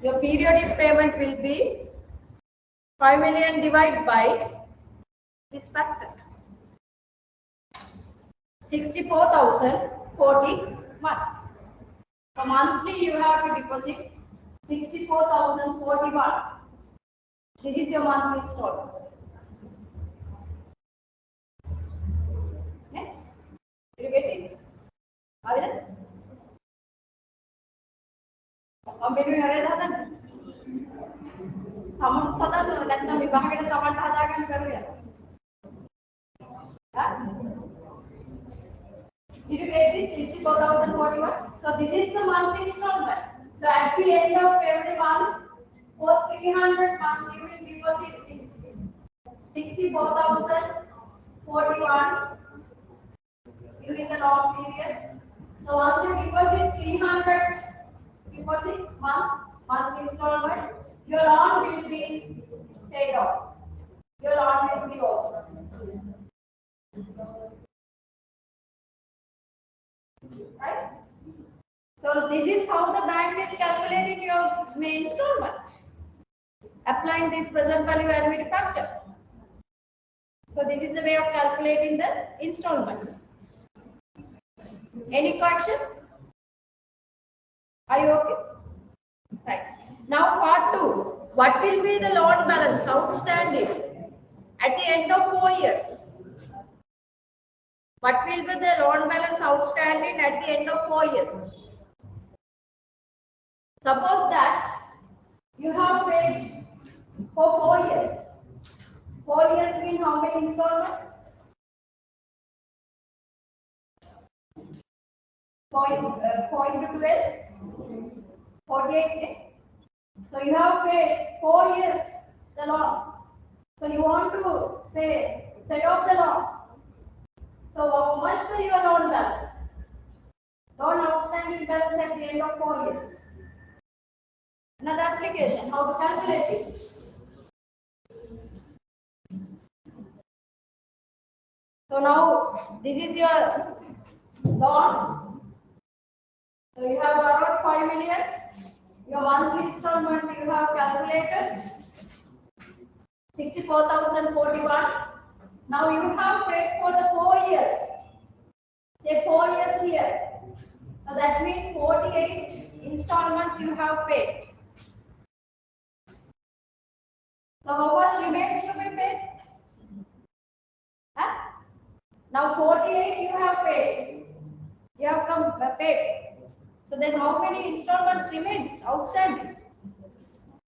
Your periodic payment will be 5 million divided by this factor. 64,041. So monthly you have to deposit 64,041. This is your monthly installment. Okay? Did you get it? Are you done? Maybe you are done. Someone thought that we back at the Did you get this 64,041? So this is the monthly installment. So at the end of every month, for 300 months, you will deposit this 64,041 during the long period. So once you deposit 300 deposits monthly installment, your loan will be paid off. Your loan will be over. Right? So this is how the bank is calculating your main installment, applying this present value annuity factor. So this is the way of calculating the installment. Any question? Are you okay? Right. Now part 2. What will be the loan balance outstanding at the end of 4 years? What will be the loan balance outstanding at the end of 4 years? Suppose that you have paid for 4 years. 4 years mean how many installments? Point 12, 48. So you have paid 4 years the loan. So you want to say set off the loan. So how much will your loan balance? Loan outstanding balance at the end of 4 years. Another application, how to calculate it. So now this is your loan. So you have borrowed 5 million. Your monthly installment you have calculated 64,041. Now you have paid for the 4 years. Say 4 years here. So that means 48 installments you have paid. So how much remains to be paid? Huh? Now 48 you have paid. You have paid. So then how many installments remains outstanding?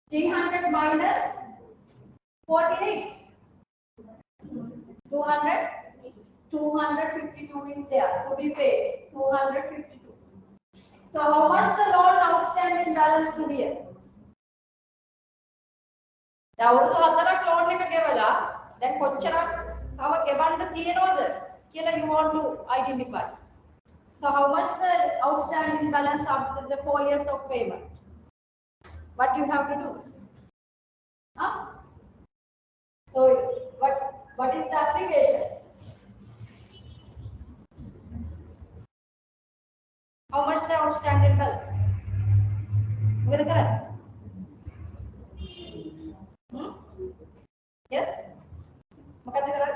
300 minus 48. 252 is there to be paid. 252. So how much the loan outstanding balance to be here? අවුරුදු 4ක් loan එක ගෙවලා දැන් කොච්චරක් තව ගෙවන්න තියෙනවද කියලා you want to identify. So how much the outstanding balance after the 4 years of payment? What you have to do? Huh? So what is the application? How much the outstanding balance? What is Yes? Makata karan?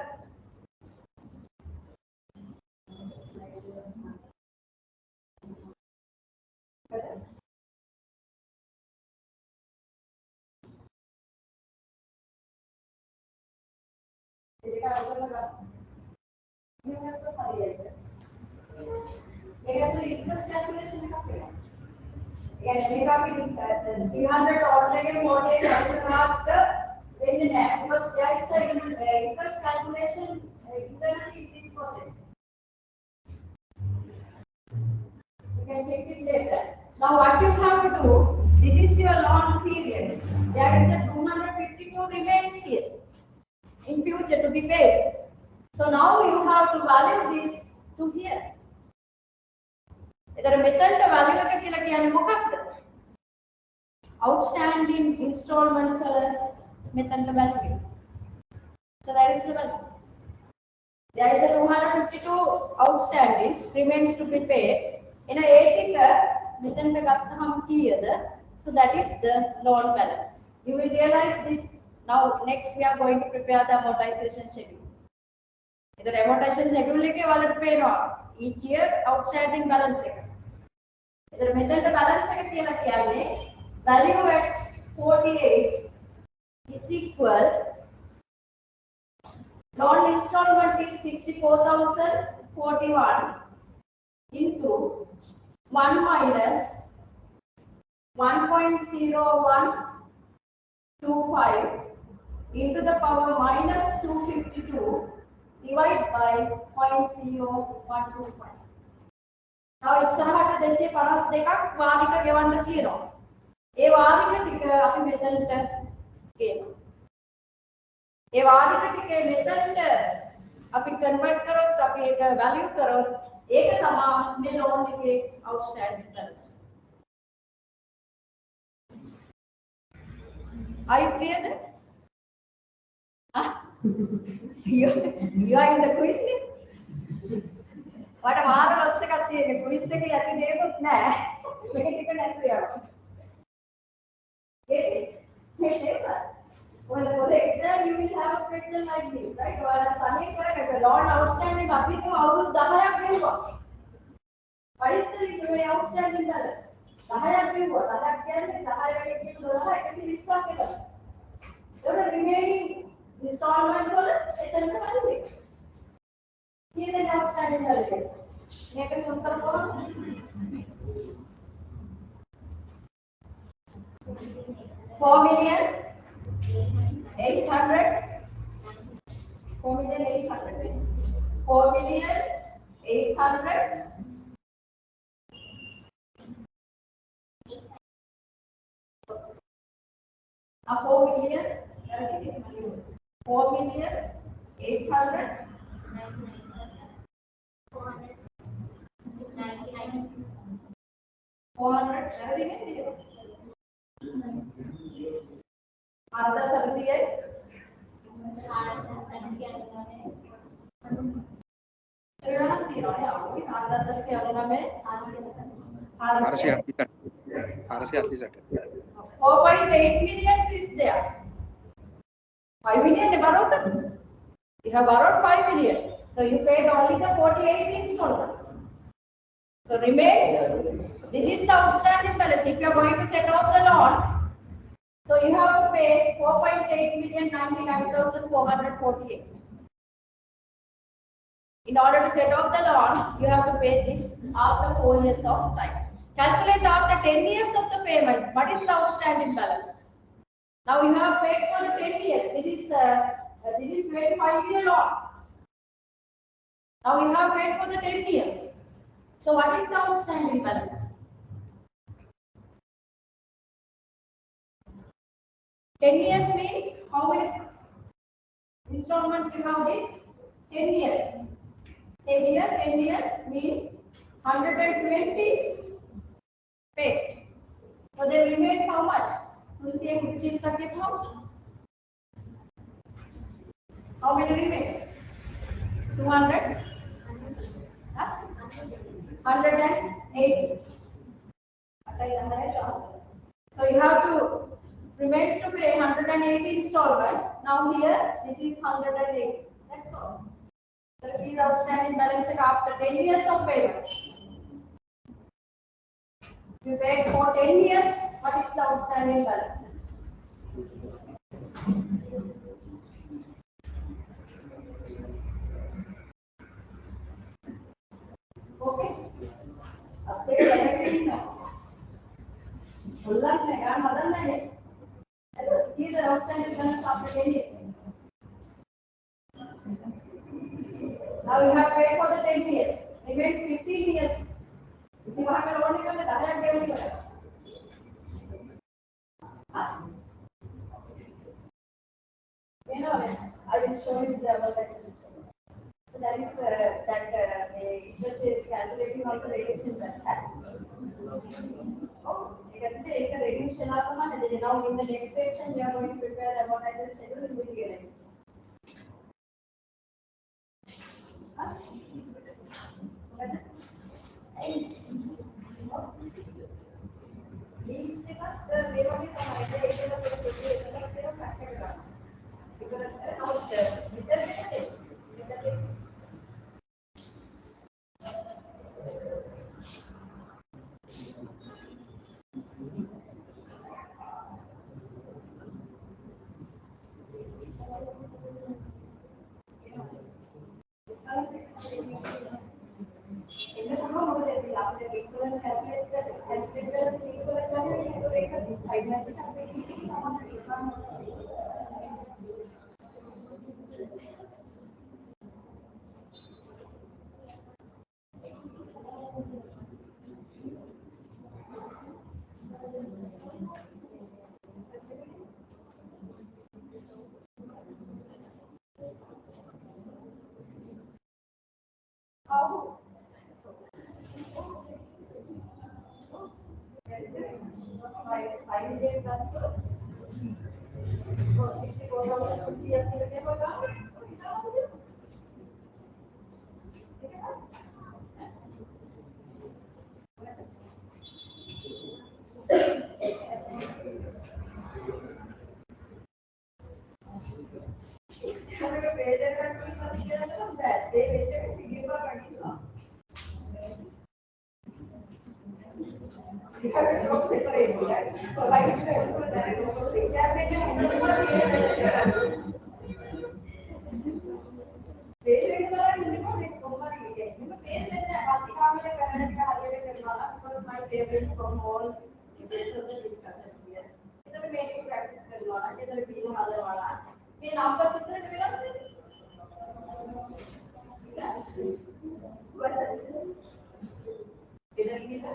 Interest calculation again, 300 ordinary mortgage because there is a interest calculation internally in this process. You can check it later. Now what you have to do, this is your loan period. There is a 252 remains here in future to be paid. So now you have to value this to here. There method value එක කියලා කියන්නේ මොකක්ද? Outstanding installments method value. So that is the value. There is a 252 outstanding remains to be paid. In a 80 method ගත්තහම කීයද? So that is the loan balance. You will realize this now. Next we are going to prepare the amortization schedule. The amortization schedule එකේ වලට පේනවා each year outstanding balance එක. The method balance එක කියලා කියන්නේ value at 48 is equal loan installment is 64,041 into 1 minus 1.0125 into the power minus 252 divided by 0.0125. Now ඉස්සරහට 252ක් වාරික ගෙවන්න තියෙනවා. ඒ වාරික ටික අපි මෙතනට ගේනවා. ඒ වාරික ටිකේ මෙතනට අපි කන්වර්ට් කරොත් අපි ඒක වැලියු කරොත් ඒක තමයි මේ loan එකේ outstanding balance. Are you clear then? You are in the quiz ne? What a marvelous එකක් තියෙන්නේ quiz එකේ යටි දෙයක්වත් නැහැ. Make it as we are. Get it? Get it? Well, for the exam, you will have a question like this, right? Or a funny correct. A lot outstanding. Abhi to how दहा लाख हुआ. What is the outstanding balance? दहा लाख हुआ. दहा लाख क्या है? दहा लाख एक तो दहा कैसे हिस्सा के कर? तो remaining installments वाला इतना में वाली है. ये है outstanding balance. ये कैसे उत्तर कौन? 4,800,000 4,800,000 4,800,000 4,000,000 4,800,000 400 अर्धा सबसिडी अर्धा सबसिडी आलोना में RC 4.8 million is there. 5 million borrowed. You have borrowed 5 million. So you paid only the 48 installment. So remains, this is the outstanding balance. If you are going to set off the loan, so you have to pay 4,899,448. In order to set off the loan, you have to pay this after 4 years of time. Calculate after 10 years of the payment. What is the outstanding balance? Now you have paid for the 10 years. This is 25-year loan. Now you have paid for the 10 years. So what is the outstanding balance? Ten years mean how many installments you have did? 10 years. Say here 10 years mean 120 paid. So there remains how much? We'll see which is the amount. How many remains? 200? 180. So you have to remains to pay 180 installment. Now here this is 180. That's all. That is outstanding balance after 10 years of payment. You paid for 10 years. What is the outstanding balance? Okay. Here the outstanding balance after 10 years. Now you have paid for the 10 years. Remains 15 years. इसी वहाँ का loan निकलने दादा क्या नहीं करा? You know, I will show you the advertisement. So that is the interest is calculating on the reduction that. Oh, you can take a reduction of the money. Now in the next section we are going to prepare the advertisement schedule and we will get it. You have to go separate, right? So I should have to because my favorite from all places of the discussion here. इधर मेरी practice करवाना, इधर video हाज़र वाला. मैं नाम पर सिद्धर मेरा इधर की था.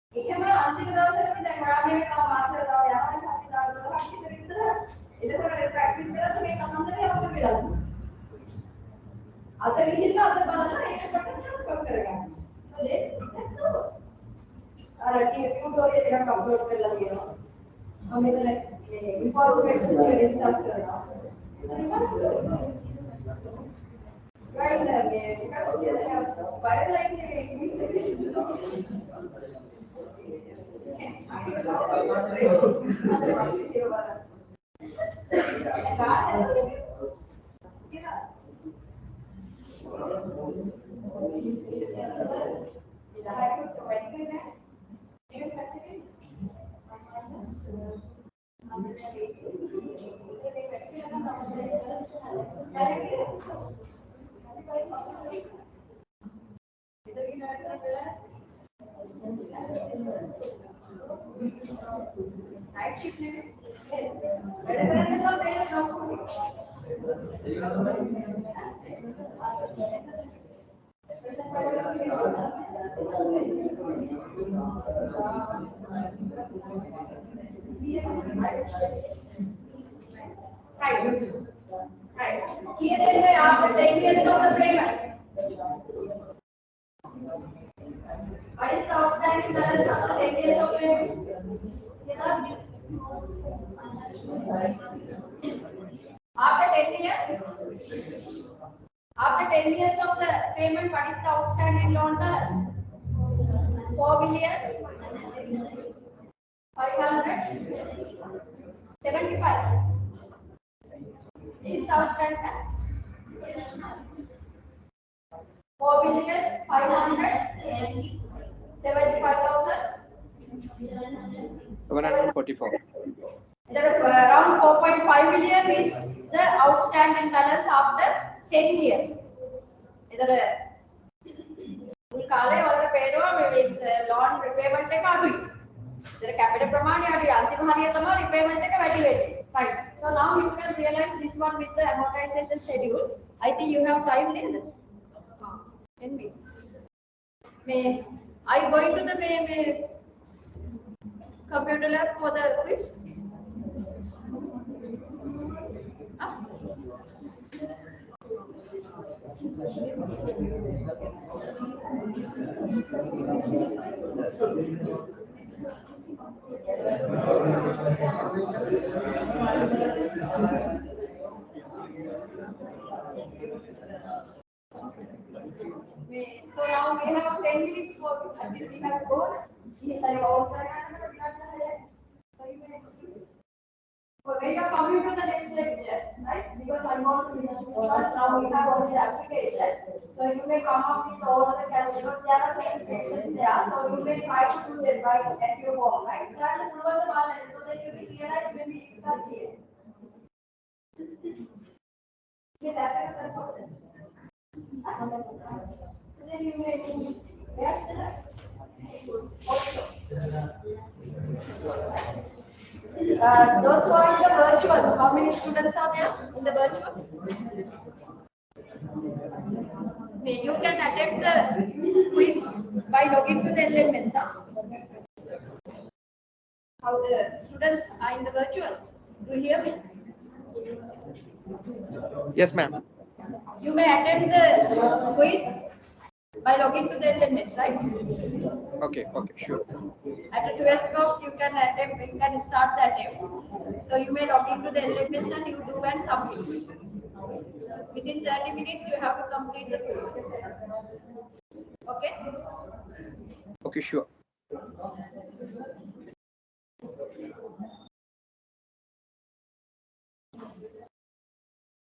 Iya mah anti kita sering dengar kami kalau masuk kalau yang ada kasih tahu kalau kami dari sana itu kalau ada praktis kita tuh mereka nanti apa tuh bilang ada ini lah ada mana itu pakai apa kerja so that's all ada tutorial yang upload कर लगे ना हम इधर information से discuss कर रहा guys by like night shift right. Here they are the 10 years of the payment. What is the outstanding balance after 10 years of payment? After 10 years of the payment, what is the outstanding loan balance? 4 billion 575. This is the outstanding balance. 4 billion 575,000. 744. Around 4.5 billion is the outstanding balance after 10 years. Galle or payroll is loan repayment the capital pramani repayment right. So now you can realize this one with the amortization schedule. I think you have time there. 10 minutes. May are you going to the computer lab for the quiz? So now we have 10 minutes for until we have gone. So when you are coming to the next lecture, right? Because I'm going to finish this one. Now we have only the application. So you may come up with all the calculations. There are certifications there. So you may try to do them right at your home, right? That is one of the balance so that you will realize when we discuss here. Okay, that is the process. So then you may yes, those who are in the virtual, how many students are there in the virtual? You can attend the quiz by logging to the LMS. How the students are in the virtual? Do you hear me? Yes, ma'am. You may attend the quiz by logging to the LMS, right? Okay, sure. At 12 o'clock, you can attempt, you can start the attempt. So you may log into the LMS and you do and submit. Within 30 minutes, you have to complete the quiz. Okay? Okay, sure.